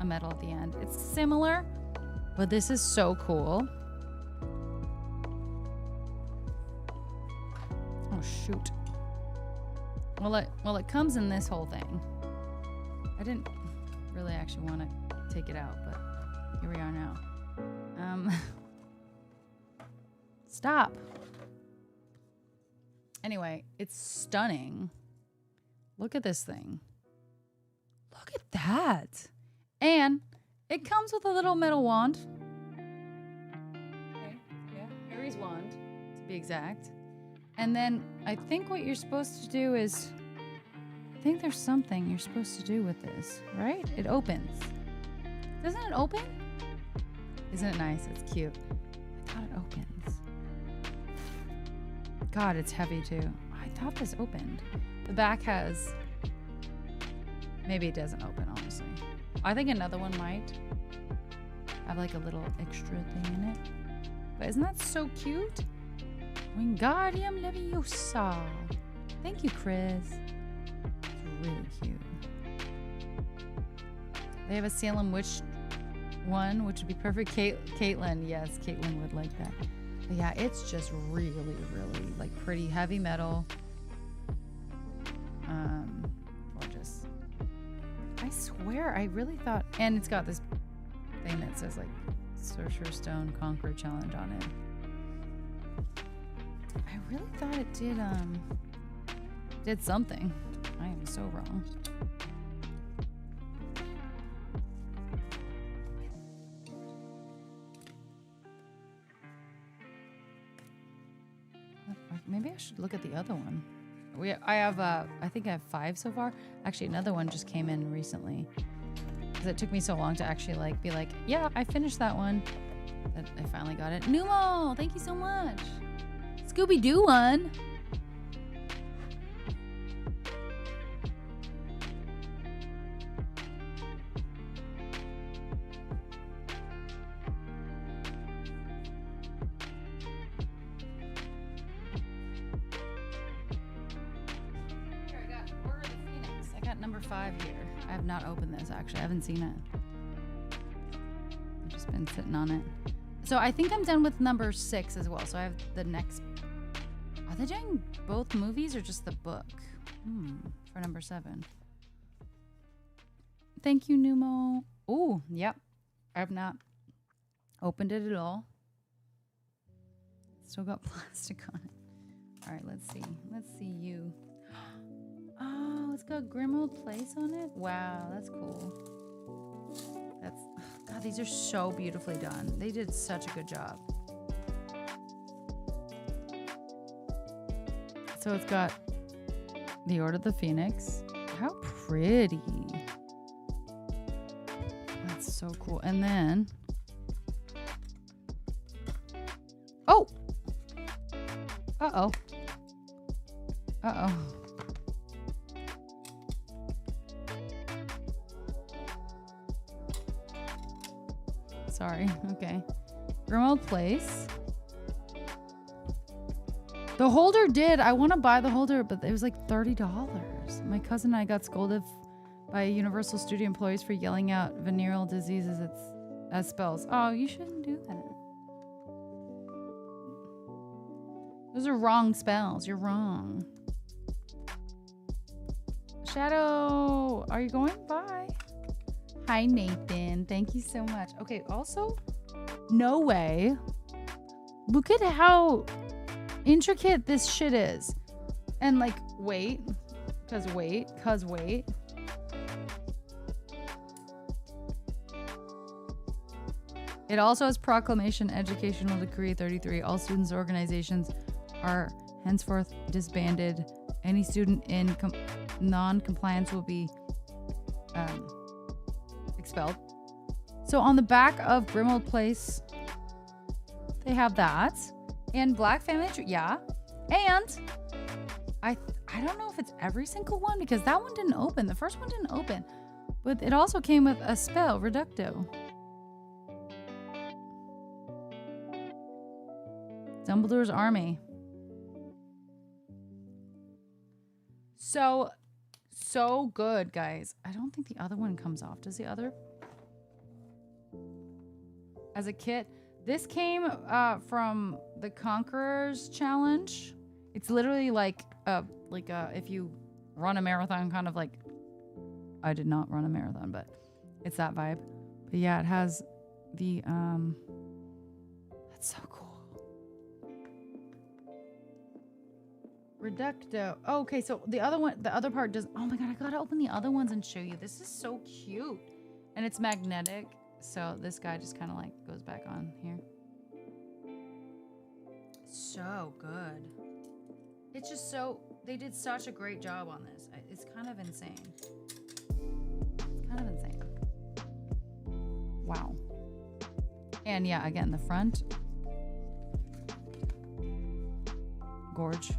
a medal at the end. It's similar, but this is so cool. Oh shoot. Well it comes in this whole thing. I didn't really actually want to take it out, but here we are now. Stop. Anyway, it's stunning. Look at this thing. Look at that. And it comes with a little metal wand. Okay, yeah, Harry's wand, to be exact. And then I think what you're supposed to do is, I think there's something you're supposed to do with this, right? It opens. Doesn't it open? Isn't it nice? It's cute. I thought it opens. God, it's heavy too. I thought this opened. The back has, maybe it doesn't open, honestly. I think another one might have like a little extra thing in it. But isn't that so cute? Wingardium Leviosa. Thank you, Chris. It's really cute. They have a Salem Witch one, which would be perfect. Caitlin, yes, Caitlin would like that. But yeah, it's just really, really like pretty heavy metal. Gorgeous. I swear, I really thought, and it's got this thing that says like Sorcerer's Stone Conqueror Challenge on it. I really thought it did something. I am so wrong. Maybe I should look at the other one. I think I have 5 so far. Actually, another one just came in recently. Because it took me so long to actually like be like, yeah, I finished that one. That I finally got it. Numo, thank you so much. Scooby-Doo one. Number 5 here. I have not opened this actually. I haven't seen it. I've just been sitting on it. So I think I'm done with number 6 as well. So I have the next. Are they doing both movies or just the book? For number 7. Thank you, Numo. Oh, yep. I have not opened it at all. Still got plastic on it. All right, let's see. Let's see you. Oh, it's got Grimald Place on it? Wow, that's cool. God, these are so beautifully done. They did such a good job. So it's got the Order of the Phoenix. How pretty. That's so cool. And then... Oh! Uh-oh. Uh-oh. Sorry. Okay. Grimald Place. The holder did. I want to buy the holder, but it was like $30. My cousin and I got scolded by Universal Studio employees for yelling out venereal diseases as spells. Oh, you shouldn't do that. Those are wrong spells. You're wrong. Shadow, are you going? Bye. Hi, Nathan. Thank you so much. Okay, also, no way. Look at how intricate this shit is. And like, wait. Cause wait. It also has Proclamation Educational Decree 33. All students' organizations are henceforth disbanded. Any student in non-compliance will be expelled. So on the back of Grimald Place, they have that. And Black Family Tree, yeah. And I don't know if it's every single one because that one didn't open. The first one didn't open. But it also came with a spell, Reducto. Dumbledore's Army. So good, guys. I don't think the other one comes off. Does the other? As a kit, this came from the Conquerors Challenge. It's literally like if you run a marathon, kind of like. I did not run a marathon, but it's that vibe. But yeah, it has the That's so cool. Reducto. Oh, okay, so the other part does. Oh my god, I gotta open the other ones and show you. This is so cute, and it's magnetic. So this guy just kind of like goes back on here. So good. It's just so they did such a great job on this. It's kind of insane. It's kind of insane. Wow. And yeah, again, the front. Gorge.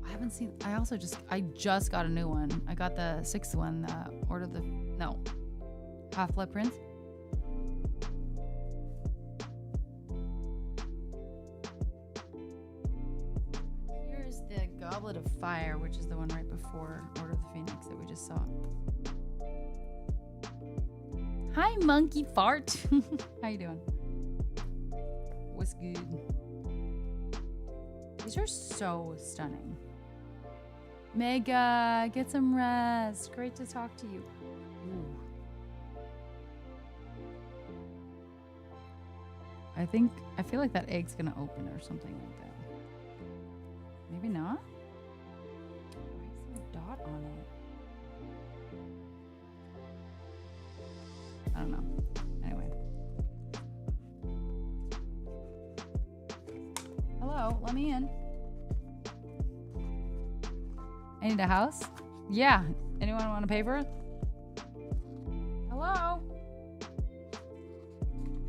I haven't seen. I just got a new one. I got the 6th one. Half-Blood Prince. Here's the Goblet of Fire, which is the one right before Order of the Phoenix that we just saw. Hi, Monkey Fart. How you doing? What's good? These are so stunning. Mega, get some rest. Great to talk to you. Ooh. I feel like that egg's gonna open or something like that. Maybe not? Why is there a dot on it? I don't know. Anyway. Hello, let me in. I need a house? Yeah. Anyone want to pay for it? Hello?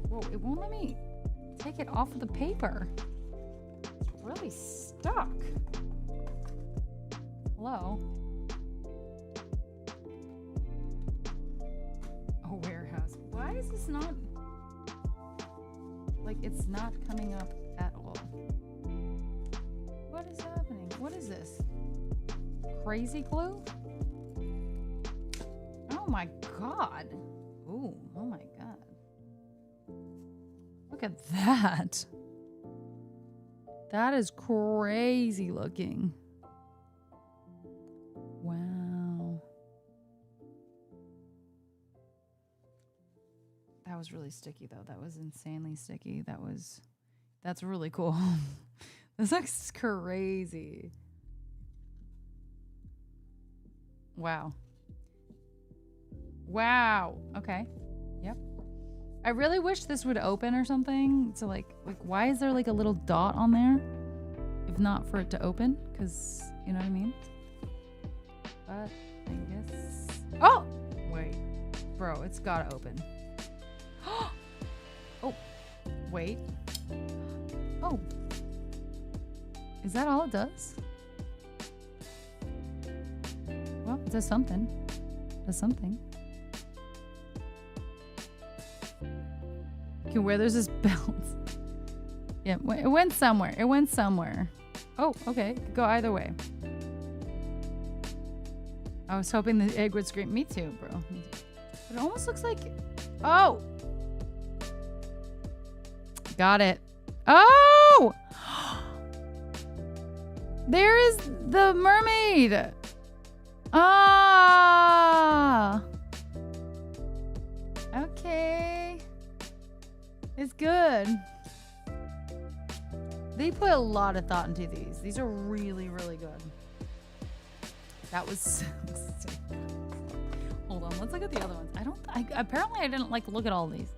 Whoa, it won't let me take it off of the paper. It's really stuck. Hello? A warehouse. Why is this not... Like, it's not coming up at all. What is happening? What is this? Crazy glue? Oh my god. Ooh, oh my god. Look at that. That is crazy looking. Wow. That was really sticky though. That was insanely sticky. That's really cool. This looks crazy. Wow. Wow. Okay. Yep. I really wish this would open or something. So like why is there like a little dot on there? If not for it to open, because you know what I mean? But I guess. Oh! Wait. Bro, it's gotta open. Oh. Wait. Oh. Is that all it does? Well, it does something. It does something. Okay, where there's this belt. Yeah, it went somewhere. It went somewhere. Oh, okay. Could go either way. I was hoping the egg would scream. Me too, bro. Me too. But it almost looks like... Oh! Got it. Oh! There is the mermaid. Ah! Okay. It's good. They put a lot of thought into these. These are really, really good. That was sick. Hold on, let's look at the other ones. Apparently I didn't like look at all these.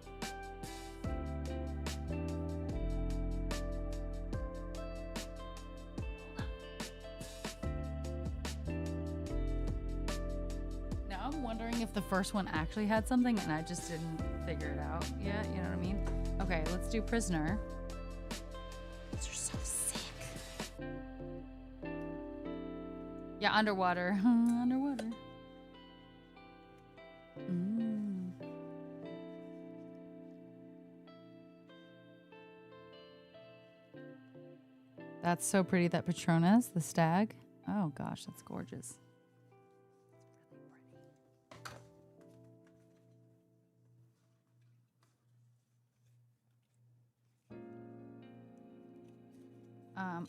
Now I'm wondering if the first one actually had something and I just didn't figure it out yet, you know what I mean? Okay, let's do prisoner. These are so sick. Yeah, underwater. Underwater. That's so pretty, that Patronus, the stag. Oh gosh, that's gorgeous.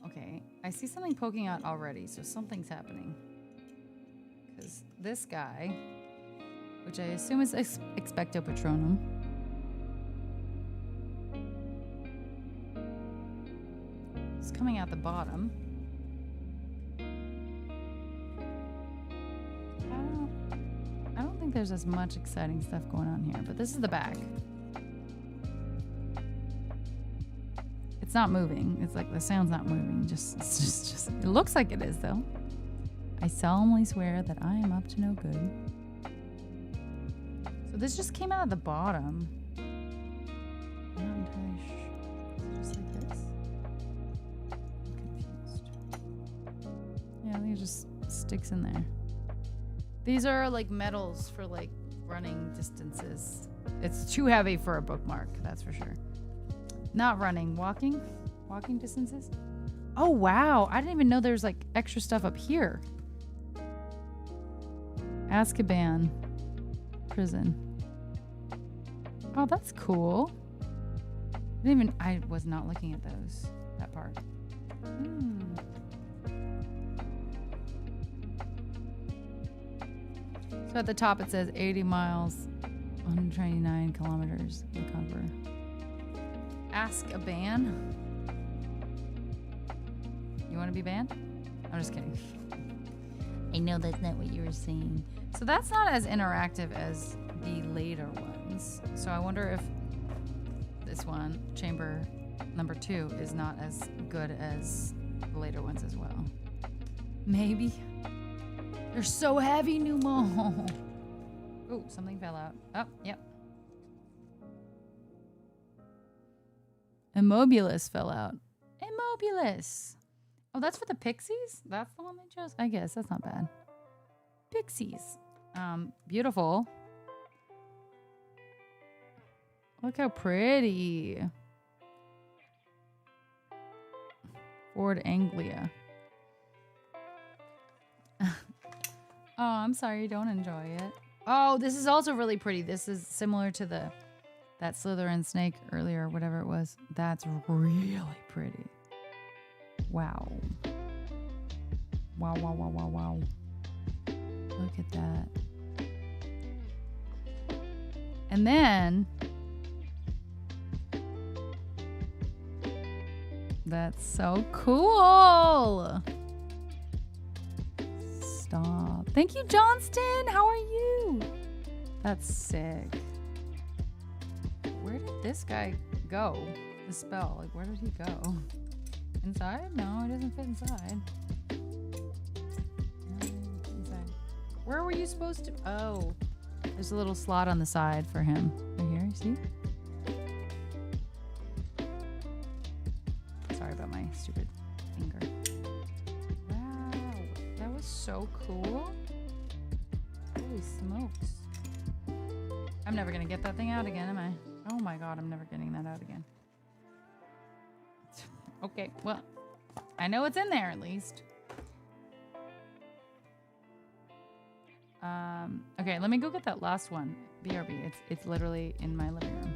Okay, I see something poking out already, so something's happening. Because this guy, which I assume is Expecto Patronum, is coming out the bottom. I don't think there's as much exciting stuff going on here, but this is the back. It's not moving. It's like the sound's not moving. It's just. It looks like it is though. I solemnly swear that I am up to no good. So this just came out of the bottom. I'm not entirely sure. Just like this. I'm confused. Yeah, I think it just sticks in there. These are like metals for like running distances. It's too heavy for a bookmark, that's for sure. Not running, walking distances. Oh wow, I didn't even know there's like extra stuff up here. Azkaban prison. Oh, that's cool. I was not looking at that part. So at the top it says 80 miles, 129 kilometers, the cover. Ask a ban. You want to be banned? I'm just kidding. I know that's not what you were saying. So that's not as interactive as the later ones. So I wonder if this one, chamber number 2, is not as good as the later ones as well. Maybe. They're so heavy, Numo. Oh, something fell out. Oh, yep. Immobulus fell out. Immobulus. Oh, that's for the pixies? That's the one they chose? I guess. That's not bad. Pixies. Beautiful. Look how pretty. Ford Anglia. Oh, I'm sorry you don't enjoy it. Oh, this is also really pretty. This is similar to that Slytherin snake earlier, whatever it was. That's really pretty. Wow. Wow, wow, wow, wow, wow. Look at that. And then that's so cool. Stop. Thank you, Johnston. How are you? That's sick. Where did this guy go? The spell. Like, where did he go? Inside? No, it doesn't fit inside. No, inside. Where were you supposed to? Oh, there's a little slot on the side for him. Right here, you see? Sorry about my stupid finger. Wow, that was so cool. Holy smokes. I'm never gonna get that thing out again, am I? Oh my god, I'm never getting that out again. Okay, well, I know it's in there at least. Okay, let me go get that last one. BRB, it's literally in my living room.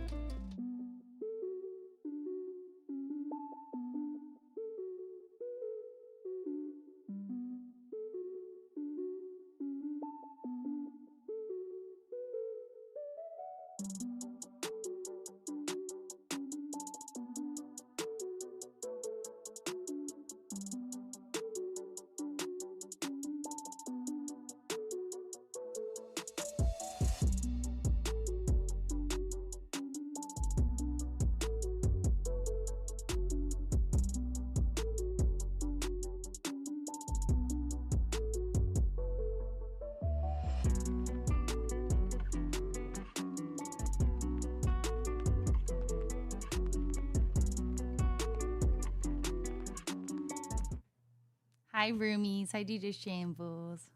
Hi, roomies. Hi, DJ Shambles.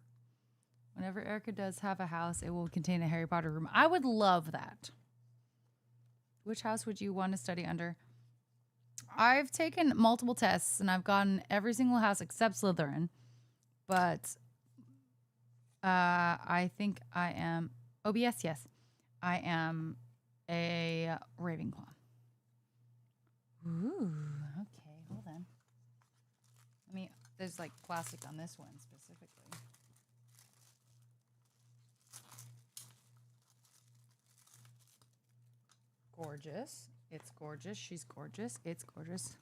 Whenever Erica does have a house, it will contain a Harry Potter room. I would love that. Which house would you want to study under? I've taken multiple tests, and I've gotten every single house except Slytherin. But I think I am... OBS, yes. I am a Ravenclaw. Ooh, okay. Hold on. Let me... There's like plastic on this one specifically. Gorgeous. It's gorgeous. She's gorgeous. It's gorgeous.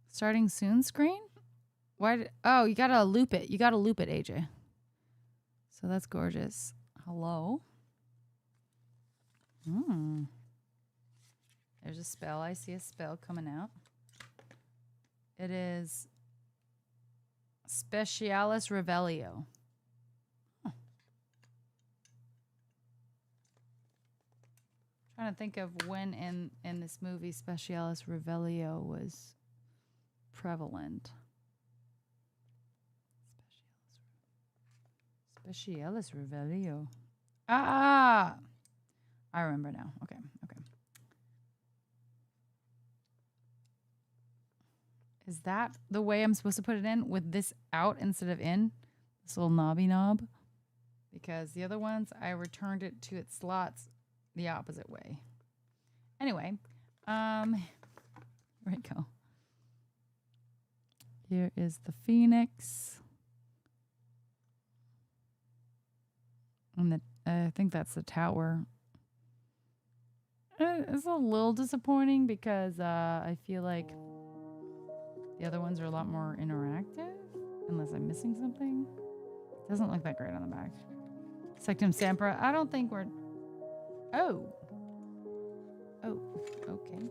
Starting soon screen? Why? Oh, you gotta loop it. You gotta loop it, AJ. So that's gorgeous. Hello. There's a spell. I see a spell coming out. It is Specialis Revelio. Huh. Trying to think of when in this movie Specialis Revelio was prevalent. Specialis Revelio. Ah! I remember now. Okay, okay. Is that the way I'm supposed to put it in? With this out instead of in? This little knobby knob? Because the other ones, I returned it to its slots the opposite way. Anyway, here we go. Here is the Phoenix. And I think that's the tower. It's a little disappointing because I feel like The other ones are a lot more interactive, unless I'm missing something. Doesn't look that great on the back. Sectum Sampra, I don't think we're... Oh. Oh, okay.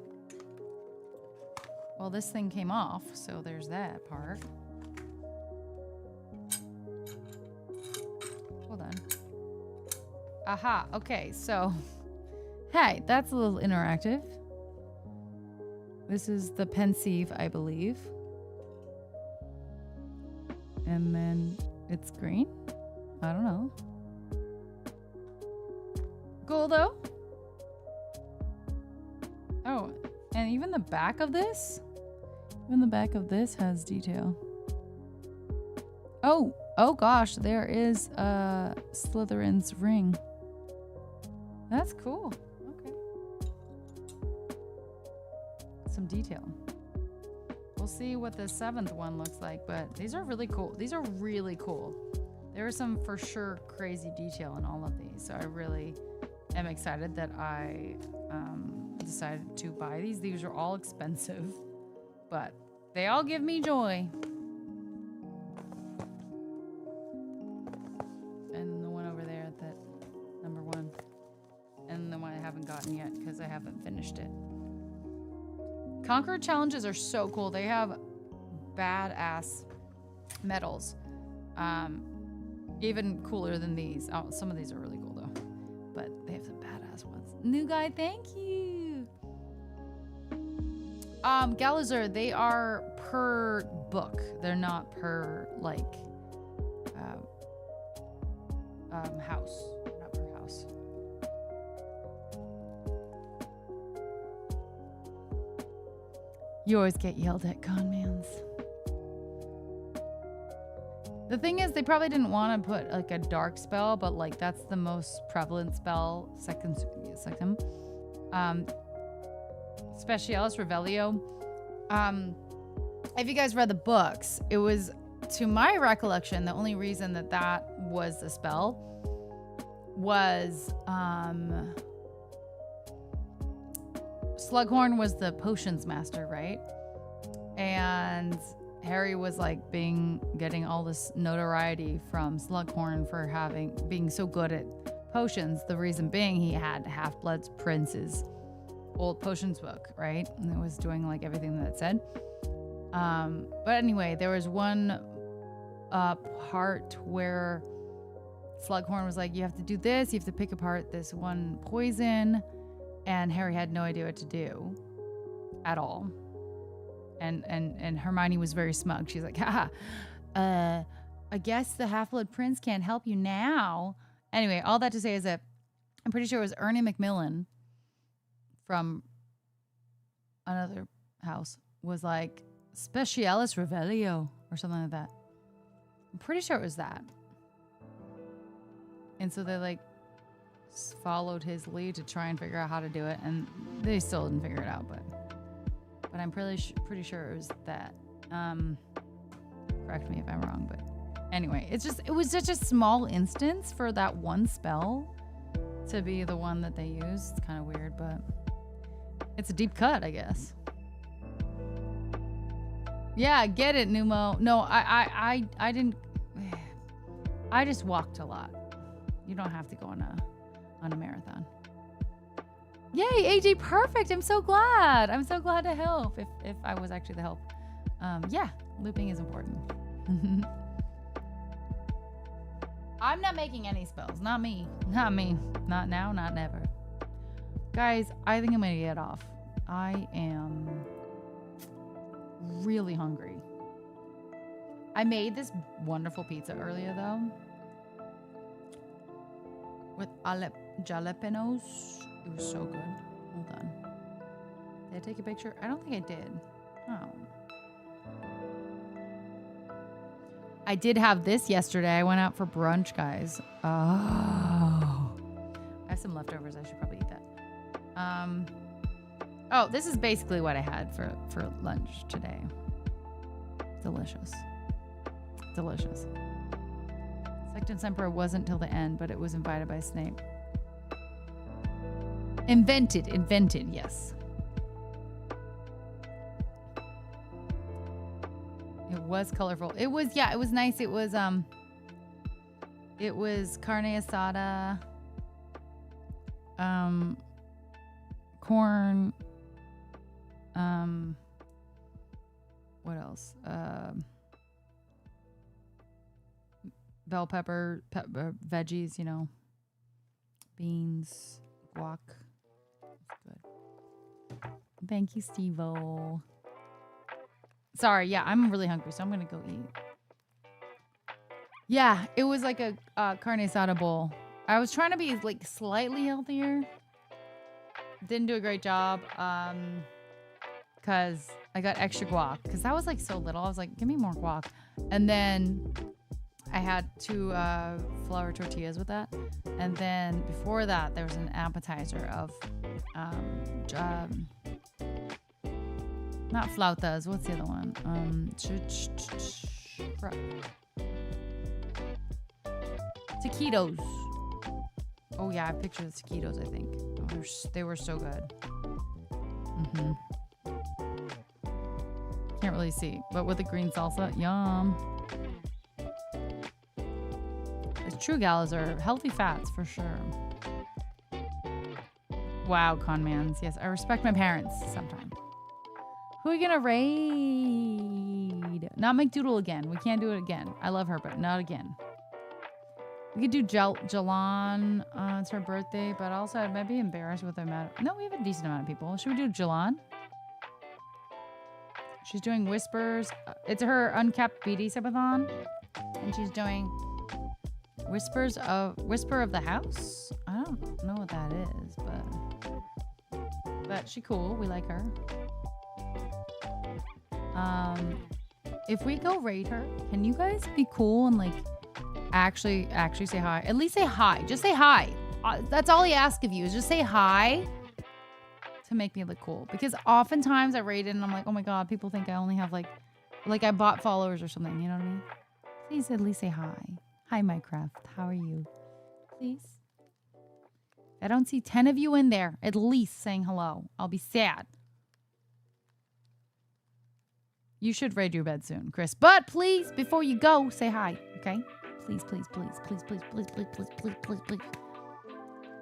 Well, this thing came off, so there's that part. Hold on. Aha, okay, so... Hey, that's a little interactive. This is the pensieve, I believe. And then it's green. I don't know. Cool though. Oh, and even the back of this? Even the back of this has detail. Oh, oh gosh, there is Slytherin's ring. That's cool. Okay. Some detail. We'll see what the 7th one looks like, but these are really cool. These are really cool. There is some for sure crazy detail in all of these, so I really am excited that I decided to buy these. These are all expensive, but they all give me joy. And the one over there, that number 1. And the one I haven't gotten yet because I haven't finished it. Conqueror challenges are so cool. They have badass medals. Even cooler than these. Oh, some of these are really cool though. But they have some badass ones. New guy, thank you. Galazur, they are per book. They're not per like house. Not per house. You always get yelled at, conmans. The thing is, they probably didn't want to put like a dark spell, but like that's the most prevalent spell. Sectum. Specialis Revelio. If you guys read the books, it was, to my recollection, the only reason that that was the spell was Slughorn was the potions master, right? And Harry was like getting all this notoriety from Slughorn for being so good at potions. The reason being he had Half-Blood Prince's old potions book, right? And it was doing like everything that it said. But anyway, there was one part where Slughorn was like, you have to do this, you have to pick apart this one poison, and Harry had no idea what to do at all. And Hermione was very smug. She's like, I guess the Half-Blood Prince can't help you now. Anyway, all that to say is that I'm pretty sure it was Ernie Macmillan from another house was like, Specialis Revelio or something like that. I'm pretty sure it was that. And so they like followed his lead to try and figure out how to do it, and they still didn't figure it out, but I'm pretty sure it was that. Correct me if I'm wrong, but anyway, it was such a small instance for that one spell to be the one that they used. It's kind of weird, but it's a deep cut, I guess. Yeah, get it, Numo. No, I didn't. I just walked a lot. You don't have to go on a marathon. Yay, AJ, perfect. I'm so glad. I'm so glad to help. If I was actually the help. Yeah, looping is important. I'm not making any spells. Not me. Not me. Not now, not never. Guys, I think I'm gonna get off. I am really hungry. I made this wonderful pizza earlier though. With jalapenos. It was so good. Hold on. Did I take a picture? I don't think I did. Oh. I did have this yesterday. I went out for brunch, guys. Oh. I have some leftovers. I should probably eat that. Oh, this is basically what I had for lunch today. Delicious. Delicious. Sectum Sempra wasn't till the end, but it was invited by Snape. Invented, yes. was colorful. It was, yeah, it was nice. It was carne asada, corn, what else? Bell pepper, veggies, you know, beans, guac. Good. Thank you, Steve-O. Sorry, yeah, I'm really hungry, so I'm gonna go eat. Yeah, it was like a carne asada bowl. I was trying to be like slightly healthier. Didn't do a great job, cause I got extra guac, cause that was like so little. I was like, give me more guac, and then I had 2 flour tortillas with that, and then before that there was an appetizer of not flautas. What's the other one? Taquitos. Oh yeah, I have pictures of taquitos, I think. Oh, they were so good. Can't really see, but with the green salsa, yum. The true galas are healthy fats for sure. Wow, conmans. Yes, I respect my parents sometimes. Who are we gonna raid? Not McDoodle again. We can't do it again. I love her, but not again. We could do Jalan. It's her birthday, but also I might be embarrassed with the amount. No, we have a decent amount of people. Should we do Jalan? She's doing Whispers. It's her uncapped BD subathon, and she's doing Whisper of the House. I don't know what that is, but she cool. We like her. If we go raid her, can you guys be cool and like actually say hi? At least say hi. Just say hi. That's all I ask of you is just say hi to make me look cool. Because oftentimes I raid it and I'm like, oh my god, people think I only have like I bought followers or something. You know what I mean? Please at least say hi. Hi, Minecraft. How are you? Please. I don't see 10 of you in there at least saying hello. I'll be sad. You should raid your bed soon, Chris. But please, before you go, say hi, okay? Please, please, please, please, please, please, please, please, please, please, please.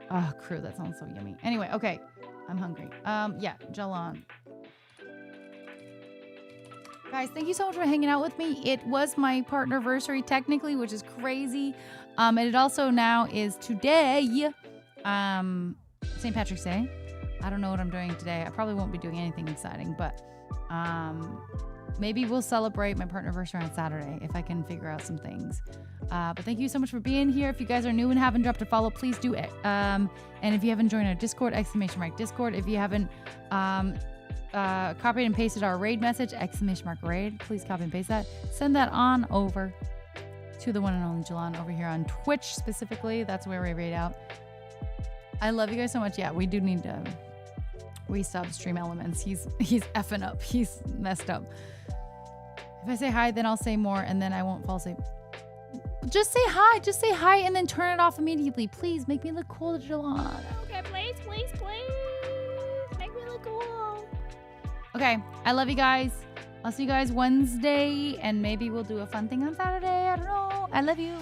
Oh, crew, that sounds so yummy. Anyway, okay. I'm hungry. Yeah, Jalan. Guys, thank you so much for hanging out with me. It was my partnerversary technically, which is crazy. And it also now is today, St. Patrick's Day. I don't know what I'm doing today. I probably won't be doing anything exciting, but maybe we'll celebrate my partnerversary on Saturday if I can figure out some things. But thank you so much for being here. If you guys are new and haven't dropped a follow, please do it. And if you haven't joined our Discord, !Discord. If you haven't copied and pasted our raid message, !raid, please copy and paste that. Send that on over to the one and only Jalan over here on Twitch specifically. That's where we raid out. I love you guys so much. Yeah, we do need to resub Stream Elements. He's effing up. He's messed up. If I say hi, then I'll say more, and then I won't fall asleep. Just say hi. Just say hi, and then turn it off immediately. Please make me look cool, Jalan. Okay, please, please, please. Make me look cool. Okay, I love you guys. I'll see you guys Wednesday, and maybe we'll do a fun thing on Saturday. I don't know. I love you.